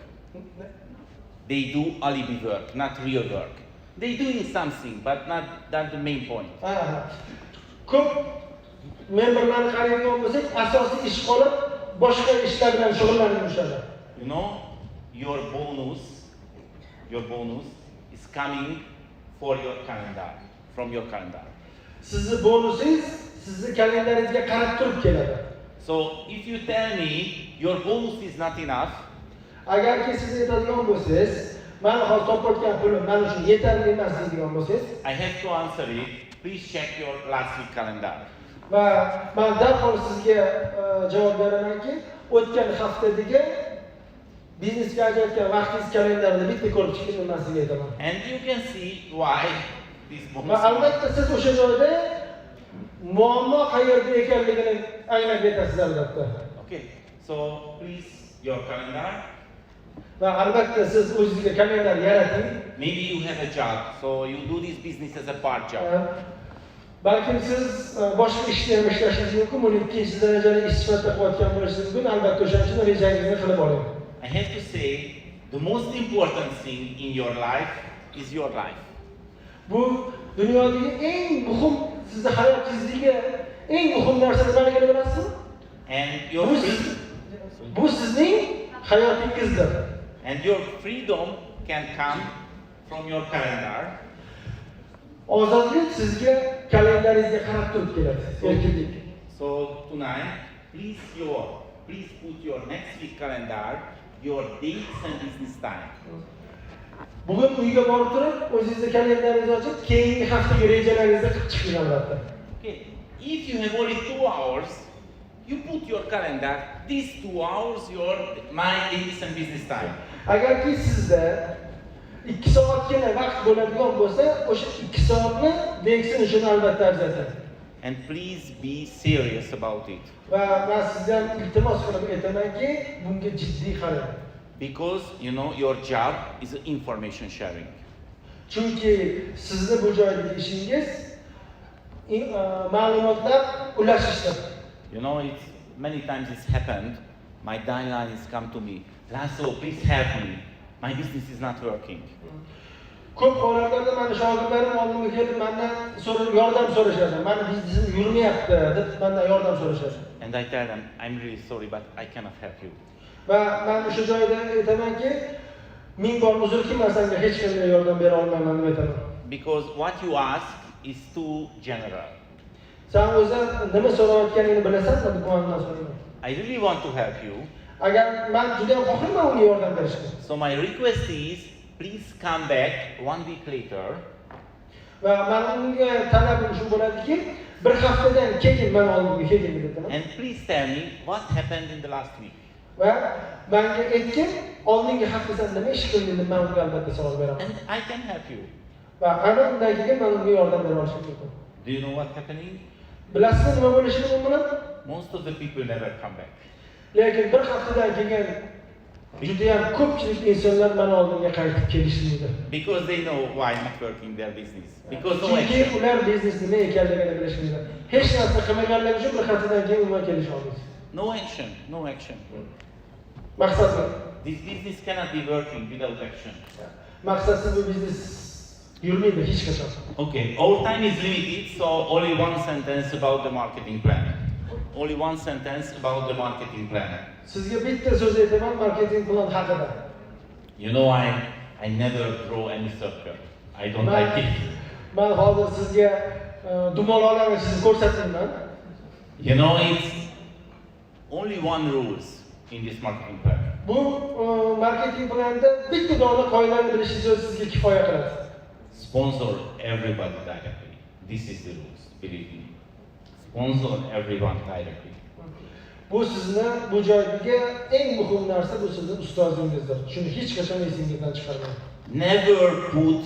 They do alibi work, not real work. They're doing something, but not that's the main point. Ko'p memberlarni qaraydigan bo'lsak, asosiy ish qolib, boshqa ishlar bilan shug'ullanib yurishadi. You know, your bonus is coming for your calendar, from your calendar. Sizni bonusingiz sizni kalendaringizga qarab turib keladi. So if you tell me your bonus is not enough, agarki siz aytadigan bo'lsangiz, men hozir topayotgan pulim men uchun yetarli emas deydigan bo'lsangiz, I have to answer it. Please check your last week calendar. va men darhol sizga javob beramanki, o'tgan haftadagi biznesga ajratgan vaqtingiz kalendarini bitta ko'rib chiqing, men sizga aytaman. And you can see why this Va bonus. albatta siz o'sha joyda muammo qayerda ekanligini anglab yetasiz albatta. Okay. So please your calendar. Va albatta siz o'zingizga kalendar yarating. Maybe you have a job, so you do this business as a part job. Balkim siz boshqa ishda ham ishlashingiz mumkin, buni ikkinchi darajali ish sifatida qilayotgan bo'lishingiz mumkin. Albatta o'shaning uchun rejangizni qilib oling. I have to say, the most important thing in your life is your life. Bu dunyodagi eng muhim, sizni hayotingizdagi eng muhim narsa nimaligini bilasizmi? And your Bu sizning hayotingizdir. and your freedom can come from your calendar. Ozodlik sizga kalendaringizga qarab turib keladi. Erkinlik. So tonight, please put your next week calendar, your dates and business time. Bugun uyga borib turib, o'zingizni kalendaringizni ochib, keyingi haftaga rejalaringizni qilib chiqing albatta. Okay. If you have only 2 hours, you put your calendar. These 2 hours, my dates and business time. Agarki sizda 2 soatgina vaqt bo'ladigan bo'lsa, o'sha 2 soatni DXN uchun albatta ajrating. And please be serious about it. Va men sizdan iltimos qilib aytamanki, bunga jiddiy qarang. Because your job is information sharing. Chunki sizni bu joydagi ishingiz ma'lumotlar ulashishdir. It's many times it's happened. My downline has come to me. Lasso, please help me. My business is not working. Ko'p holatlarda meni shogirdlarim oldimga kelib, mendan yordam so'rashadi. Meni biznesim yurmayapti deb mendan yordam so'rashadi. And I tell them, I'm really sorry, but I cannot help you. Va men o'sha joyda aytamanki, ming bor uzrki, men senga hech qanday yordam bera olmayman deb aytaman. Because what you ask is too general. Sen o'zing nima so'rayotganingni bilasanmi deb mendan so'rayman. I really want to help you. Agar men juda ham xohlayman unga yordam berishni. So my request is, please come back 1 week later. Va men unga talabim shu bo'ladiki, bir haftadan keyin men oldimga keling dedim. And please tell me what happened in the last week. Va menga aytgan, oldingi haftada nima ish qilding deb men unga albatta savol beraman. And I can help you. Va ana undan keyin men unga yordam bera olishim mumkin. Do you know what's happening? Bilasizmi nima bo'lishini mumkin? Most of the people never come back. Lekin bir haftadan keyin juda ham ko'pchilik insonlar meni oldimga qaytib kelishmaydi. Because they know why not working their business. Because no Chunki action. ular biznes nima ekanligini bilishmaydi. Hech narsa qilmaganligi uchun bir haftadan keyin umuman kelisha olmaysiz. No action. No action. Maqsad This business cannot be working without action. maqsadsiz bu biznes yurmaydi hech qachon. Okay, our time is limited, so only one sentence about the marketing plan. Only one sentence about the marketing plan. Sizga bitta so'z aytaman marketing plan haqida. I never draw any circle. I don't like it. Men hozir sizga dumaloqlarni chizib ko'rsatmayman. It's only one rules in this marketing plan. Bu marketing planda bitta dona qoidani bilishingiz o'zi sizga kifoya qiladi. Sponsor everybody directly. This is the rules, believe me. Sponsor everyone directly. Bu sizni bu joydagi eng muhim narsa bu sizning ustozingizdir. Shuni hech qachon esingizdan chiqarmang. Never put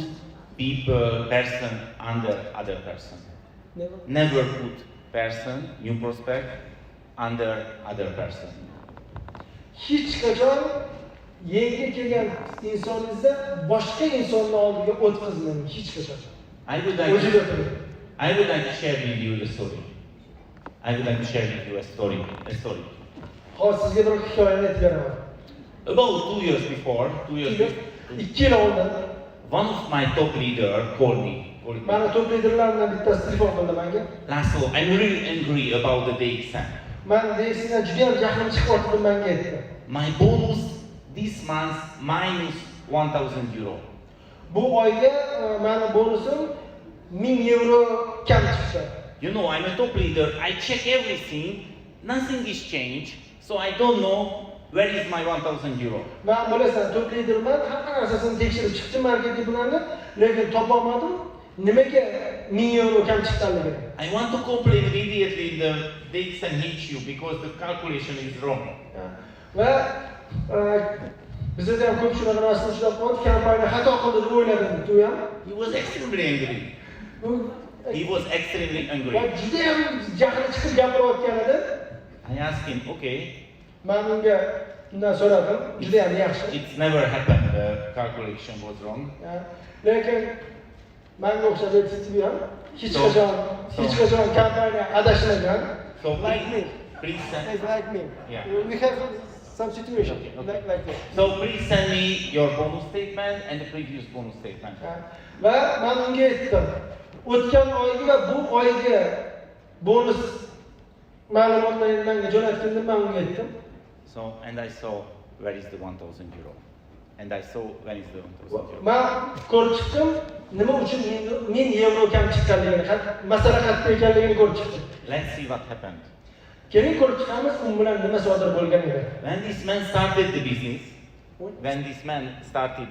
person under other person. Never put person, new prospect, under other person. Hech qachon yangi kelgan insoningizda boshqa insonni oldiga o'tkazmang, hech qachon. I would like to share with you a story. Hozir sizga bir hikoyani aytib beraman. About 2 years before, 2 yil oldin one of my top leader called me. Mana top liderlardan bittasi telefon qildi menga. Lasso, I'm really angry about the DXN. Men DXNdan juda ham jahlim chiqyapti menga aytdi. My bonus this month minus 1,000 euro. Bu oyga meni bonusim 1000 euro kam chiqdi. You know, I'm a top leader. I check everything. Nothing is changed. So I don't know where is my 1,000 euro. Men bilasan, top liderman, hamma narsasini tekshirib chiqdim marketing bilanni, lekin topolmadim. Nimaga 1000 euro kam chiqqanligini. I want to complain immediately the DXN HQ because the calculation is wrong. Va bizda ham ko'p shunaqa narsani ushlab qoldi, kompaniya xato qildi deb o'yladim u ham. He was extremely angry. He was extremely angry. Va juda ham jahli chiqib gapirayotgan edi. I asked him, okay. Men unga undan so'radim, juda ham yaxshi. It's never happened. The calculation was wrong. Lekin menga o'xshab aytibdi ham, hech qachon kompaniya adashmagan. So Like me. please send. It's like me. Yeah. We have some situation Okay. like this. So please send me your bonus statement and the previous bonus statement. Va men unga aytdim, o'tgan oyga va bu oyga bonus ma'lumotlarini menga jo'natganda men unga aytdim. So and I saw where is the 1,000 euro. And I saw when is the 1,000 euro. Men ko'rib chiqdim, nima uchun 1000 euro kam chiqqanligini, masala qayerda ekanligini ko'rib chiqdim. Let's see what happened. Keyin ko'rib chiqamiz, u bilan nima sodir bo'lgan edi. When this man started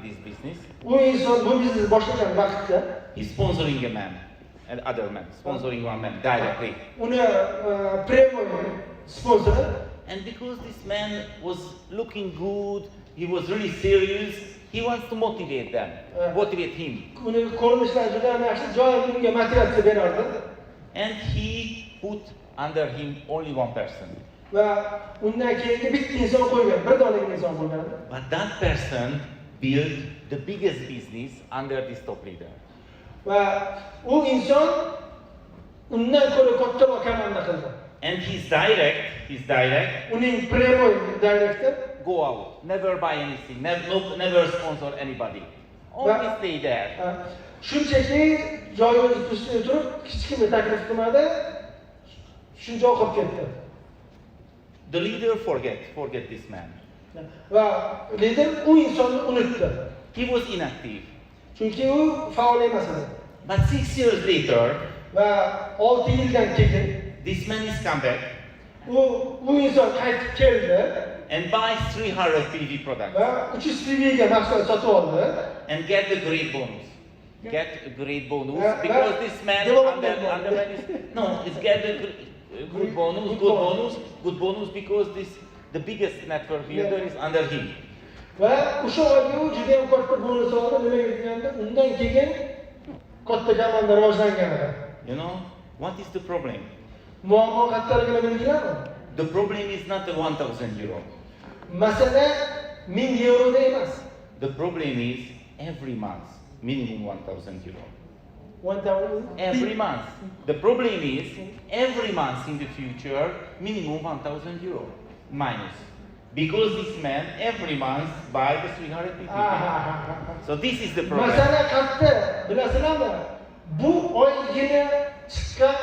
this business, U inson bu biznes boshlagan vaqtda he's sponsoring a man, and other man, sponsoring one man directly. uni premyoy sponsori. And because this man was looking good, he was really serious, he wants to motivate them, motivate him. Uni ko'rinishlari juda ham yaxshi, joyida unga motivatsiya berardi. And he put under him only one person. Va undan keyingi bitta inson qo'ygan, bir donalik inson bo'lgan. But that person built the biggest business under this top leader. Va u inson undan ko'ra kattaroq komanda qildi. And his direct, Uning premyoy direktor go out, never buy anything, never sponsor anybody. Only stay there. shunchaki joyimiz ustida turib, hech kimga taklif qilmadi. Shuncha o'qib ketdi. The leader forget this man. Va lider u insonni unutdi. He was inactive. Chunki u faol emas edi. But 6 years later, Va 6 yildan keyin this man is come back u inson qaytib keldi and buys 300 PV products va 300 PV ga mahsulot sotib oldi. and get the great bonus. Get a great bonus Yeah, because but this man development under man is it's get the good bonus because the biggest network builder is under him. Va o'sha oyga u juda ham katta bonus oldi. Nimaga deganda, undan keyin katta komanda rivojlangan edi. You know what is the problem? Muammo qayerdaligini bilinglarmi? The problem is not the 1,000 euro. Masala 1000 euroda emas. The problem is every month minimum 1,000 euro. 1000 Every month. The problem is every month in the future minimum 1,000 euro minus. Because this man every month buy the 300 PV. So this is the problem. Masala qayerda bilasizlarmi? Bu oygina chiqqan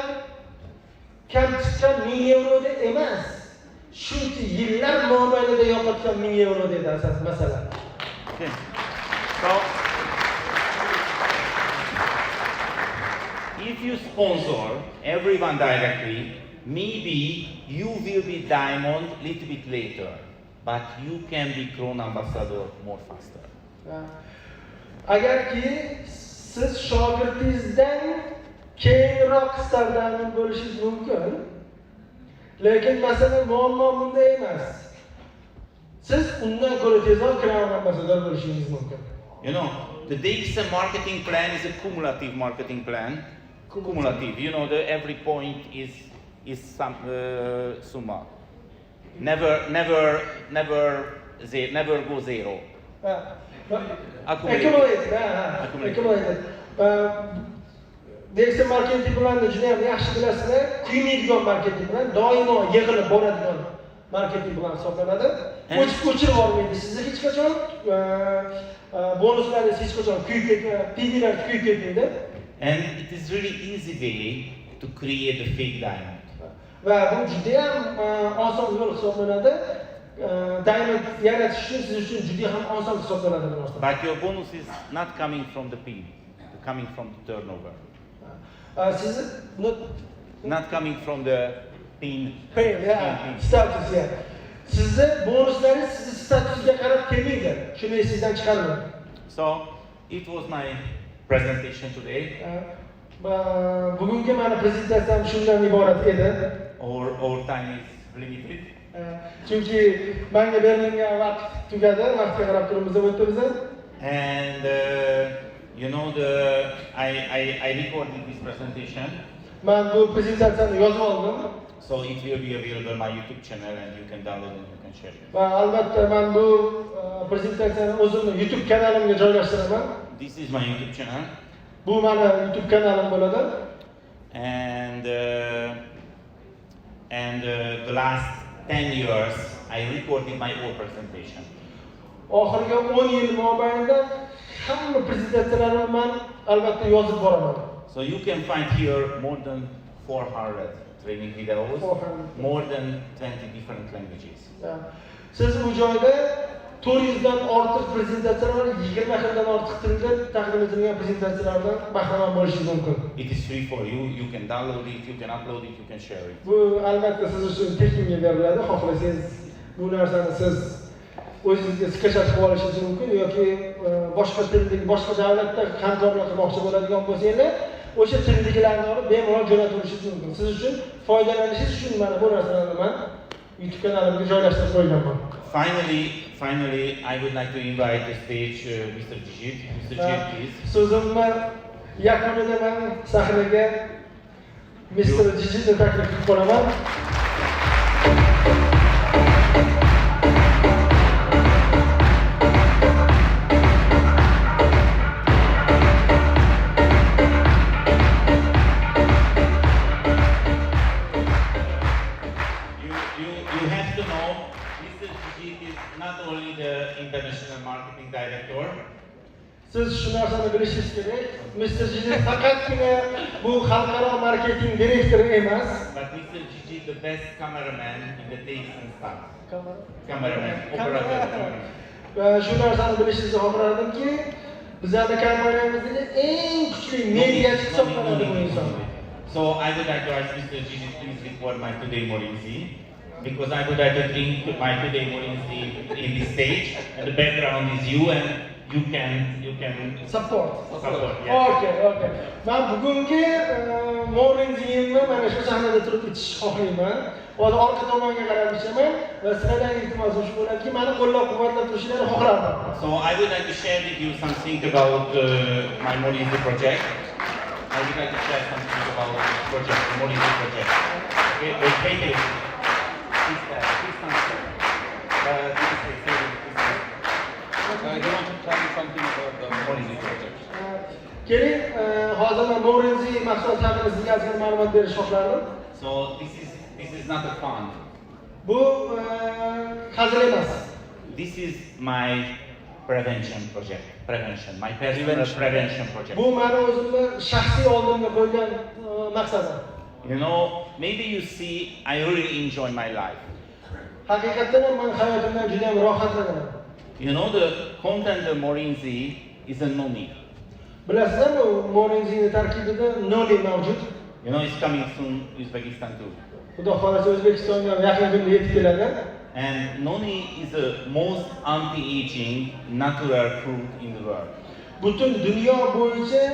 kam chiqqan 1000 euroda emas. Shunki yillar mobaynida yo'qotgan 1000 euro dedi asas masala. Okay. So if you sponsor everyone directly, maybe you will be diamond little bit later, but you can be crown ambassador more faster. Agarki siz shogirdingizdan keyinroq startdan bo'lishingiz mumkin. Lekin masalan muammo bunda emas. Siz undan ko'ra tezroq crown ambassador bo'lishingiz mumkin. You know, the DXN marketing plan is a cumulative marketing plan. Cumulative. You know, every point is some summa. Never go zero. Accumulated. DXN marketing planni juda ham yaxshi bilasizlar. Kuymaydigan marketing plan, doimo yig'ilib boradigan marketing plan hisoblanadi. O'chib olmaydi. Sizni hech qachon bonuslaringiz hech qachon kuyib ketmaydi, piylar kuyib ketmaydi. And it is really easy way to create a fake diamond. Va bu juda ham oson yo'l hisoblanadi. Diamond yaratish uchun siz uchun juda ham oson hisoblanadi bu narsa. But your bonus is not coming from the pin, coming from the turnover. Siz Not coming from the pin. Status ya. Sizni bonuslaringiz sizni statusga qarab kelmaydi. Shuni esingizdan chiqarmang. So it was my presentation today. Bugungi meni prezentatsiyam shundan iborat edi. Our time is limited. Chunki menga berilgan vaqt tugadi, vaqtga qarab turibmiz o'tibmiz. And you know I recorded this presentation. Men bu prezentatsiyani yozib oldim. So it will be available on my YouTube channel and you can download and you can share it. Va albatta men bu prezentatsiyani o'zimni YouTube kanalimga joylashtiraman. This is my YouTube channel. Bu meni YouTube kanalim bo'ladi. And the last 10 years I recorded my own presentation. Oxirgi 10 yil mobaynida hamma prezentatsiyalarimni men albatta yozib boraman. So you can find here more than 400 training videos, more than 20 different languages. Siz bu joyda 400 dan ortiq prezentatsiyalar, 20 xildan ortiq tilda taqdim etilgan prezentatsiyalardan bahramand bo'lishingiz mumkin. It is free for you. You can download it, you can upload it, you can share it. Bu albatta siz uchun tekinga beriladi. Xohlasangiz bu narsani siz o'zingizga skechlatib olishingiz mumkin yoki boshqa tildagi, boshqa davlatda hamkorlik qilmoqchi bo'ladigan bo'lsangiz, o'sha tildagilarni olib bemalol jo'natib olishingiz mumkin. Siz uchun foydalanishingiz uchun mana bu narsalarni men YouTube kanalimga joylashtirib qo'yganman. Finally, I would like to invite the stage Mr. Jijit. Mr. Jijit, please. So'zimni yakunida men sahnaga Mr. Jijitni taklif qilib qo'yaman. You have to know, Mr. Jijit is not only the international marketing director. Siz shu narsani bilishingiz kerak. Mr. Jijit faqatgina bu xalqaro marketing direktori emas, But Mr. Jijit the best cameraman in the DXN staff. Cameraman, operator. Shu narsani bilishingizni xohlardimki, bizning kompaniyamizdagi eng kuchli mediachi hisoblanadi bu inson. So I would like to ask Mr. Jijit please record my today Morinzi, because I would like to drink my today Morinzi in the stage, and the background is you and you can Support. Yes. Okay. Men bugungi Morinziyimni mana shu sahnada turib ichish xohlayman. Hozir orqa tomonga qarab ichaman va sizlardan iltimos shu bo'ladiki, meni qo'llab-quvvatlab turishingizni xohlardim. So I would like to share with you something about my Morinzi project. I would like to share something about this project, the Morinzi project. Okay, wait. Please stand. You want to tell me something about the Morinzi project? Keling, hozir men Morinzi mahsulot haqida sizga ozgina ma'lumot berish xohlardim. So this is not a fun. Bu hazil emas. This is my prevention project. My personal prevention project. Bu meni o'zimni shaxsiy oldimga qo'ygan maqsadim. You know, maybe you see, I really enjoy my life. Haqiqatan ham men hayotimdan juda ham rohatlanaman. You know, the content of Morinzi is a noni. Bilasizmi, Morinzining tarkibida noni mavjud. You know, it's coming soon Uzbekistan too. Xudo xolasa O'zbekistonga yaqin kunda yetib keladi. And noni is the most anti-aging natural fruit in the world. Butun dunyo bo'yicha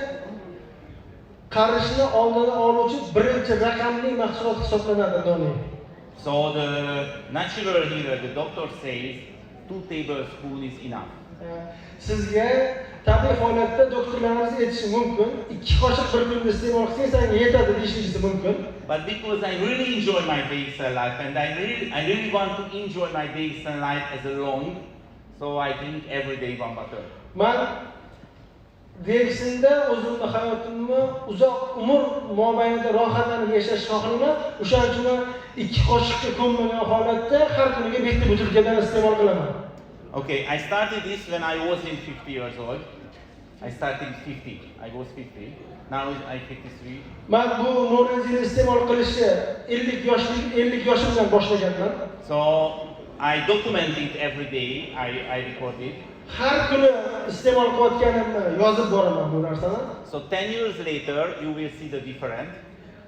qarishni oldini oluvchi birinchi raqamli mahsulot hisoblanadi noni. So the natural here, the doctor says 2 tablespoons is enough. Sizga tabiiy holatda doktorlarimiz aytishi mumkin, 2 qoshiq bir kunda iste'mol qilsangiz senga yetadi deyishingiz mumkin. But because I really enjoy my DXN life and I really want to enjoy my DXN life as a long, so I drink every day 1 bottle. Men DXNda o'zimni hayotimni uzoq umr mobaynida rohatlanib yashashni xohlayman. O'shaning uchun 2 qoshiqga ko'mmagan holatda har kuniga bitta butilkadan iste'mol qilaman. Okay, I started this when I wasn't 50 years old. I started 50. I was 50. Now I'm 53. Men bu nurni iste'mol qilishni 50 yoshimdan boshlaganman. So I document it every day. I record it. Har kuni iste'mol qilayotganimni yozib boraman bu narsani. So 10 years later, you will see the difference.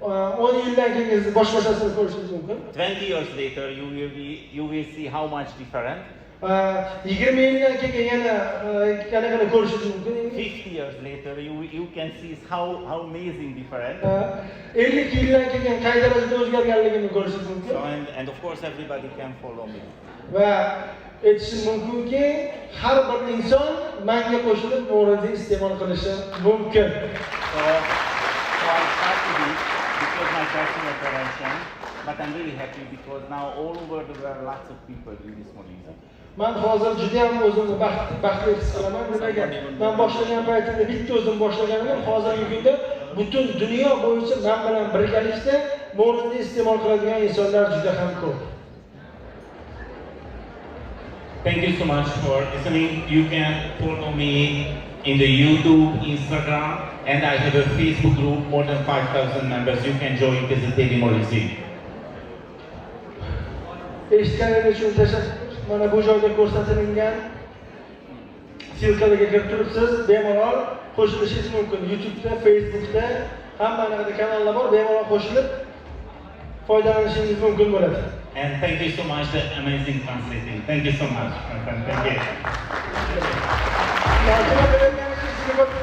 10 yildan keyin boshqachasini ko'rishingiz mumkin. 20 years later, you will see how much different. 20 yildan keyin yana qanaqani ko'rishingiz mumkin. 50 years later, you can see how amazing different. 50 yildan keyin qay darajada o'zgarganligini ko'rishingiz mumkin. So, and of course, everybody can follow me. Va aytishim mumkinki, har bir inson menga qo'shilib to'g'ri iste'mol qilishi mumkin. So I started it because my personal operation, but I'm really happy because now all over the world lots of people in this model. Men hozir juda ham o'zimni baxtli his qilaman. Nimaga? Men boshlagan paytimda bitta o'zim boshlaganim, hozirgi kunda butun dunyo bo'yicha men bilan birgalikda mo'rinni iste'mol qiladigan insonlar juda ham ko'p. Thank you so much for listening. You can follow me in the YouTube, Instagram, and I have a Facebook group, more than 5,000 members. You can join it as a daily policy. Eshitganingiz uchun tashakkur. Mana bu joyda ko'rsatilgan silkalarga kirib turibsiz, bemalol qo'shilishingiz mumkin. YouTube'da, Facebook'da hamma anaqa kanallar bor, bemalol qo'shilib foydalanishingiz mumkin bo'ladi. And thank you so much, the amazing translating. Thank you so much, my friend. Thank you. Yardım edenler için sizi bakın.